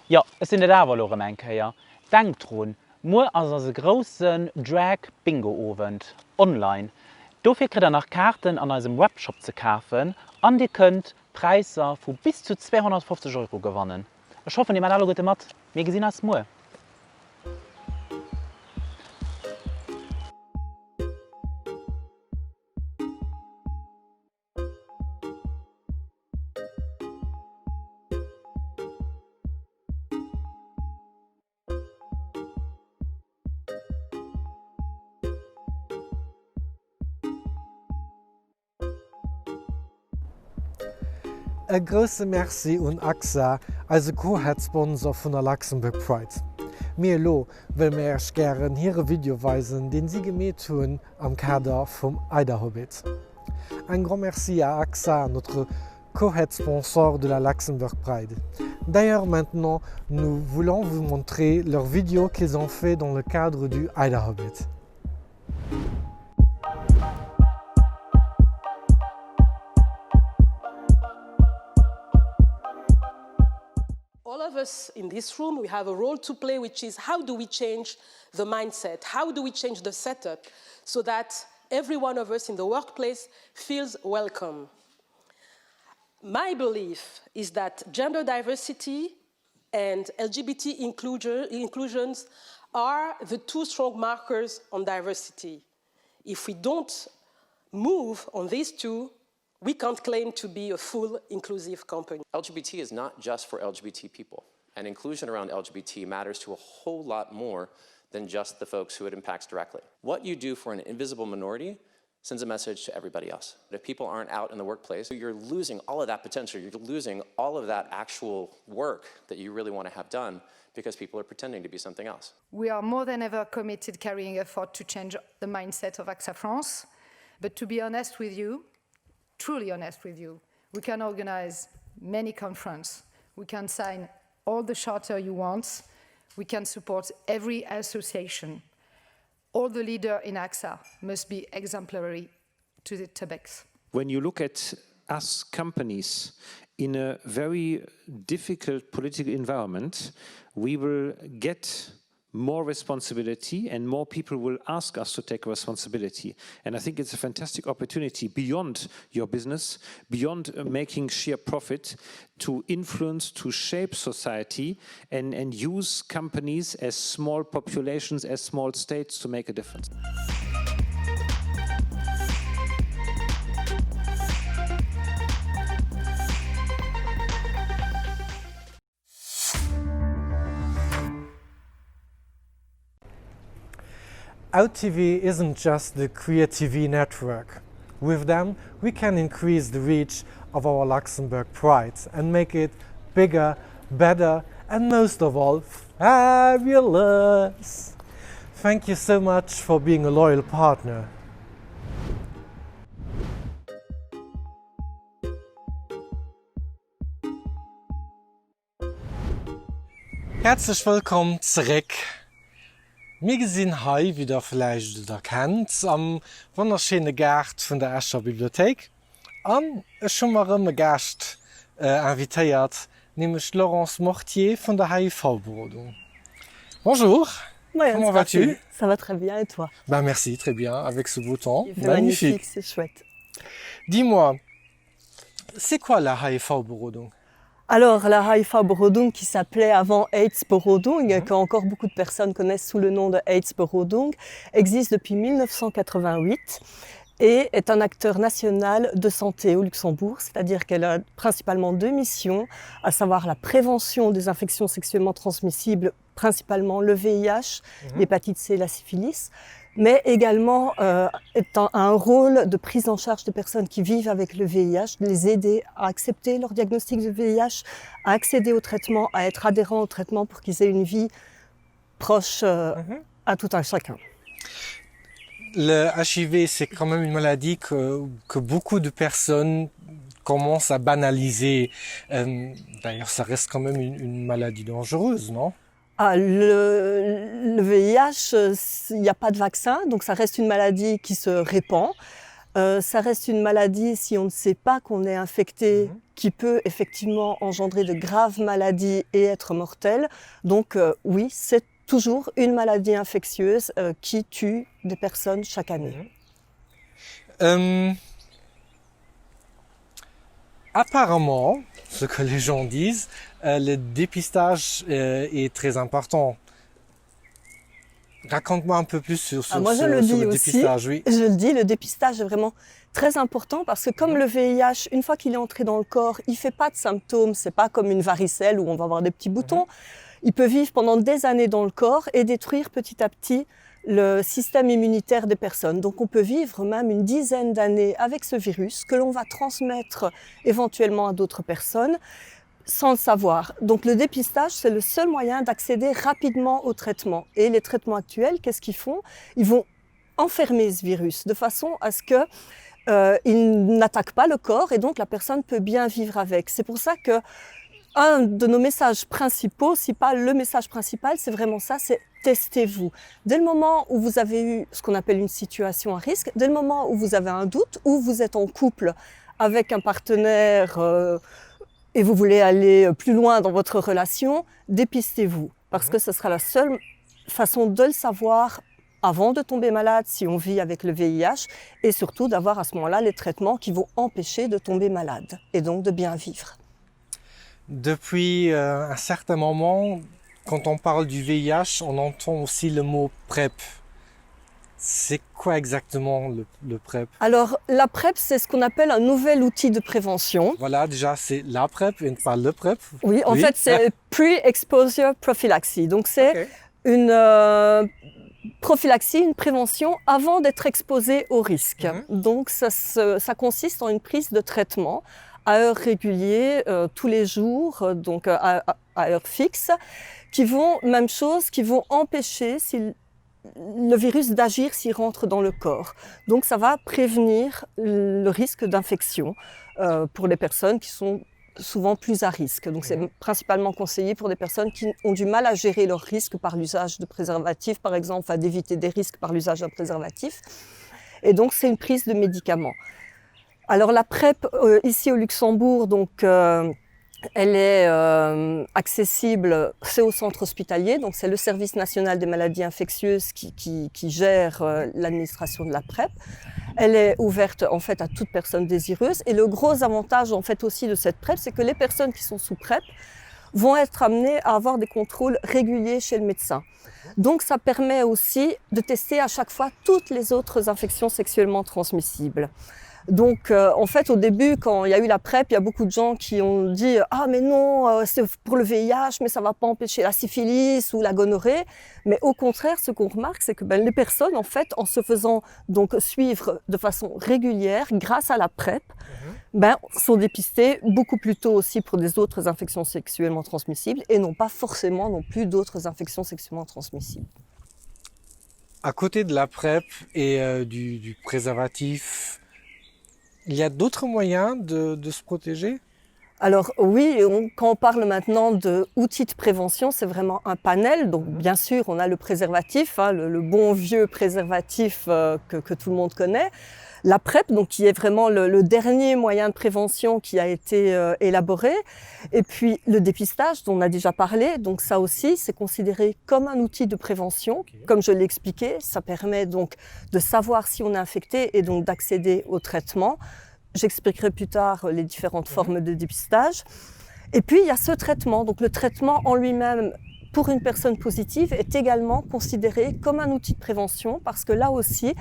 Ja, es sind da verloren, mein Keier. Denkt dran, wir haben einen großen Drag-Bingo-Abend online. Dafür könnt ihr nach Karten an unserem Webshop zu kaufen und ihr könnt Preise von bis zu 250 € gewinnen. Ich hoffe, ihr macht alle gut mit. Wir sehen uns morgen. Ein grosses Merci an AXA als Co-Head-Sponsor von der Luxembourg Pride. Wir wollen mir euch gerne ihre Video weisen, den sie gemacht haben am Kader vom Eiderhobbit. Un grand merci à AXA, notre co-head-sponsor de la Luxembourg Pride. D'ailleurs, maintenant, nous voulons vous montrer leur vidéo qu'ils ont fait dans le cadre du Eiderhobbit. All of us in this room, we have a role to play, which is how do we change the mindset? How do we change the setup so that every one of us in the workplace feels welcome? My belief is that gender diversity and LGBT inclusions are the two strong markers on diversity. If we don't move on these two, we can't claim to be a full inclusive company. LGBT is not just for LGBT people, and inclusion around LGBT matters to a whole lot more than just the folks who it impacts directly. What you do for an invisible minority sends a message to everybody else. If people aren't out in the workplace, you're losing all of that potential, you're losing all of that actual work that you really want to have done because people are pretending to be something else. We are more than ever committed carrying effort to change the mindset of AXA France, but to be honest with you, truly honest with you, we can organize many conferences, we can sign all the charter you want, we can support every association. All the leaders in AXA must be exemplary to the topics. When you look at us companies in a very difficult political environment, we will get more responsibility and more people will ask us to take responsibility. And I think it's a fantastic opportunity beyond your business, beyond making sheer profit, to influence, to shape society and use companies as small populations, as small states to make a difference. OutTV isn't just the queer TV network. With them, we can increase the reach of our Luxembourg Pride and make it bigger, better, and most of all, fabulous. Thank you so much for being a loyal partner. Herzlich willkommen zurück. Wir sind hier, wie ihr vielleicht erkennt, am wunderschönen Gart von der Escher Bibliothek. Und ich habe mir einen Gast invitiert, nämlich Laurence Mortier von der HIV Berodung. Bonjour. Comment vas-tu? Ça va très bien et toi? Ben merci, très bien, avec ce beau temps. Il fait magnifique, c'est chouette. Dis-moi, c'est quoi la HIV Berodung? Alors, la HIV Berodung, qui s'appelait avant AIDS Berodung, que encore beaucoup de personnes connaissent sous le nom de AIDS Berodung, existe depuis 1988 et est un acteur national de santé au Luxembourg, c'est-à-dire qu'elle a principalement deux missions, à savoir la prévention des infections sexuellement transmissibles, principalement le VIH, l'hépatite C et la syphilis, mais également étant un rôle de prise en charge de personnes qui vivent avec le VIH, de les aider à accepter leur diagnostic de VIH, à accéder au traitement, à être adhérents au traitement pour qu'ils aient une vie proche à tout un chacun. Le HIV, c'est quand même une maladie que beaucoup de personnes commencent à banaliser. D'ailleurs, ça reste quand même une maladie dangereuse, non? Ah, le VIH, il n'y a pas de vaccin, donc ça reste une maladie qui se répand. Ça reste une maladie, si on ne sait pas qu'on est infecté, qui peut effectivement engendrer de graves maladies et être mortelle. Donc oui, c'est toujours une maladie infectieuse qui tue des personnes chaque année. Apparemment, ce que les gens disent, le dépistage est très important. Raconte-moi un peu plus sur moi, je le dis le aussi, dépistage. Oui. Je le dis, le dépistage est vraiment très important parce que comme le VIH, une fois qu'il est entré dans le corps, il ne fait pas de symptômes. Ce n'est pas comme une varicelle où on va avoir des petits boutons. Il peut vivre pendant des années dans le corps et détruire petit à petit le système immunitaire des personnes. Donc on peut vivre même une dizaine d'années avec ce virus que l'on va transmettre éventuellement à d'autres personnes sans le savoir. Donc le dépistage, c'est le seul moyen d'accéder rapidement au traitement. Et les traitements actuels, qu'est-ce qu'ils font? Ils vont enfermer ce virus de façon à ce qu'il n'attaque pas le corps et donc la personne peut bien vivre avec. C'est pour ça que un de nos messages principaux, si pas le message principal, c'est vraiment ça, c'est testez-vous. Dès le moment où vous avez eu ce qu'on appelle une situation à risque, dès le moment où vous avez un doute, où vous êtes en couple avec un partenaire et vous voulez aller plus loin dans votre relation, dépistez-vous. Parce que ce sera la seule façon de le savoir avant de tomber malade si on vit avec le VIH et surtout d'avoir à ce moment-là les traitements qui vont empêcher de tomber malade et donc de bien vivre. Depuis un certain moment, quand on parle du VIH, on entend aussi le mot PrEP. C'est quoi exactement le PrEP? Alors, la PrEP, c'est ce qu'on appelle un nouvel outil de prévention. Voilà, déjà, c'est la PrEP et pas le PrEP. Oui, en fait, c'est Pre-Exposure Prophylaxie. Donc, c'est une prophylaxie, une prévention avant d'être exposé au risque. Donc, ça consiste en une prise de traitement à heure régulière, tous les jours, donc à heure fixe, qui vont, même chose, qui vont empêcher le virus d'agir s'il rentre dans le corps. Donc ça va prévenir le risque d'infection pour les personnes qui sont souvent plus à risque. Donc c'est principalement conseillé pour des personnes qui ont du mal à gérer leur risque par l'usage de préservatifs, par exemple, enfin, d'éviter des risques par l'usage d'un préservatif. Et donc c'est une prise de médicaments. Alors la PrEP ici au Luxembourg, donc elle est accessible, c'est au centre hospitalier, donc c'est le service national des maladies infectieuses qui gère l'administration de la PrEP. Elle est ouverte en fait à toute personne désireuse et le gros avantage en fait aussi de cette PrEP, c'est que les personnes qui sont sous PrEP vont être amenées à avoir des contrôles réguliers chez le médecin. Donc ça permet aussi de tester à chaque fois toutes les autres infections sexuellement transmissibles. Donc en fait au début quand il y a eu la PrEP, il y a beaucoup de gens qui ont dit « Ah mais non, c'est pour le VIH, mais ça ne va pas empêcher la syphilis ou la gonorrhée ». Mais au contraire, ce qu'on remarque, c'est que les personnes en fait, en se faisant donc suivre de façon régulière grâce à la PrEP, sont dépistées beaucoup plus tôt aussi pour des autres infections sexuellement transmissibles et n'ont pas forcément non plus d'autres infections sexuellement transmissibles. À côté de la PrEP et du préservatif, il y a d'autres moyens de se protéger? Alors oui, quand on parle maintenant d'outils de prévention, c'est vraiment un panel. Donc bien sûr, on a le préservatif, le bon vieux préservatif que tout le monde connaît. La PrEP, donc, qui est vraiment le dernier moyen de prévention qui a été élaboré. Et puis le dépistage dont on a déjà parlé, donc ça aussi, c'est considéré comme un outil de prévention. Comme je l'ai expliqué, ça permet donc de savoir si on est infecté et donc d'accéder au traitement. J'expliquerai plus tard les différentes formes de dépistage. Et puis il y a ce traitement. Donc le traitement en lui-même, pour une personne positive, est également considéré comme un outil de prévention parce que là aussi,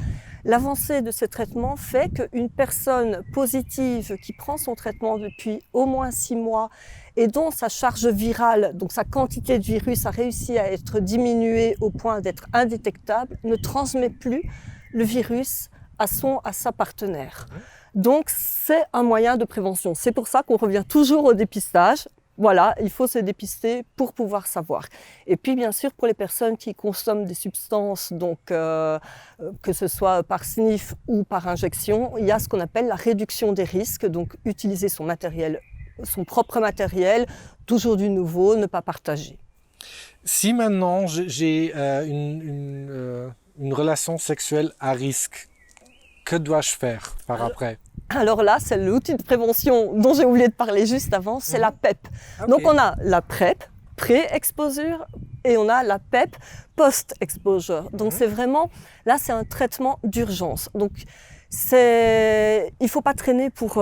l'avancée de ce traitement fait qu'une personne positive qui prend son traitement depuis au moins 6 mois et dont sa charge virale, donc sa quantité de virus a réussi à être diminuée au point d'être indétectable, ne transmet plus le virus à sa partenaire. Donc c'est un moyen de prévention. C'est pour ça qu'on revient toujours au dépistage. Voilà, il faut se dépister pour pouvoir savoir. Et puis bien sûr pour les personnes qui consomment des substances, donc que ce soit par sniff ou par injection, il y a ce qu'on appelle la réduction des risques, donc utiliser son matériel, son propre matériel, toujours du nouveau, ne pas partager. Si maintenant j'ai une relation sexuelle à risque, que dois-je faire par après? Alors là, c'est l'outil de prévention dont j'ai oublié de parler juste avant, c'est la PEP. Ok. Donc on a la PrEP, pré-exposure, et on a la PEP, post-exposure. Donc c'est vraiment, là c'est un traitement d'urgence. Donc il ne faut pas traîner pour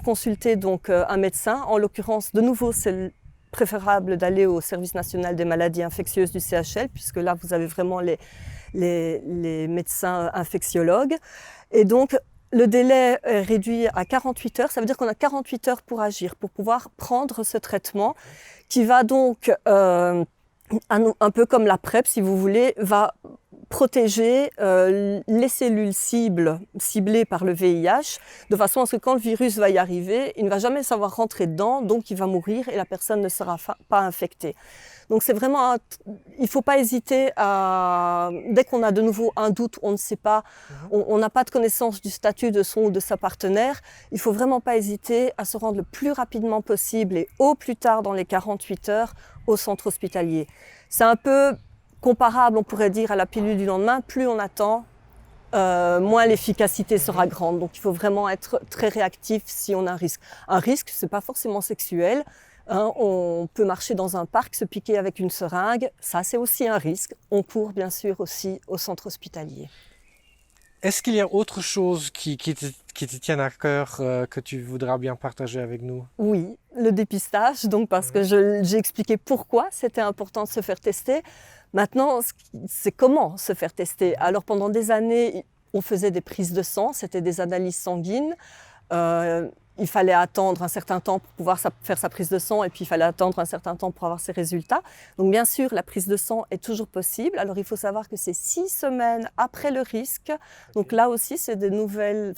consulter donc, un médecin. En l'occurrence, de nouveau, c'est préférable d'aller au Service national des maladies infectieuses du CHL, puisque là vous avez vraiment les médecins infectiologues. Et donc, le délai est réduit à 48 heures. Ça veut dire qu'on a 48 heures pour agir, pour pouvoir prendre ce traitement qui va donc, un peu comme la PrEP, si vous voulez, va protéger les cellules ciblées par le VIH, de façon à ce que quand le virus va y arriver, il ne va jamais savoir rentrer dedans, donc il va mourir et la personne ne sera pas infectée. Donc c'est vraiment, il ne faut pas hésiter à, dès qu'on a de nouveau un doute, on ne sait pas, on n'a pas de connaissance du statut de son ou de sa partenaire, il ne faut vraiment pas hésiter à se rendre le plus rapidement possible et au plus tard dans les 48 heures au centre hospitalier. C'est un peu comparable, on pourrait dire, à la pilule du lendemain. Plus on attend, moins l'efficacité sera grande. Donc il faut vraiment être très réactif si on a un risque. Un risque, ce n'est pas forcément sexuel. Hein, on peut marcher dans un parc, se piquer avec une seringue, ça c'est aussi un risque. On court bien sûr aussi au centre hospitalier. Est-ce qu'il y a autre chose qui te tienne à cœur, que tu voudras bien partager avec nous? Oui, le dépistage, donc parce que j'ai expliqué pourquoi c'était important de se faire tester. Maintenant, c'est comment se faire tester. Alors pendant des années, on faisait des prises de sang, c'était des analyses sanguines. Il fallait attendre un certain temps pour pouvoir faire sa prise de sang et puis il fallait attendre un certain temps pour avoir ses résultats. Donc bien sûr, la prise de sang est toujours possible. Alors il faut savoir que c'est 6 semaines après le risque. Donc là aussi, c'est des nouvelles,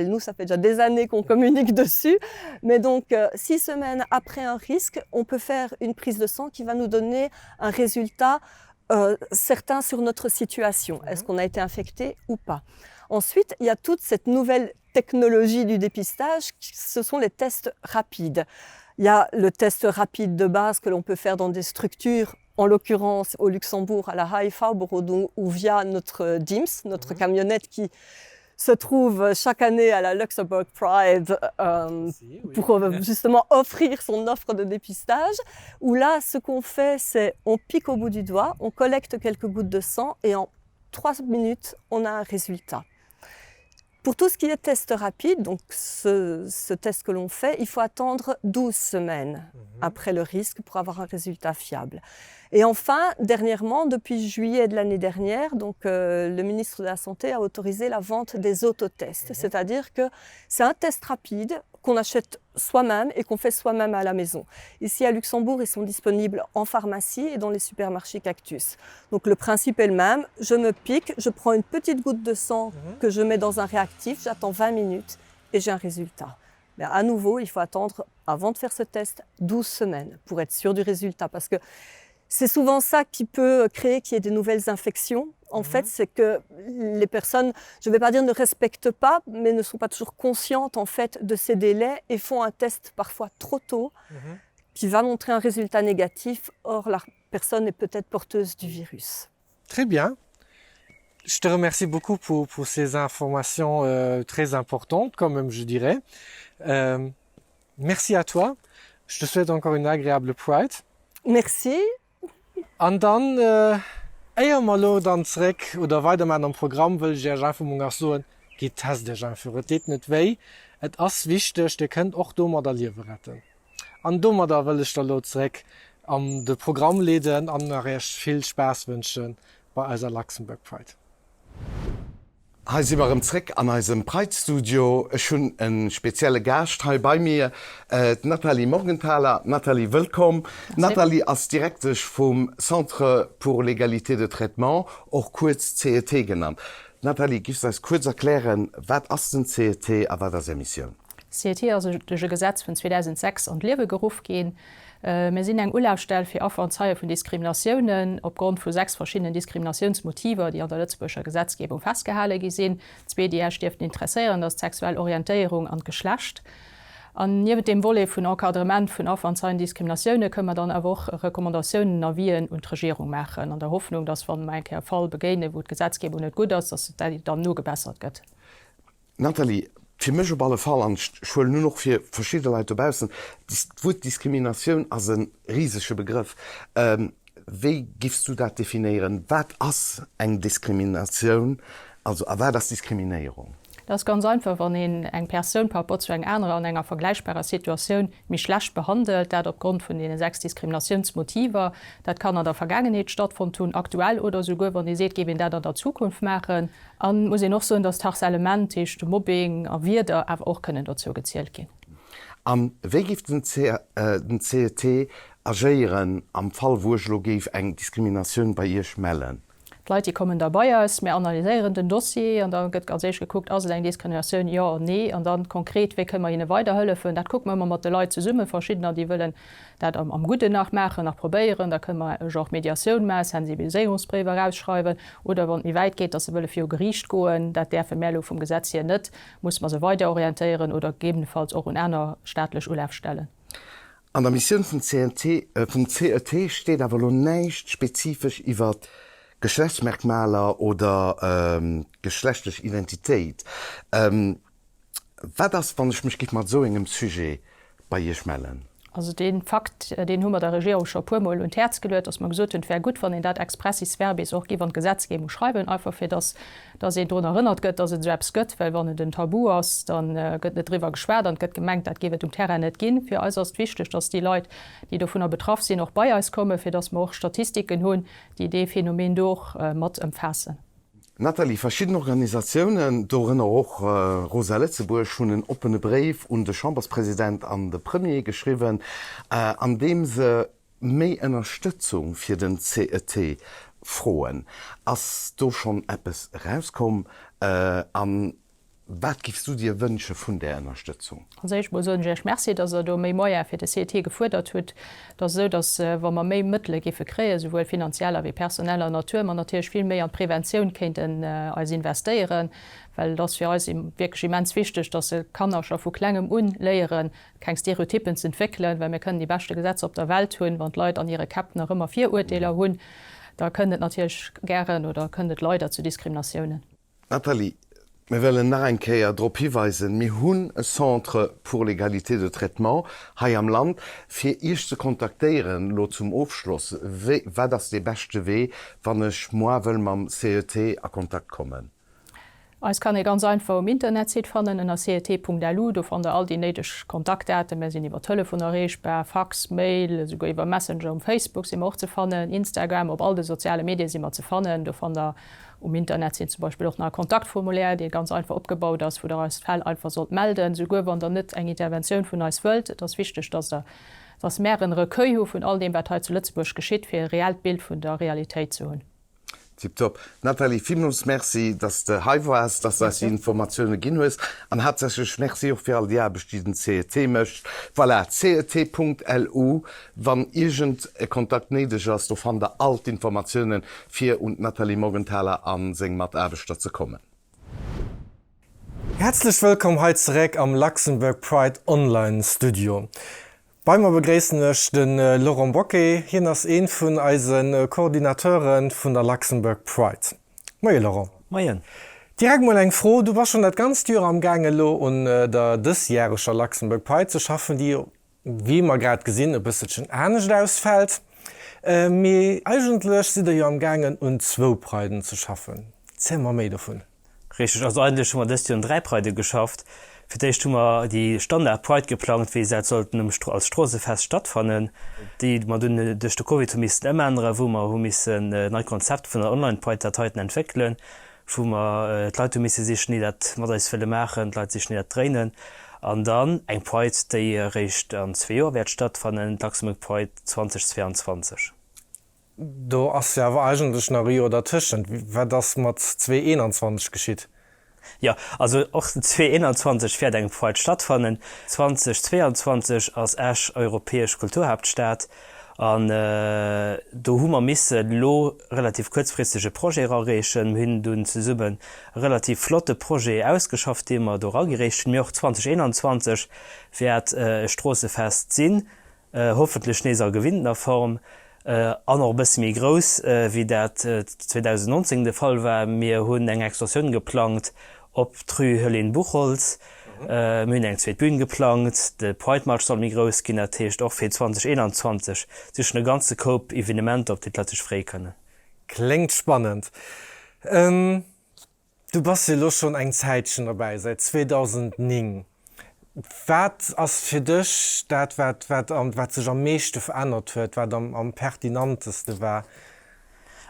nous ça fait déjà des années qu'on communique dessus. Mais donc 6 semaines après un risque, on peut faire une prise de sang qui va nous donner un résultat certain sur notre situation. Est-ce qu'on a été infecté ou pas? Ensuite, il y a toute cette nouvelle technologie du dépistage, ce sont les tests rapides. Il y a le test rapide de base que l'on peut faire dans des structures, en l'occurrence au Luxembourg, à la HIV Berodung, ou via notre DIMS, notre camionnette qui se trouve chaque année à la Luxembourg Pride pour justement offrir son offre de dépistage, où là, ce qu'on fait, c'est on pique au bout du doigt, on collecte quelques gouttes de sang et en 3 minutes, on a un résultat. Pour tout ce qui est test rapide, donc ce test que l'on fait, il faut attendre 12 semaines après le risque pour avoir un résultat fiable. Et enfin, dernièrement, depuis juillet de l'année dernière, donc, le ministre de la Santé a autorisé la vente des autotests. C'est-à-dire que c'est un test rapide qu'on achète soi-même et qu'on fait soi-même à la maison. Ici à Luxembourg, ils sont disponibles en pharmacie et dans les supermarchés Cactus. Donc le principe est le même, je me pique, je prends une petite goutte de sang que je mets dans un réactif, j'attends 20 minutes et j'ai un résultat. Mais à nouveau, il faut attendre, avant de faire ce test, 12 semaines pour être sûr du résultat. Parce que c'est souvent ça qui peut créer qu'il y ait des nouvelles infections. En fait, c'est que les personnes, je ne vais pas dire ne respectent pas, mais ne sont pas toujours conscientes en fait, de ces délais et font un test parfois trop tôt qui va montrer un résultat négatif. Or, la personne est peut-être porteuse du virus. Très bien. Je te remercie beaucoup pour ces informations très importantes, quand même, je dirais. Merci à toi. Je te souhaite encore une agréable Pride. Merci. Und dann, eier mal lo dann zurück oder weiter mit am Programm, will ich ja einfach mal so geht das der einfach, es geht nicht weh. Es ist wichtig, ihr könnt auch da mal das Leben retten. Und da will ich da lo zurück das Programm leiten und recht viel Spaß wünschen bei unserer Luxembourg Pride. Hi, sind wir im Zurück an unserem Pride-Studio. Schon ein spezieller Gast hier bei mir, Nathalie Morgenthaler. Nathalie, willkommen. Nathalie ist direkt vom Centre pour l'égalité de traitement, auch kurz CET genannt. Nathalie, gibst du uns kurz erklären, was ist denn CET und was ist die Mission? CET ist also durch ein Gesetz von 2006 an Leben gerufen gehen. Wir sind eine Anlaufstelle für Opfer und Zeugen von Diskriminationen aufgrund von 6 verschiedenen Diskriminationsmotiven, die an der Lützburger Gesetzgebung festgehalten sind. Zwei, die erst interessieren, das sexuelle Orientierung und Geschlecht. Und neben dem Wolle von Encadrement von Opfer und Zeugen Diskriminationen können wir dann auch Rekommendationen an Wien und die Regierung machen, in der Hoffnung, dass wenn ein Fall begehen, wo die Gesetzgebung nicht gut ist, dass das dann nur gebessert wird. Nathalie, für mich auf alle Fall, und ich will nur noch für verschiedene Leute draußen, das Wort Diskrimination als ein riesiger Begriff. Wie gibst du das definieren? Was ist eine Diskrimination? Also, was ist Diskriminierung? Das ist ganz einfach, wenn eng Person par rapport zu eng anderer an enger vergleichbarer Situation mich schlecht behandelt, dat aufgrund von den 6 Diskriminationsmotive, dat kann an der Vergangenheit stattfinden, aktuell oder sogar, wenn ihr seht, geben dat an der Zukunft machen. An muss ich noch so, dass Tagselement ist, Mobbing, Wirde auch können dazu gezählt gehen. Wie gibt den CET agieren am Fall, wo ich eng Diskrimination bei ihr schmellen? Die Leute kommen dabei aus, wir analysieren den Dossier und dann wird ganz geguckt, also eine Diskrimination ja oder nee und dann konkret, wie können wir ihnen weiterhelfen. Das gucken wir mal mit den Leuten zusammen, verschiedene, die wollen das am Guten nachmachen, nach probieren. Da können wir auch Mediation machen, Sensibilisierungsbriefe rausschreiben oder wenn es weit geht, dass sie wollen für Gericht gehen, das darf mehr vom Gesetz hier nicht, muss man sie weiter orientieren oder gegebenenfalls auch in einer staatlichen Urlaub stellen. An der Mission vom CET steht aber noch nicht spezifisch über Geschlechtsmerkmale oder geschlechtliche Identität. Was das, wenn ich mich mal so in einem Sujet bei ihr schmellen? Also den Fakt, den haben wir der Regierung schon purmal und Herz gelöst, dass man gesagt hat, wäre gut, wenn in das expressis verbis auch jemand Gesetzgebung schreiben, einfach für das, dass ihr daran erinnert wird, dass es selbst geht, weil wenn es ein Tabu ist, dann wird nicht drüber geschwärzt und wird gemeint, das geht um Terra nicht gehen. Für äußerst wichtig, dass die Leute, die davon betroffen sind, auch bei uns kommen, für das wir auch Statistiken haben, die das Phänomen durch mit umfassen. Nathalie, verschiedene Organisationen, darunter auch Rosa Letzeburg, schon einen offenen Brief und der Chamberspräsident an den Premier geschrieben, an dem sie mehr Unterstützung für den CET frohen. Als du schon etwas rauskommt, was gibst du dir Wünsche von der Unterstützung? Also ich muss sagen, ich merci, dass da mehr für das CET gefordert hat, dass wenn man mehr Mittel kriegen, sowohl finanzieller wie personeller Natur, man natürlich viel mehr an Prävention könnten als investieren, weil das für uns wirklich immens wichtig, dass kann auch schon von kleinem an lehren, keine Stereotypen zu entwickeln, weil wir können die besten Gesetze auf der Welt tun, wenn die Leute an ihre Kappen noch immer 4 Urteile haben, da können natürlich gerne oder können Leute zu Diskriminationen. Nathalie, wir wollen nach ein Kehr darauf hinweisen, wir haben ein Centre pour l'égalité de traitement hier am Land. Für euch zu kontaktieren, zum Aufschluss, was das der beste Weg, wenn ich mit dem CET in Kontakt kommen? Es kann ich ganz einfach im Internet finden, in cet.lu, da findet all die nötigen Kontaktdaten. Wir sind über Telefon erreichbar, Fax, Mail, sogar über Messenger und Facebook sind wir auch zu finden, Instagram, auf all den sozialen Medien sind wir zu finden. Da findet im Internet sind zum Beispiel auch ein Kontaktformular, die ganz einfach abgebaut ist, wo der als Fall einfach melden sollt, sogar wenn ihr nicht eine Intervention von uns wollt. Das ist wichtig, dass mehrere Recueil von all dem, was heute zu Lützburg geschieht, für ein Realbild von der Realität zu haben. Tipptopp. Nathalie, vielmals merci, dass du hier warst, dass du die Informationen gegeben hast. Und herzlich merci auch für all die Arbeit, die den CET möchte. Voilà, cet.lu. Wenn irgend Kontakt nötig ist, dann all die Informationen für und Nathalie Morgenthaler an seine Arbeit zu kommen. Herzlich willkommen heute zurück am Luxembourg Pride Online Studio. Beimer begräßen euch den Laurent Mortier, hier ist ein von unseren Koordinatoren von der Luxembourg Pride. Moin Laurent. Moin. Direkt mal eng froh, du warst schon das ganz Tür am Gange und der diesjährige Luxembourg Pride zu schaffen, die, wie man gerade gesehen, ein bisschen ernst ausfällt. Aber eigentlich sind wir ja am Gange, um 2 Priden zu schaffen. Erzähl mal mehr davon. Richtig, also eigentlich schon mal das Jahr 3 Pride geschafft. Für dich haben wir die Standard Pride geplant, wie sie sollten als Straßenfest stattfinden. Die wir durch die Covid müssen ändern, wo wir müssen ein neues Konzept von der Online-Pride-Dateien entwickeln, wo wir die Leute müssen sich nicht das machen, die Leute sich nicht trainen. Und dann ein Pride, die recht an 2 Jahren wird stattfinden, Luxembourg Pride 2022. Du hast ja aber eigentlich noch Rio dazwischen, weil das mit 2021 geschieht. Ja, also auch 2021 wird ein Pride stattfinden. 2022 als erste europäische Kulturhauptstadt. Und da haben wir relativ kurzfristige Projekte erreichen, wir haben zusammen relativ flotte Projekte ausgeschafft, die wir da angeregt haben. Auch 2021 wird Straßenfest sein, hoffentlich nicht so gewinnender Form. Noch ein bisschen mehr groß, wie das 2019 der Fall war. Wir haben eine Exkursion geplant op Trü Hëllin Buchholz. Mün eng zweet Bühnen geplant, de Breitmarsch soll mi groß ginn erthecht och fir 2021 sech ne ganze Koop Evenement op de Plattech fré kënne. Klingt spannend. Du bist ja los schon eng Zeitchen dabei, seit 2009. Was ass fir dich dat wat sech am meeschte verändert huet, wat am pertinenteste war?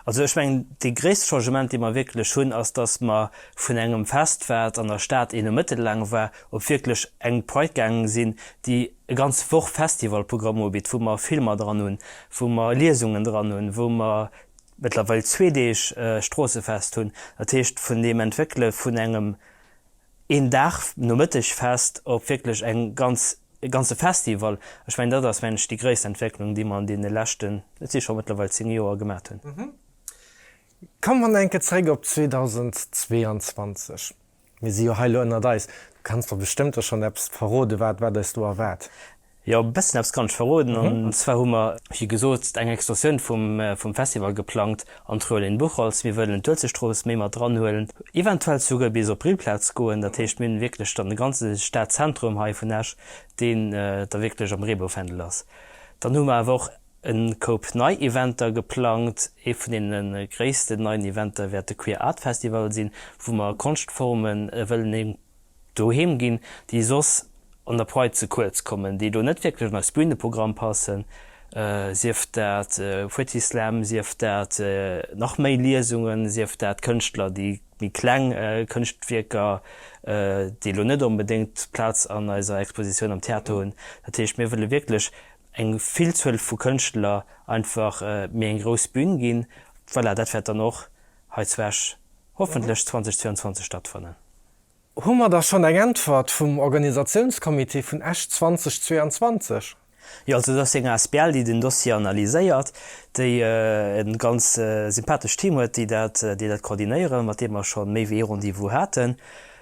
Also ich mein, die größte Changement, die man wirklich schon ist, dass man von einem Festwert an der Stadt in der Mitte lang war, ob wirklich eng Projekt gegangen sind, die ein ganz Woche Festivalprogramm bietet, wo man Filme dran haben, wo man Lesungen dran haben, wo man mittlerweile 2D Straßenfest haben. Das heißt, von dem Entwickeln von einem Dach nur mittig fest, ob wirklich ein ganze Festival. Ich meine, das ist die größte Entwicklung, die man in den letzten, das ist schon mittlerweile 10 Jahre gemacht hat. Kann man denken, zurück auf 2022? Wir sind ja heute in der Dice. Du kannst doch bestimmt schon etwas verraten, was du erwartet. Ja, ein bisschen etwas kann ich verraten. Und zwar haben wir, wie gesagt, eine Exkursion vom Festival geplant an in Buchholz. Wir wollen den Tölzestraße mehr dranholen. Eventuell sogar bis Aprilplatz gehen. Das heißt, wir wirklich dann ein ganzes Stadtzentrum hier von Esch, den da wirklich am Rehhof handeln ist. Dann haben wir aber auch ein Coop Neu-Eventer geplant. Von den größten neuen Eventer wird der Queer Art Festival sein, wo wir Kunstformen wollen daheim gehen, die sonst an der Preis zu kurz kommen, die do net wirklich nach Bühneprogramm passen. Sieft dat Fotislam, sieft dat noch méi Lesungen, sieft dat Künstler, die mit Klang Kunstwerker, die lo net unbedingt Platz an eiser Exposition am Theater hun. Dat ich mir will wirklich eng Vielzahl vu Künstler einfach mir en gros Bühnen gehen, weil dat wird dann noch heizwäsch hoffentlich 2022 stattfinden. Hummer da schon eng Antwort vom Organisationskomitee von Esch 2022? Ja, also das ist eine SPL, die den Dossier analysiert, die ein ganz sympathisches Team hat, die das koordinieren, mit dem wir schon mehr wie und die wo hatten.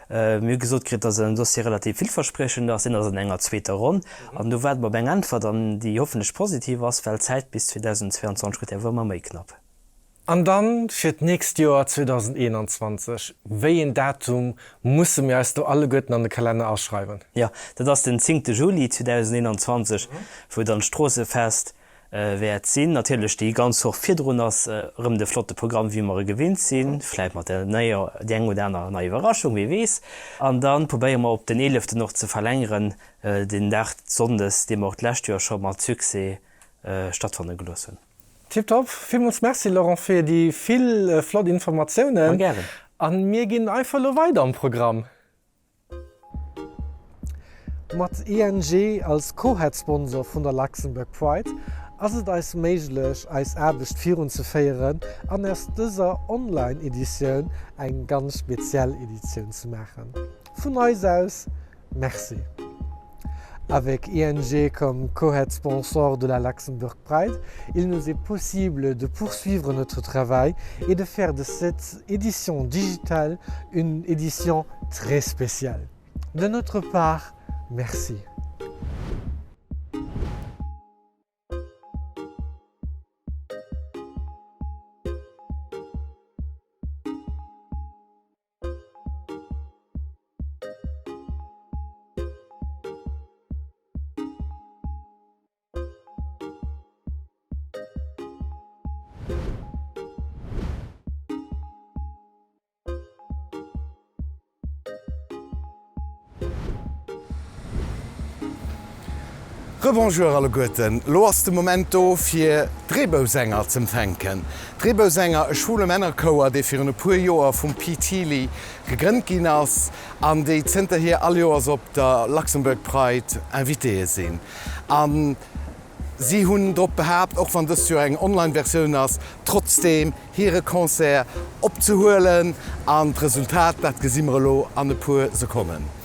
Mir gesagt kriegt, dass ein Dossier relativ vielversprechend ist, sind also in einer zweiten Runde. Und du werden wir bei Antwort dann, die hoffentlich positiv ist, weil Zeit bis 2022 wird einfach mal mehr knapp. Und dann für das nächste Jahr 2021, welches Datum müssen wir also alle Götten an den Kalender ausschreiben? Ja, das ist den 10. Juli 2021, wo dann Straßenfest wird sein. Natürlich die ganz hoch vier drin ist, das flotte Programm, wie wir gewinnt sind. Vielleicht mit der eine oder andere neue Überraschung, wie weiß. Und dann probieren wir, ob den 11. noch zu verlängern, den Tag Sonntags, den wir auch letztes Jahr schon mal Züge stattfinden gelassen. Tipptopp, vielmals merci Laurent für die viel flotte Informationen. Gerne. Und wir gehen einfach weiter am Programm. Mit ING als Co-Head-Sponsor von der Luxembourg Pride ist es möglich, als Erbest 4 zu feiern und erst dieser Online-Edition eine ganz spezielle Edition zu machen. Von uns aus, merci. Avec ING comme co-head-sponsor de la Luxembourg Pride, il nous est possible de poursuivre notre travail et de faire de cette édition digitale une édition très spéciale. De notre part, merci. Bonjour alle Goeten. Lo ass de Momento fir Drehbausänger zum Fenken. Drehbausänger e schwule Männerkoer, déi fir une puer Joer vum Pitili gegrünnnt ginn ass, an déi Zter hier all Joers op der Luxembourg Pride invitée sinn. Sie hunn drop behabt, auch wann das eng Online-Version ass, trotzdem hire Konzert opzuholen an d Resultat dat Gesimmerlo an de puer se kommen.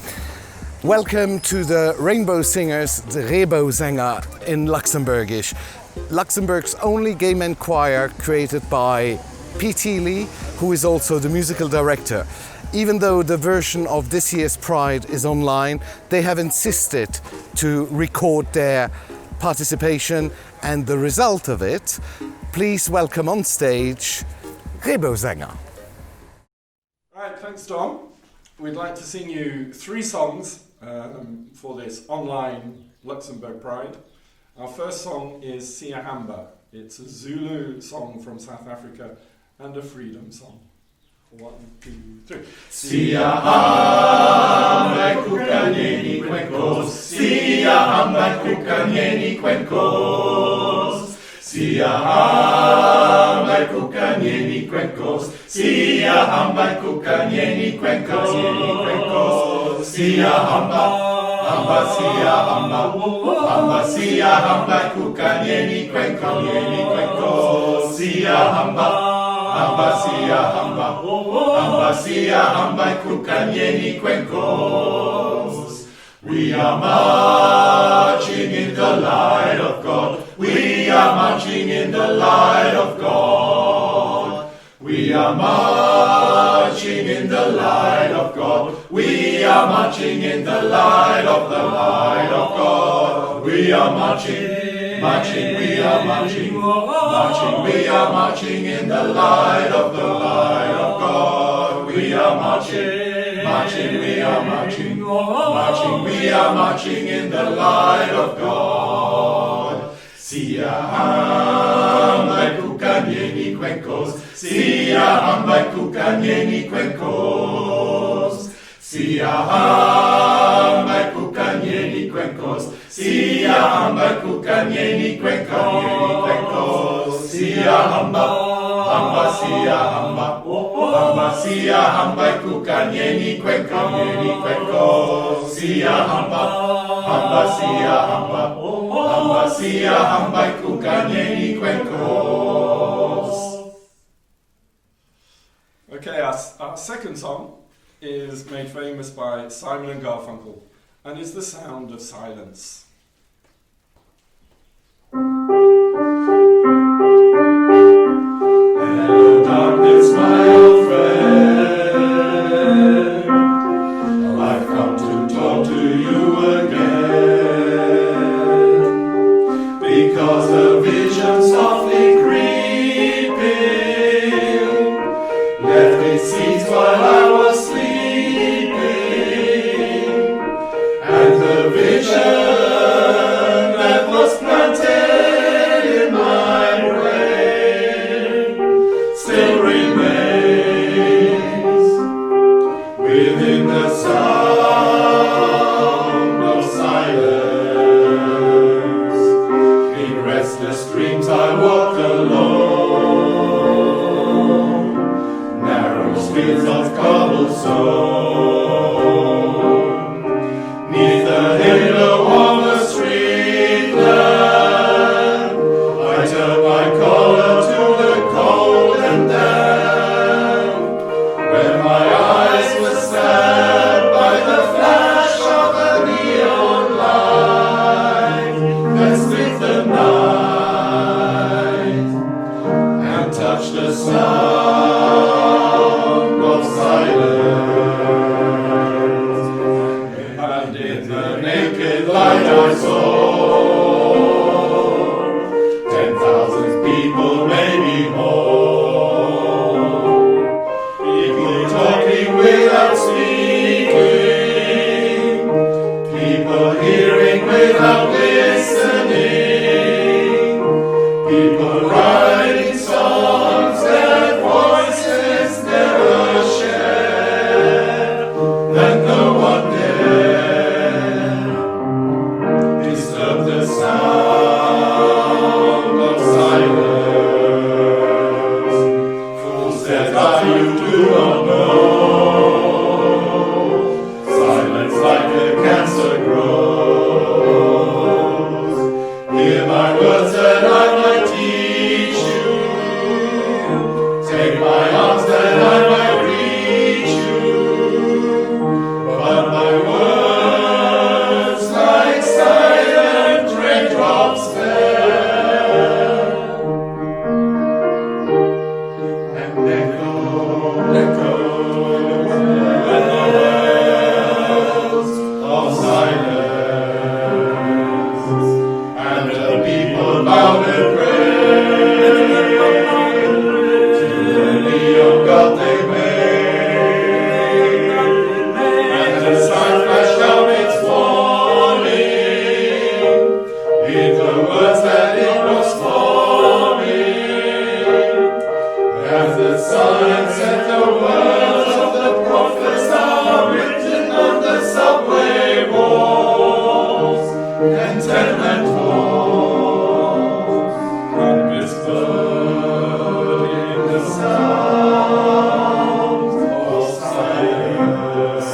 Welcome to the Rainbow Singers, the Rainbow Sänger in Luxembourgish. Luxembourg's only gay men choir created by P.T. Lee, who is also the musical director. Even though the version of this year's Pride is online, they have insisted to record their participation and the result of it. Please welcome on stage Rainbow Sänger. All right, thanks Tom. we'd like to sing you 3 songs for this online Luxembourg Pride. Our first song is Siyahamba. It's a Zulu song from South Africa and a freedom song. 1, 2, 3. Siyahamba kukanyeni kwenkos, Siyahamba kukanyeni kwenkos, Siyahamba kukanyeni kwenkos, Siyahamba kukanyeni kwenkos, Siyahamba, hamba Siyahamba, hamba Siyahamba kukanyeni kwenkos, Siyahamba. Ambasia hamba kukanyeni kwenkos. We are marching in the light of God. We are marching in the light of God. We are marching in the light of God. We are marching in the light of God. We are marching, marching, we are marching, marching, we are marching in the light of God. We are marching, marching, we are marching, marching, we are marching in the light of God. Siyahamba kukanyeni kwenkos, Siyahamba kukanyeni kwenkos, Siyahamba kukanyeni kwenkos, Siyahamba kukanyeni kwenkos, Siyahamba, hamba Siyahamba, hamba Siyahamba kukanyeni kwenkos, Siyahamba, hamba Siyahamba, hamba Siyahamba kukanyeni kwenkos. Okay, our second song is made famous by Simon and Garfunkel and is the sound of silence. Hello darkness, my old friend, I've come to talk to you again, because a vision softly creeping left its seeds while I was sleeping, and the vision that was planted in my brain still remains within the sound of silence. In restless dreams I walked alone, narrow streets of cobblestone, neath the halo of the street lamp, I turned my collar to the cold and damp, where my eyes were stabbed by the flash of a neon light that split the night and touched the sound of silence. And in the naked light I saw 10,000 people, maybe more. People talking without speaking, people hearing without listening, people writing songs that voices never share, that no one dare disturb the sound of silence. Fools that are you do not know, silence like a cancer grows. Hear my words that I might teach you, take my arms that I might reach you, but my words like silent raindrops fell and echoes of silence, and the people bowed and prayed to the neon god they made, Silence at the words of the prophets are written on the subway walls. Contentment falls and whispered in the sound of silence.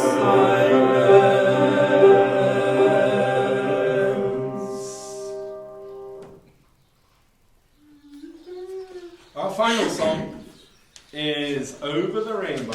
Our final song is Over the Rainbow.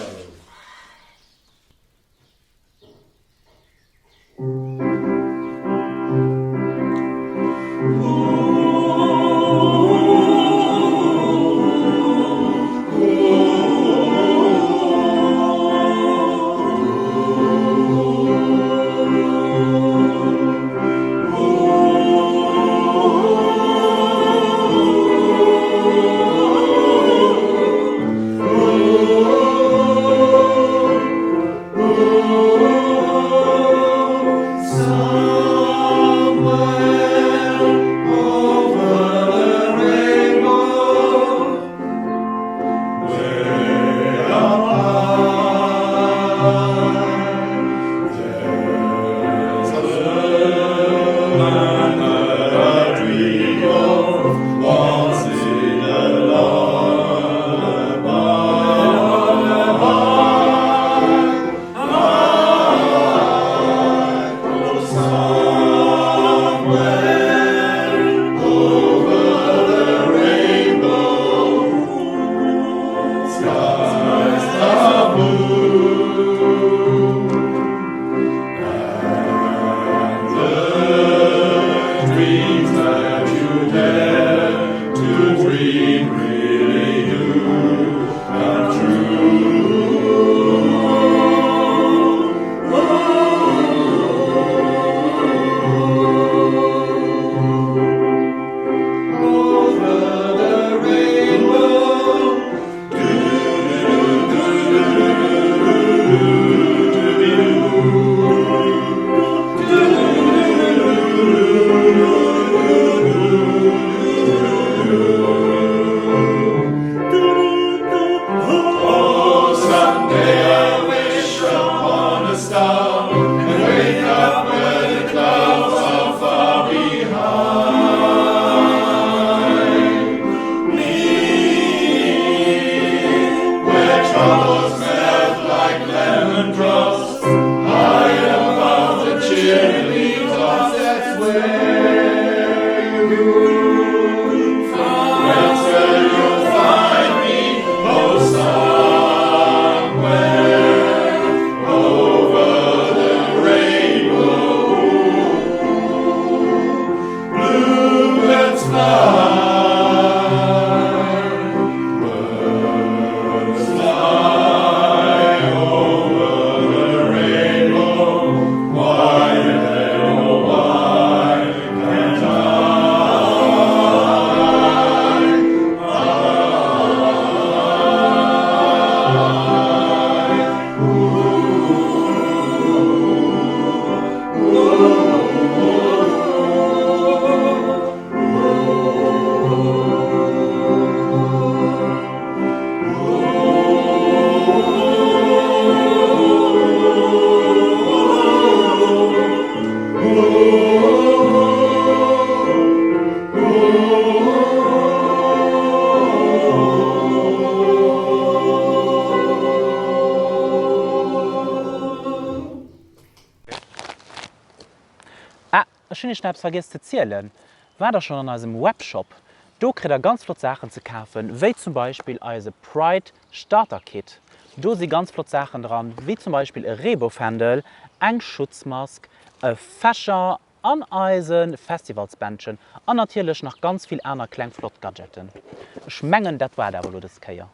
Ich habe vergessen zu zählen. War da schon an unserem Webshop. Da kriegt ganz flott Sachen zu kaufen, wie zum Beispiel unser Pride Starter Kit. Da sind ganz flott Sachen dran, wie zum Beispiel ein Rebofhandel, eine Schutzmaske, ein Fächer, an Eisen, Festivalsbändchen und natürlich noch ganz viel andere kleine Flott-Gadgeten. Ich meine, das war der, wo du das kennst.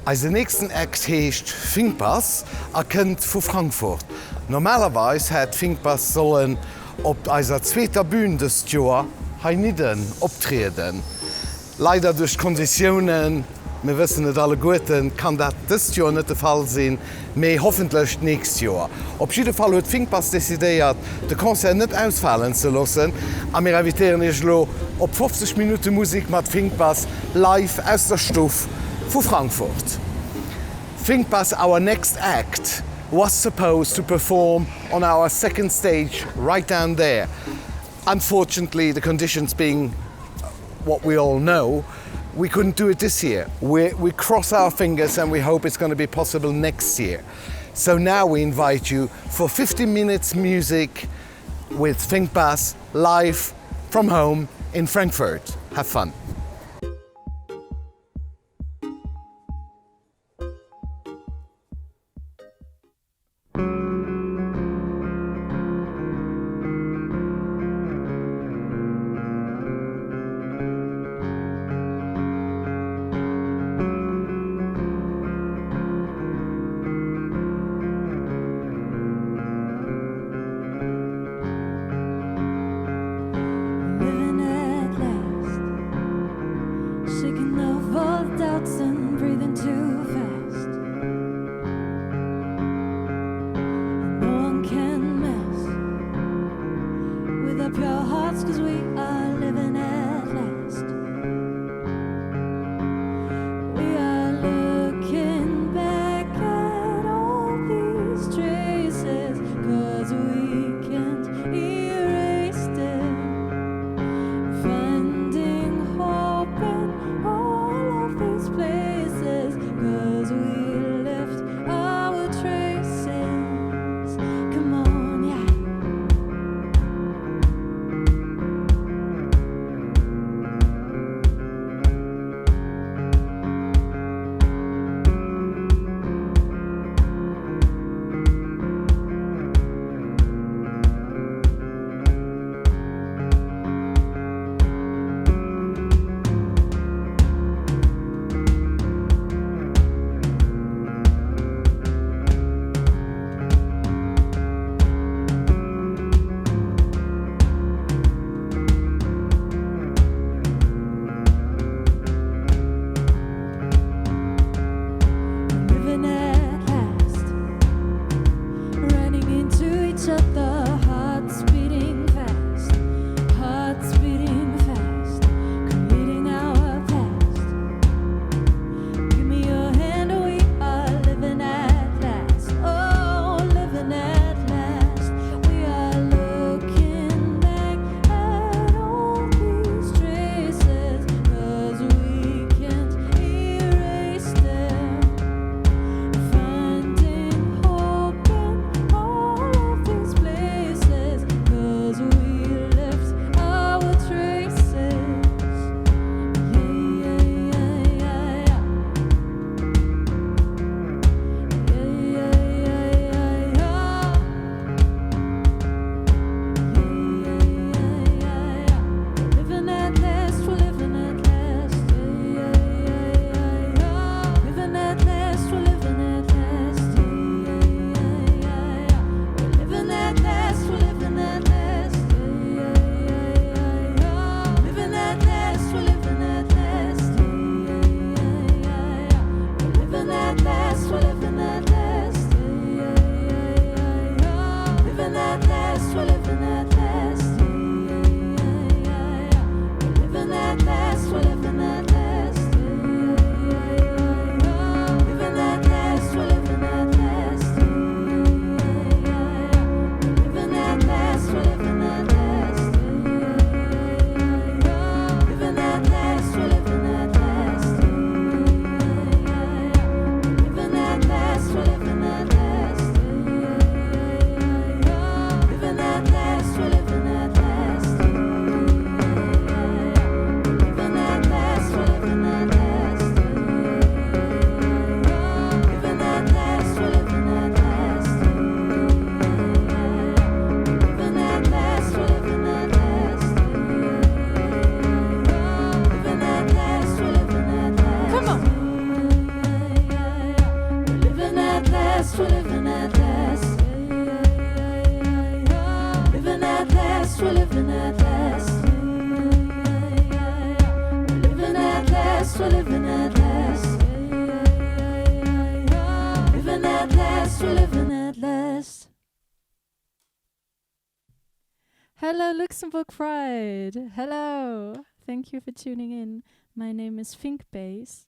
Als nächsten Act hecht Finkpass erkennt vu Frankfurt. Normalerweise hat Finkpass sollen op eiser zweter Bühne des Joer Hainiden optreten. Leider durch Konditionen, wir wissen nicht alle Guten, kann das dieses Jahr nicht der Fall sein, aber hoffentlich nächstes Jahr. Auf jeden Fall hat Finkpass dezidiert, den Konzert nicht ausfallen zu lassen. Und wir invitieren euch auf 50 Minuten Musik mit Finkpass live aus der Stufe von Frankfurt. Finkpass, our next act, was supposed to perform on our second stage right down there. Unfortunately, the conditions being what we all know, we couldn't do it this year. We cross our fingers and we hope it's going to be possible next year. So now we invite you for 50 minutes music with Finkpass live from home in Frankfurt. Have fun. Living at last Hello, Luxembourg Pride. Hello. Thank you for tuning in. My name is Fink Bass.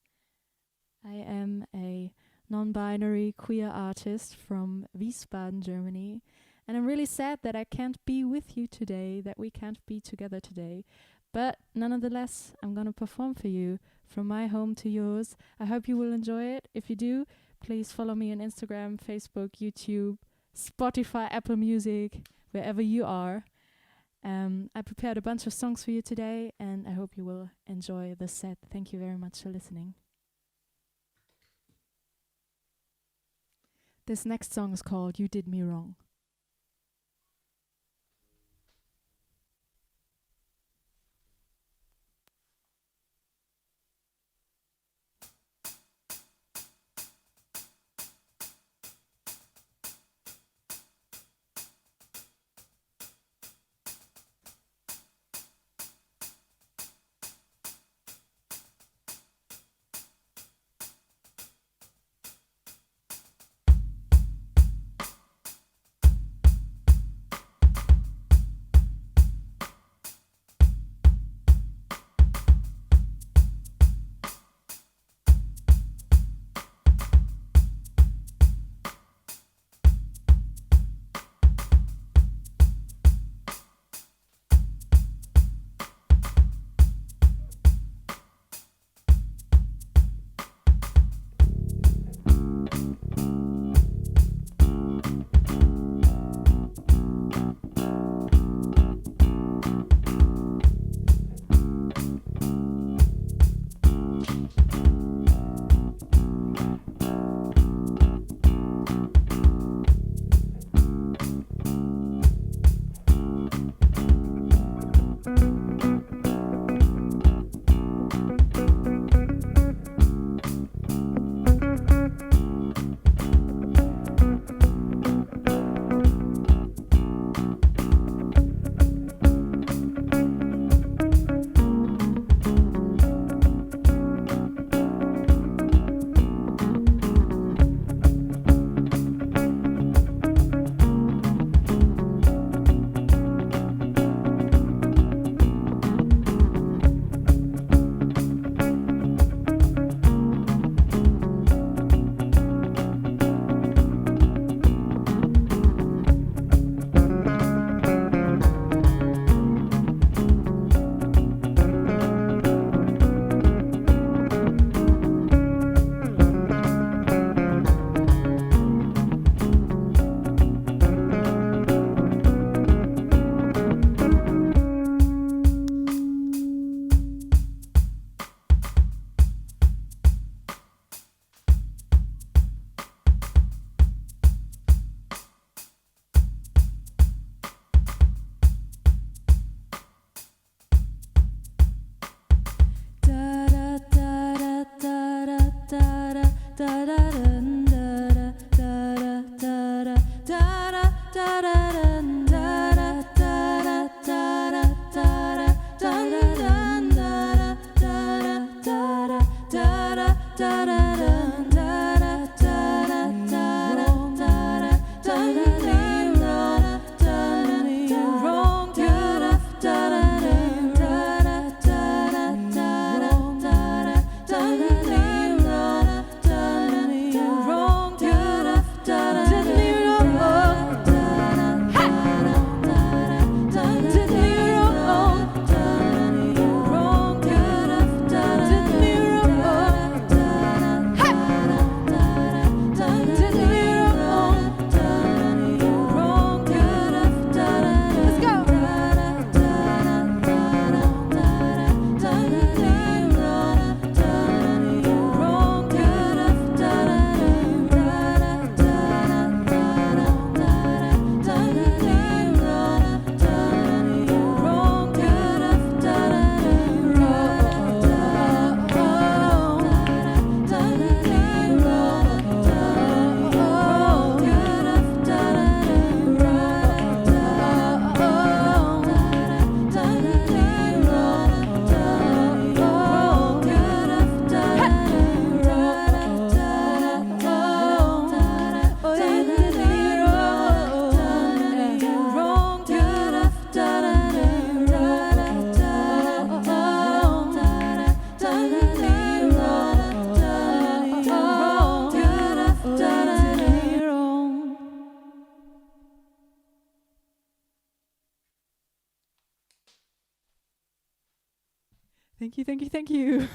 I am a non-binary queer artist from Wiesbaden, Germany. And I'm really sad that I can't be with you today, that we can't be together today. But nonetheless, I'm going to perform for you from my home to yours. I hope you will enjoy it. If you do, please follow me on Instagram, Facebook, YouTube, Spotify, Apple Music, wherever you are. I prepared a bunch of songs for you today, and I hope you will enjoy the set. Thank you very much for listening. This next song is called You Did Me Wrong. Hey! Thank you, thank you, thank you.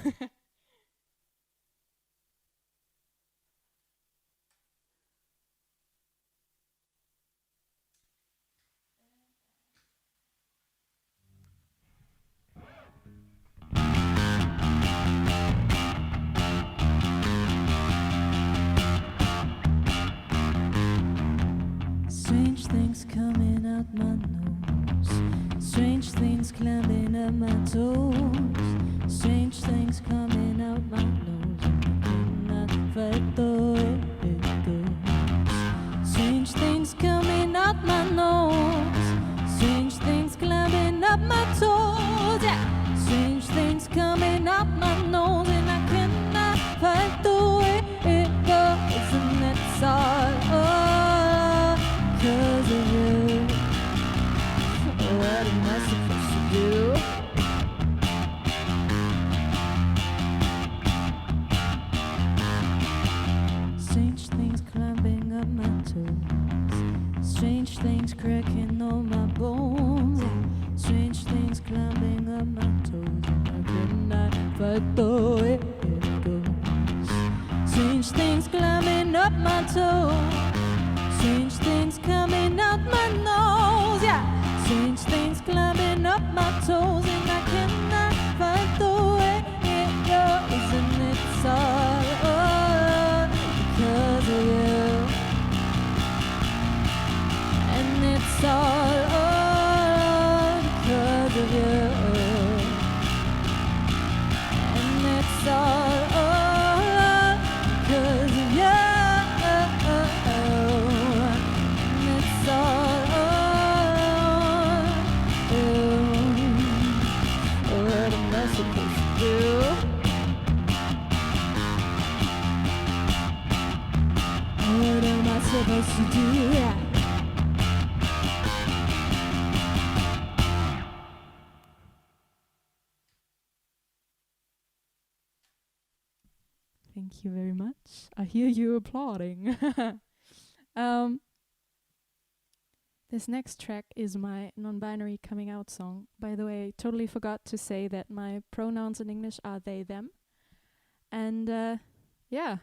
Strange things coming out my nose, strange things climbing up my toes, strange things coming out my nose, and I cannot fight the way it goes. Strange things coming out my nose, strange things climbing up my toes, yeah. Strange things coming out my nose, and I cannot fight the way it goes, and that's all. Because of you, what am I supposed to do? Strange things climbing up my toes, strange things cracking on my bones, strange things climbing up my toes, and I cannot fight the way it goes. Strange things climbing up my toes, strange things coming out my nose, yeah. Strange things climbing up my toes, and I cannot fight the way it goes, and it's all because of you, and it's all because of you, and it's all because of you. What am I supposed to do? Yeah. Thank you very much. I hear you applauding. This next track is my non-binary coming out song. By the way, I totally forgot to say that my pronouns in English are they, them. And yeah,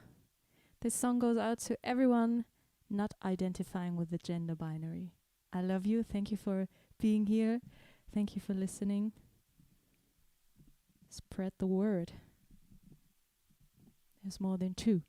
this song goes out to everyone not identifying with the gender binary. I love you. Thank you for being here. Thank you for listening. Spread the word. There's more than two.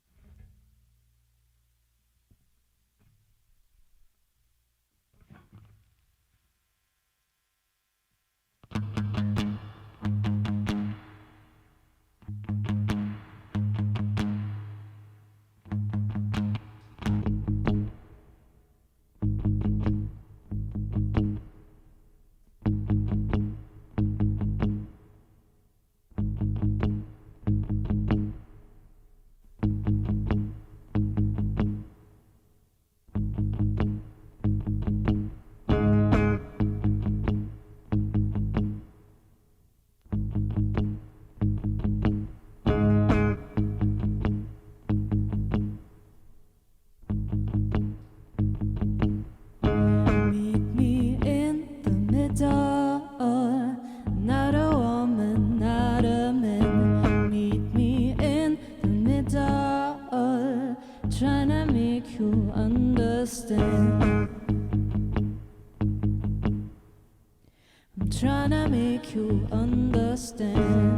Tryna make you understand.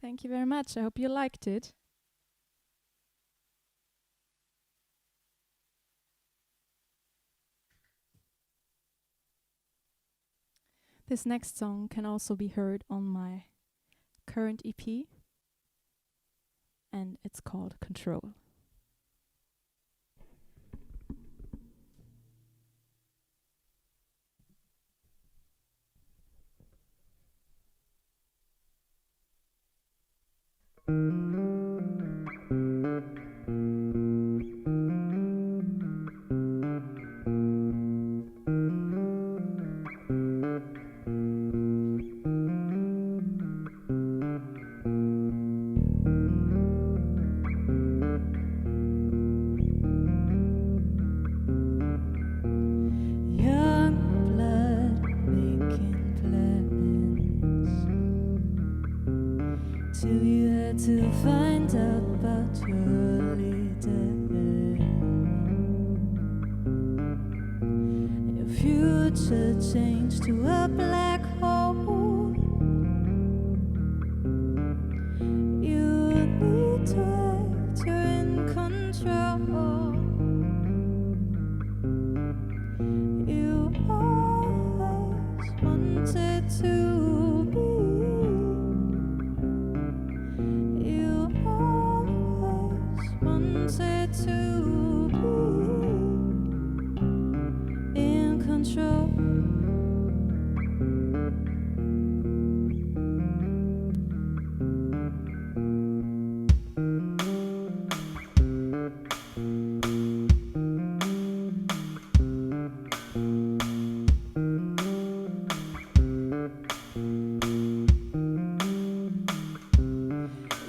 Thank you very much. I hope you liked it. This next song can also be heard on my current EP, and it's called Control. Till you had to find out about your early days. Your future changed to a black hole. You need to act, you're in control. You always wanted to. Wanted to be in control.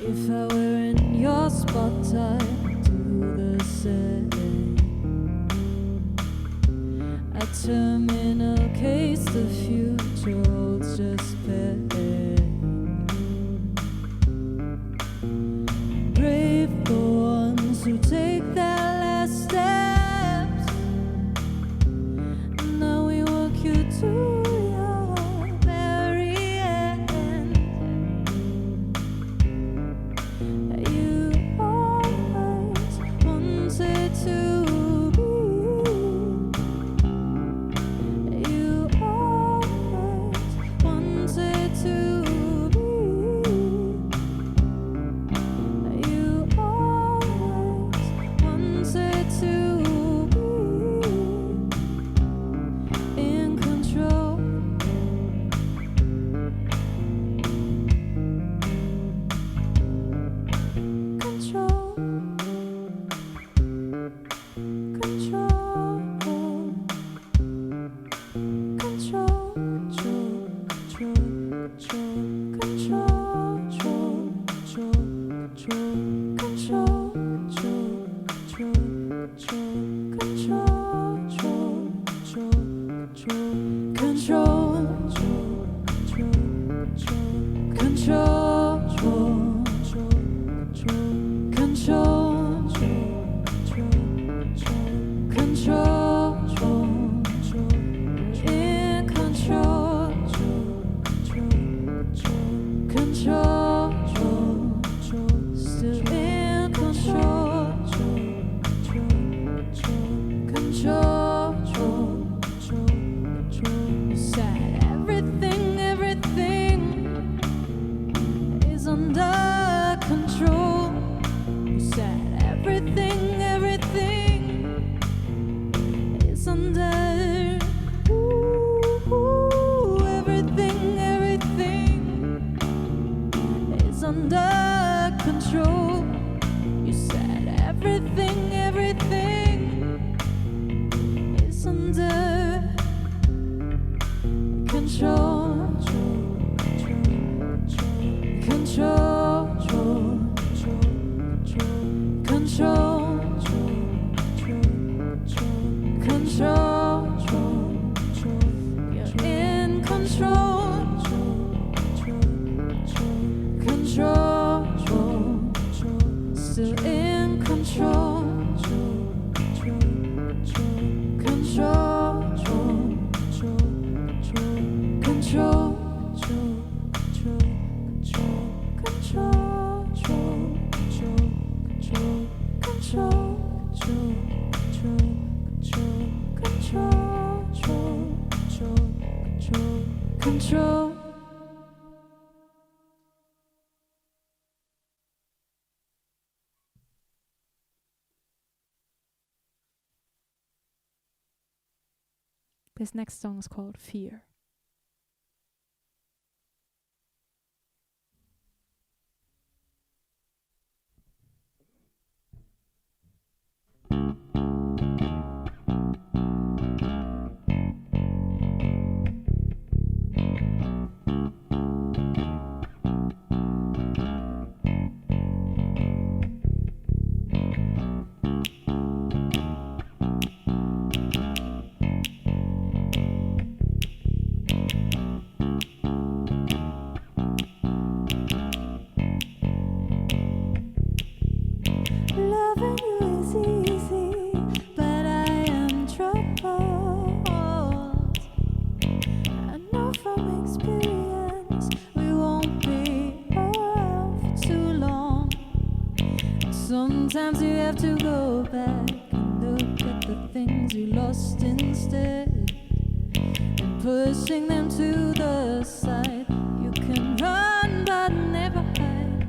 If I were in your spot, I'd do the same. A terminal case, the future holds just pain. Brave the ones who take their last steps. Now we walk you to your very end. You always wanted to be. You always wanted to be. You always wanted to be in control. Control. Control. Control. Control. under control. You said everything, everything is under control. Control. Control. Control. You're in control. Control. Still in control. Control. Control. Control. Control. This next song is called Fear. Sometimes you have to go back and look at the things you lost instead, and pushing them to the side. You can run but never hide,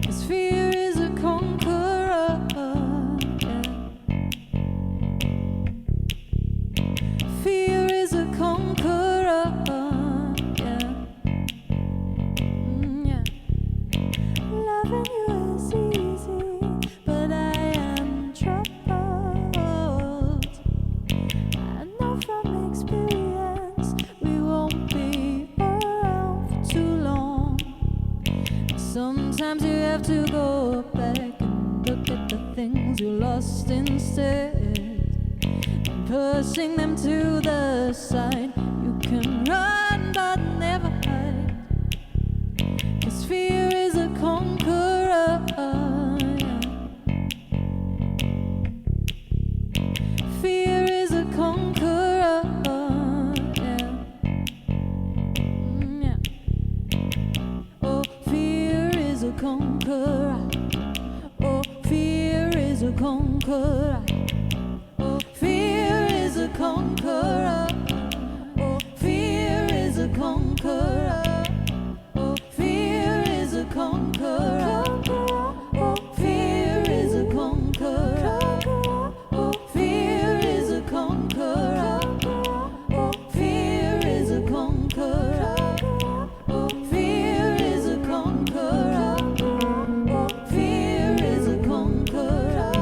'cause fear is a conqueror. Yeah. Fear is a conqueror. Yeah. Yeah. Loving you is easy, but I am troubled. I know from experience we won't be around for too long. Sometimes you have to go back and look at the things you lost instead, and pushing them to the side. You can run but never hide, 'cause fear is a conqueror. Yeah. Fear is a conqueror. Yeah. Yeah. Oh, fear is a conqueror. Oh, fear is a conqueror. Oh, fear is a conqueror. Oh, fear is a conqueror. Oh, fear is a conqueror. Oh, fear is a conqueror. Oh, fear is a conqueror. Oh, fear is a conqueror. Oh, fear is a conqueror. Oh, fear is a conqueror.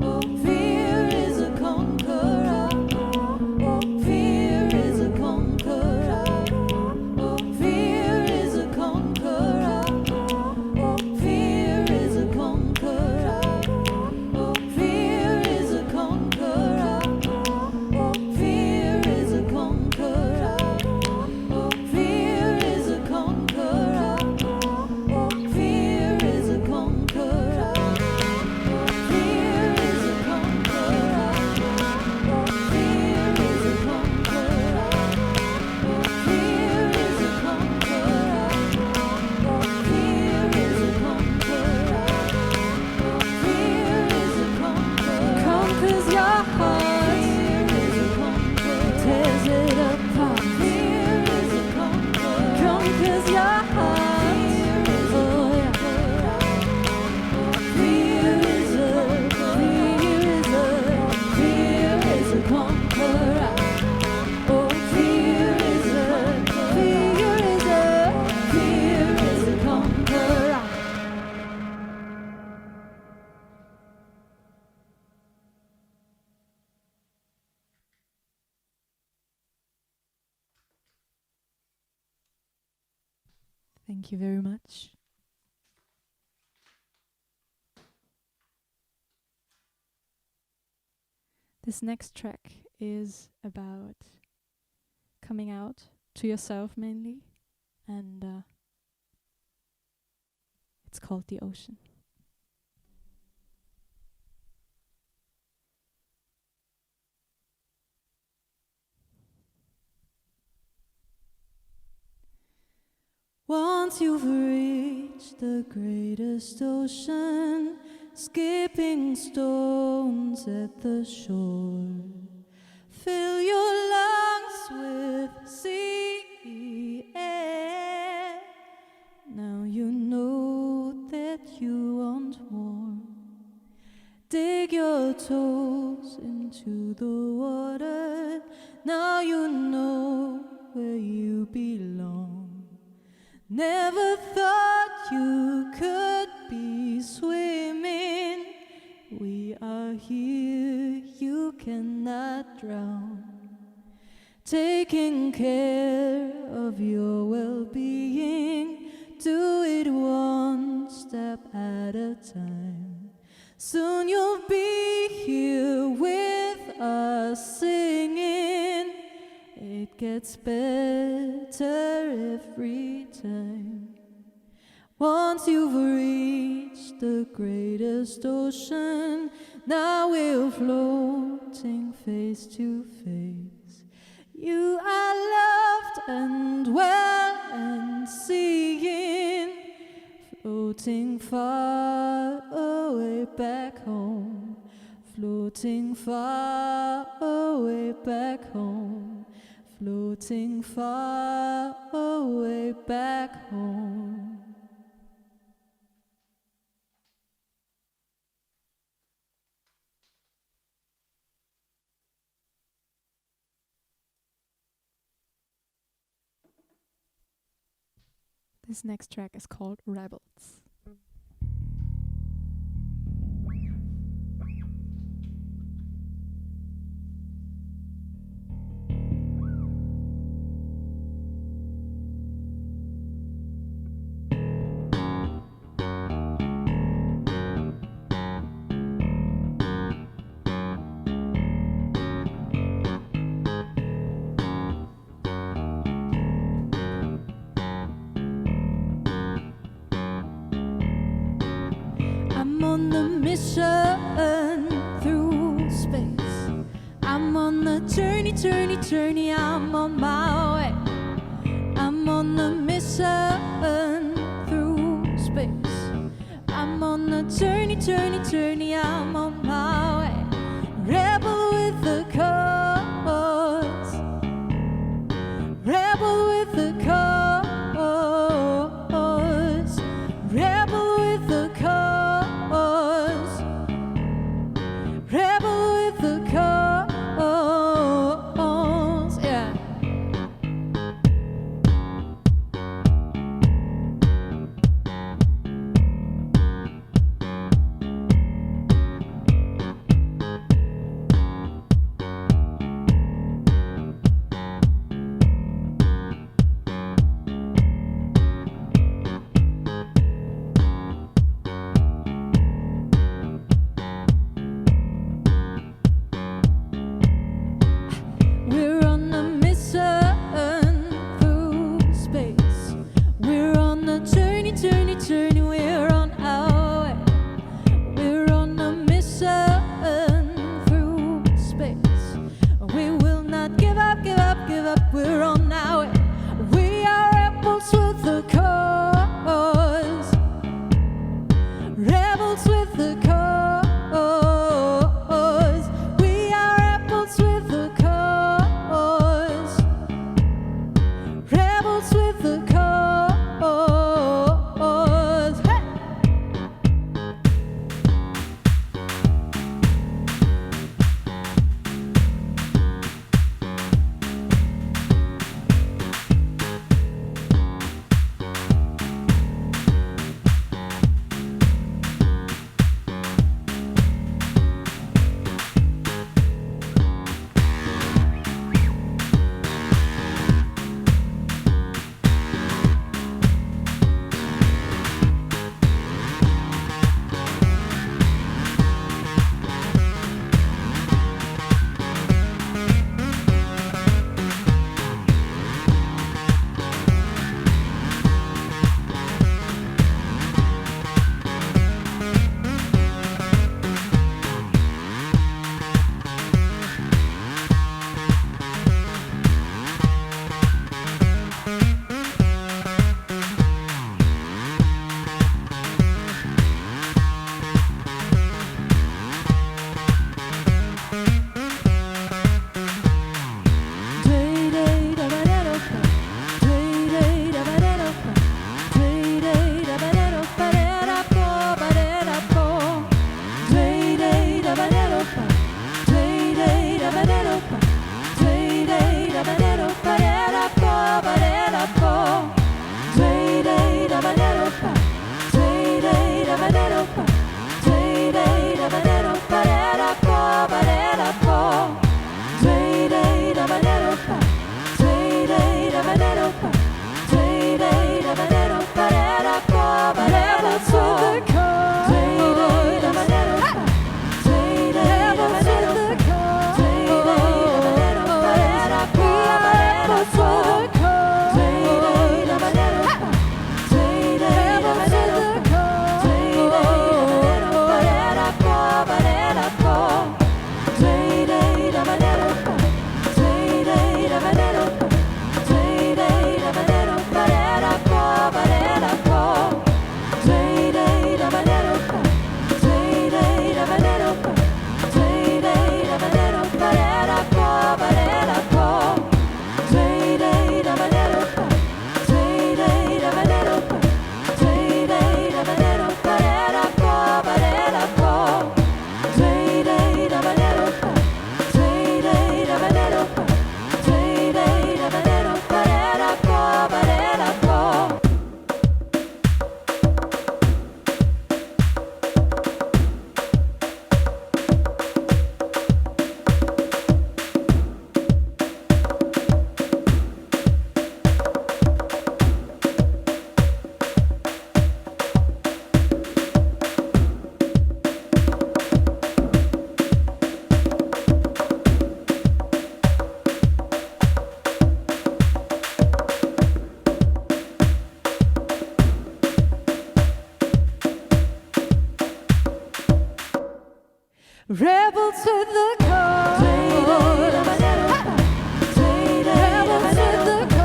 Oh, fear is a conqueror. Oh, Thank you very much. This next track is about coming out to yourself mainly, and it's called The Ocean. Once you've reached the greatest ocean, skipping stones at the shore, fill your lungs with sea air. Now you know that you want more. Dig your toes into the water. Now you know where you belong. Never thought you could be swimming. We are here, you cannot drown. Taking care of your well-being, do it one step at a time. Soon you'll be here with us singing. It gets better every time. Once you've reached the greatest ocean, now we're floating face to face. You are loved and well and seeing, floating far away back home, floating far away back home, floating far away back home. This next track is called Rebels. Through space, I'm on the journey, I'm on my way. I'm on the mission through space. I'm on the journey, I'm on my way. Rebel with the cause, rebel with the cause, rebel with the cause. Rebel with the cause, yeah. Rebels to the core. Rebels to the core.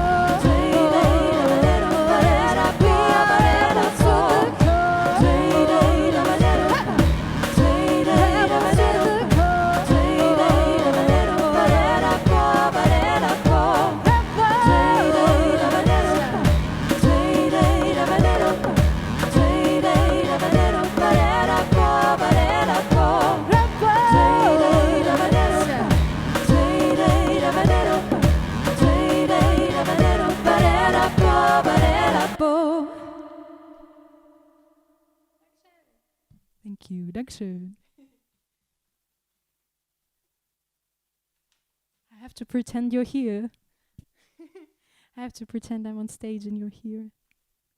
Thank you. Dankeschön. I have to pretend you're here. I have to pretend I'm on stage and you're here.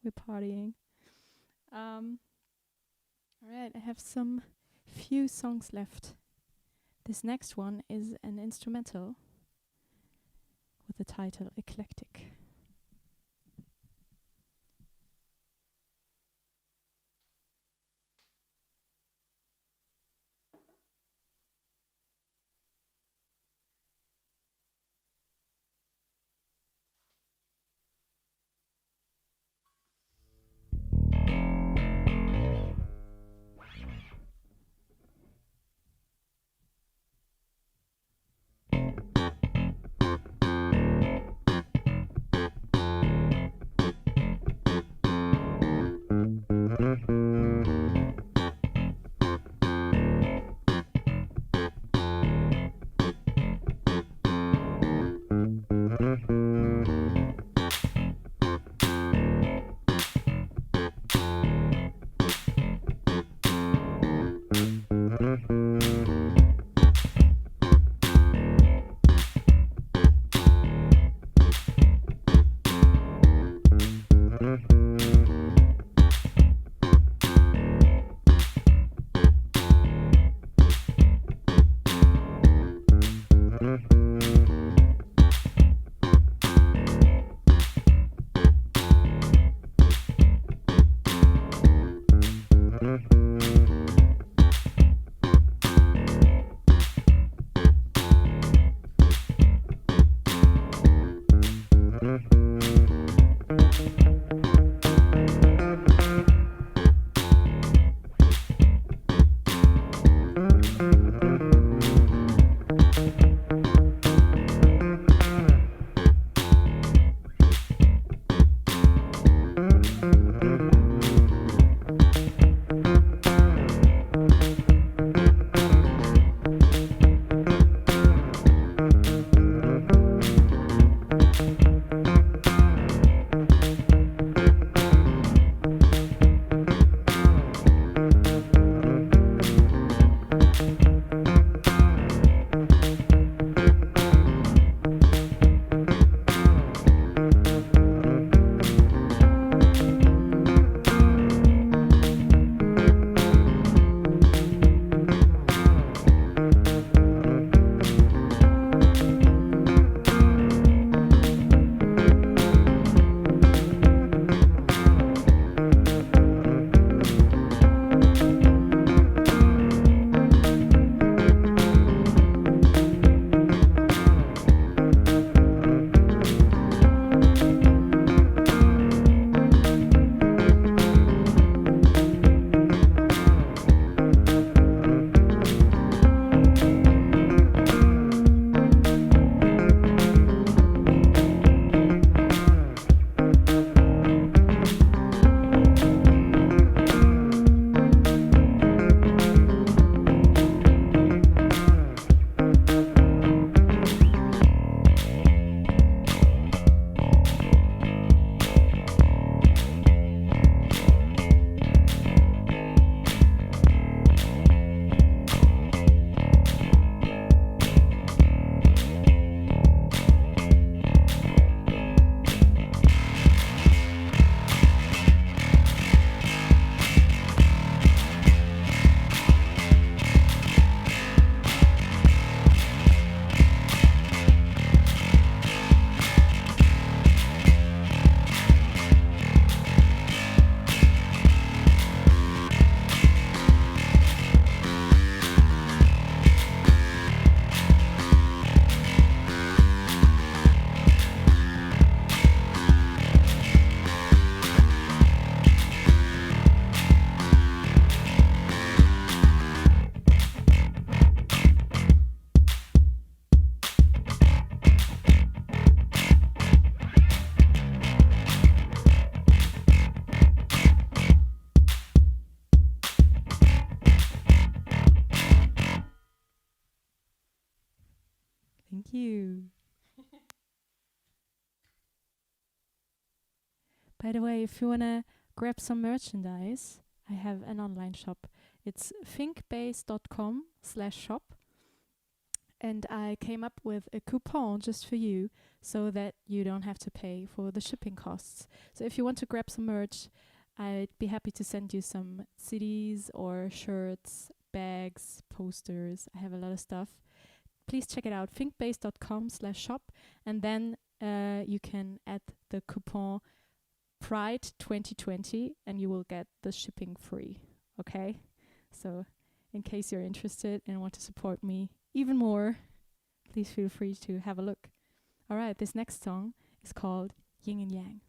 We're partying. All right, I have some few songs left. This next one is an instrumental with the title Eclectic. Thank you. By the way, if you want to grab some merchandise, I have an online shop. It's thinkbase.com/shop. And I came up with a coupon just for you so that you don't have to pay for the shipping costs. So if you want to grab some merch, I'd be happy to send you some CDs or shirts, bags, posters. I have a lot of stuff. Please check it out, thinkbase.com/shop. And then you can add the coupon Pride 2020 and you will get the shipping free. Okay? So in case you're interested and want to support me even more, please feel free to have a look. All right, this next song is called Yin and Yang.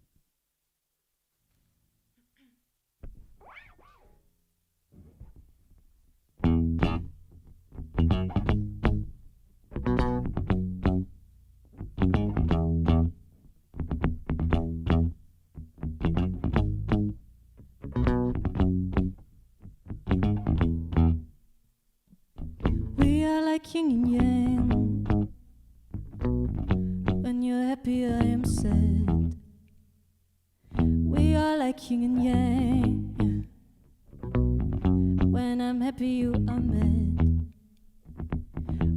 We are like yin and yang. When you're happy, I am sad. We are like yin and yang. When I'm happy, you are mad.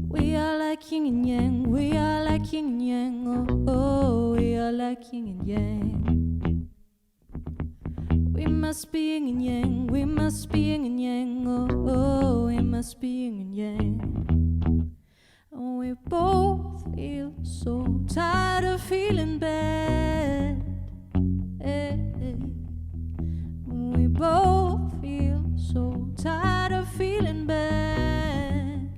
We are like yin and yang. We are like yin and yang. Oh, oh, we are like yin and yang. We must be yin and yang. We must be yin and yang. Oh, oh, we must be yin and yang. And we both feel so tired of feeling bad. We both feel so tired of feeling bad.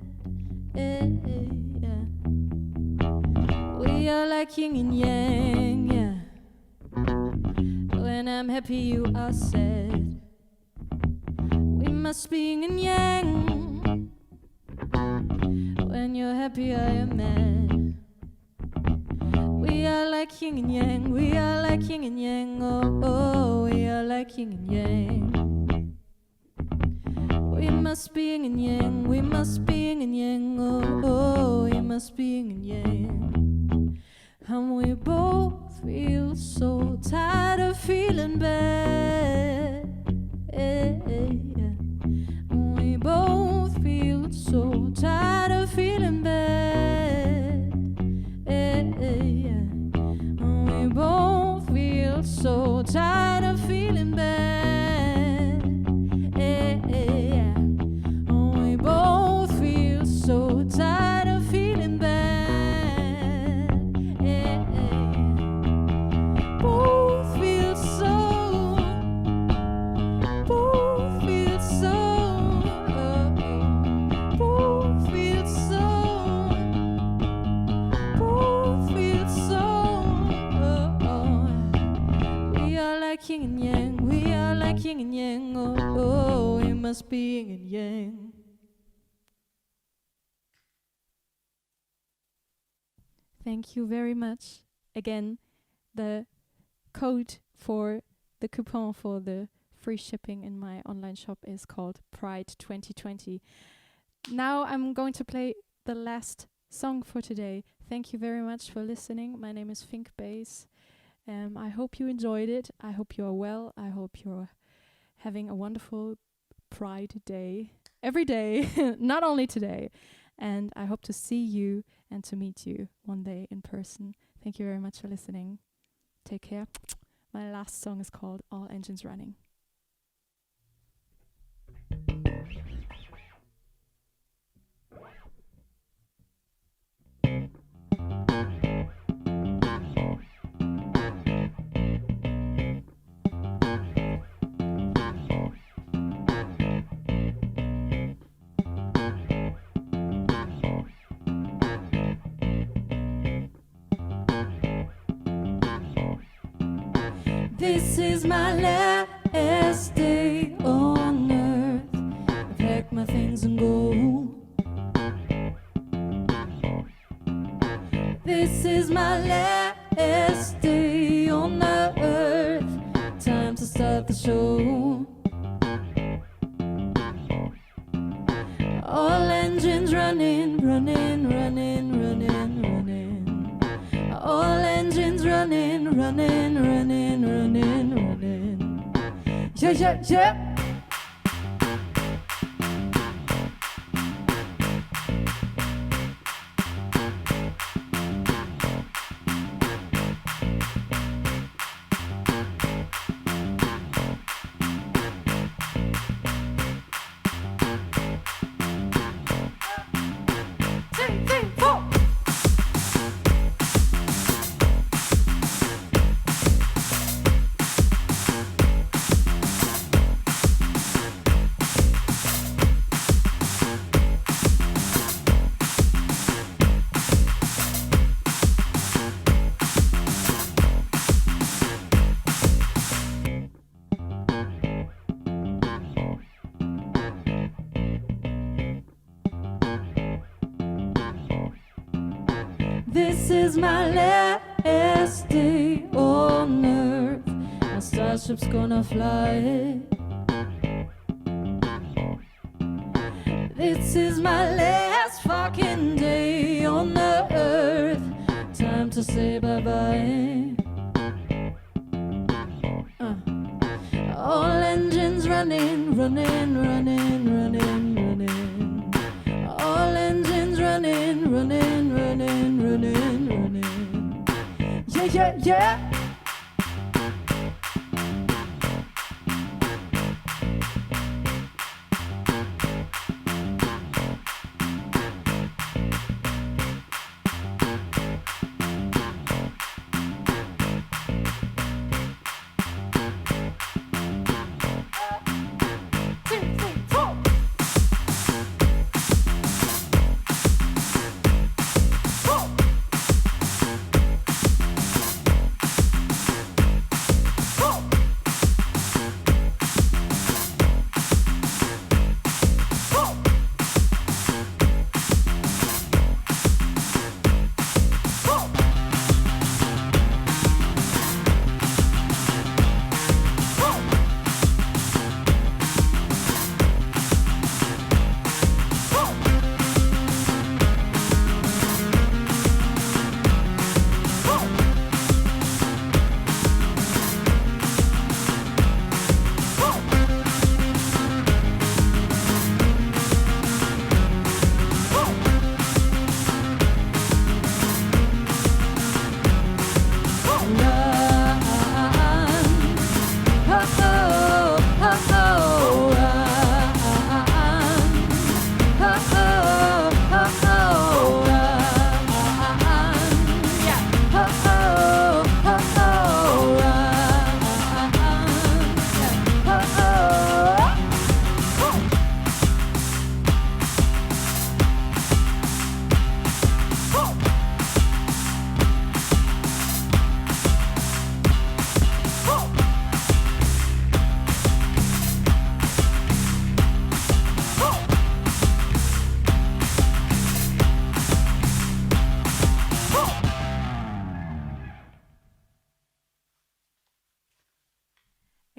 We are like yin and yang, yeah. When I'm happy, you are sad. We must be yin and yang. When you're happy, I am mad. We are like yin and yang. We are like yin and yang. Oh, oh, we are like yin and yang. We must be yin and yang. We must be yin and yang. Oh, oh, we must be yin and yang. And we both feel so tired of feeling bad. We both feel so tired of feeling bad. We both feel so tired of feeling bad. We both feel so tired of feeling bad. Both feel so. Both feel so. Both feel so. Both feel so. We are like yin and yang. We are like yin and yang. Oh, oh, we must be yin and yang. Thank you very much. Again, the code for the coupon for the free shipping in my online shop is called Pride 2020. Now I'm going to play the last song for today. Thank you very much for listening. My name is Fink Bass. I hope you enjoyed it. I hope you are well. I hope you're having a wonderful Pride Day every day, not only today. And I hope to see you and to meet you one day in person. Thank you very much for listening. Take care. My last song is called All Engines Running. This is my last day on earth. I pack my things and go. This is my last day on earth. Time to start the show. All engines running, running, running, running, running. running, running, running, running, running. Yeah, yeah, yeah. This is my last day on earth. My starship's gonna fly. This is my last fucking day on the earth. Time to say bye-bye. All engines running, running, running, running, running. All engines running, running, running, running, running. Yeah, yeah, yeah.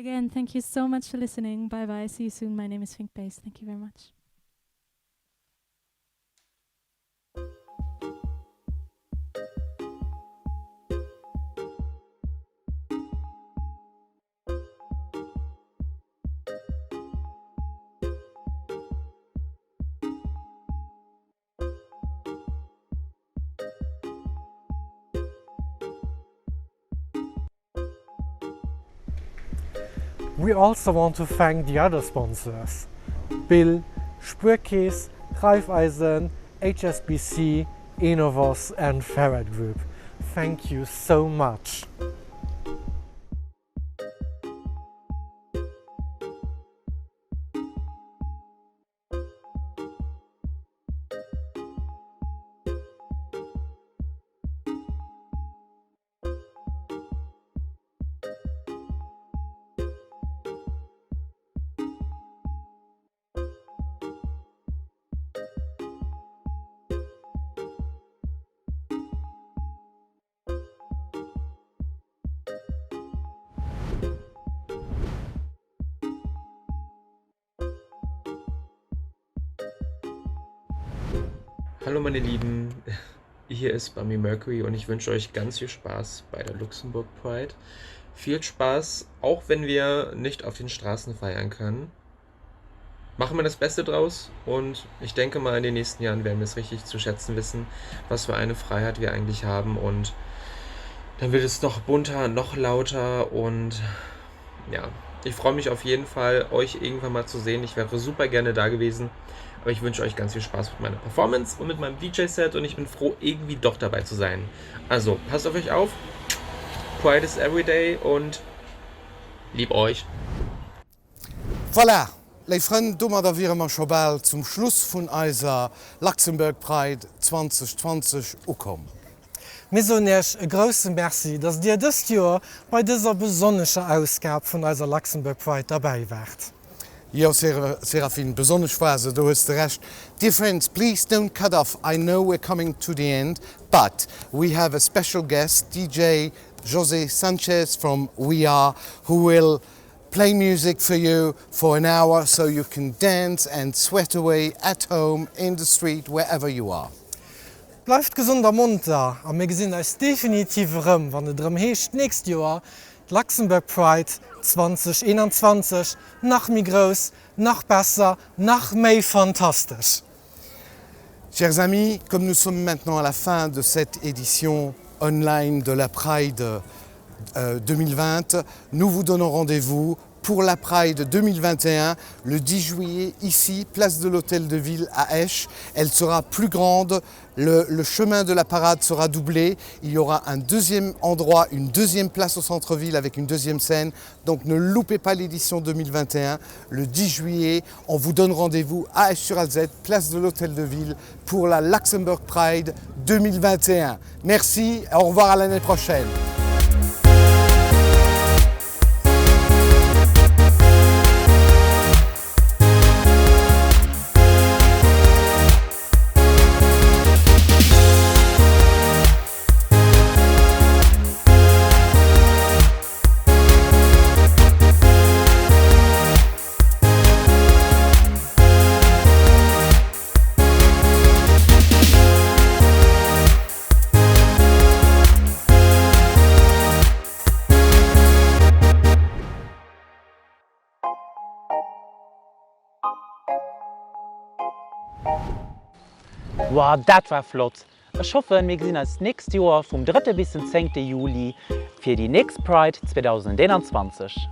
Again, thank you so much for listening. Bye bye. See you soon. My name is Fink Bass. Thank you very much. We also want to thank the other sponsors: Bill, Spurkäse, Raiffeisen, HSBC, Enovos and Ferret Group. Thank you so much. Hallo meine Lieben, hier ist Bambi Mercury und ich wünsche euch ganz viel Spaß bei der Luxembourg Pride. Viel Spaß, auch wenn wir nicht auf den Straßen feiern können. Machen wir das Beste draus und ich denke mal, in den nächsten Jahren werden wir es richtig zu schätzen wissen, was für eine Freiheit wir eigentlich haben und dann wird es noch bunter, noch lauter und ja, ich freue mich auf jeden Fall, euch irgendwann mal zu sehen. Ich wäre super gerne da gewesen, aber ich wünsche euch ganz viel Spaß mit meiner Performance und mit meinem DJ-Set und ich bin froh, irgendwie doch dabei zu sein. Also, passt auf euch auf, Pride is everyday und lieb euch. Voilà! Les Freunde, dummer da wir immer schon bald zum Schluss von unserer Luxembourg Pride 2020 gekommen. Wir sagen euch ein grosses Merci, dass ihr dieses Jahr bei dieser besonderen Ausgabe von unserer Luxembourg Pride dabei wart. Ja, Séraphine, besonders Phase, du hast recht. Dear friends, please don't cut off. I know we're coming to the end, but we have a special guest, DJ José Sanchez from WOOF, who will play music for you for an hour so you can dance and sweat away at home, in the street, wherever you are. Bleibt gesund am munter, und wir sehen uns definitiv rum, wenn es darum geht, nächstes Jahr die Luxembourg Pride 2021 noch mehr groß, noch besser, noch mehr fantastisch. Chers amis, comme nous sommes maintenant à la fin de cette édition online de la Pride 2020, nous vous donnons rendez-vous pour la Pride 2021, le 10 juillet, ici, place de l'Hôtel de Ville à Esch. Elle sera plus grande, le chemin de la parade sera doublé, il y aura un deuxième endroit, une deuxième place au centre-ville avec une deuxième scène. Donc ne loupez pas l'édition 2021, le 10 juillet. On vous donne rendez-vous à Esch-sur-Alzette, place de l'Hôtel de Ville, pour la Luxembourg Pride 2021. Merci, au revoir à l'année prochaine. Wow, das war flott. Ich hoffe, wir sehen uns nächstes Jahr vom 3. bis zum 10. Juli für die nächste Pride 2021.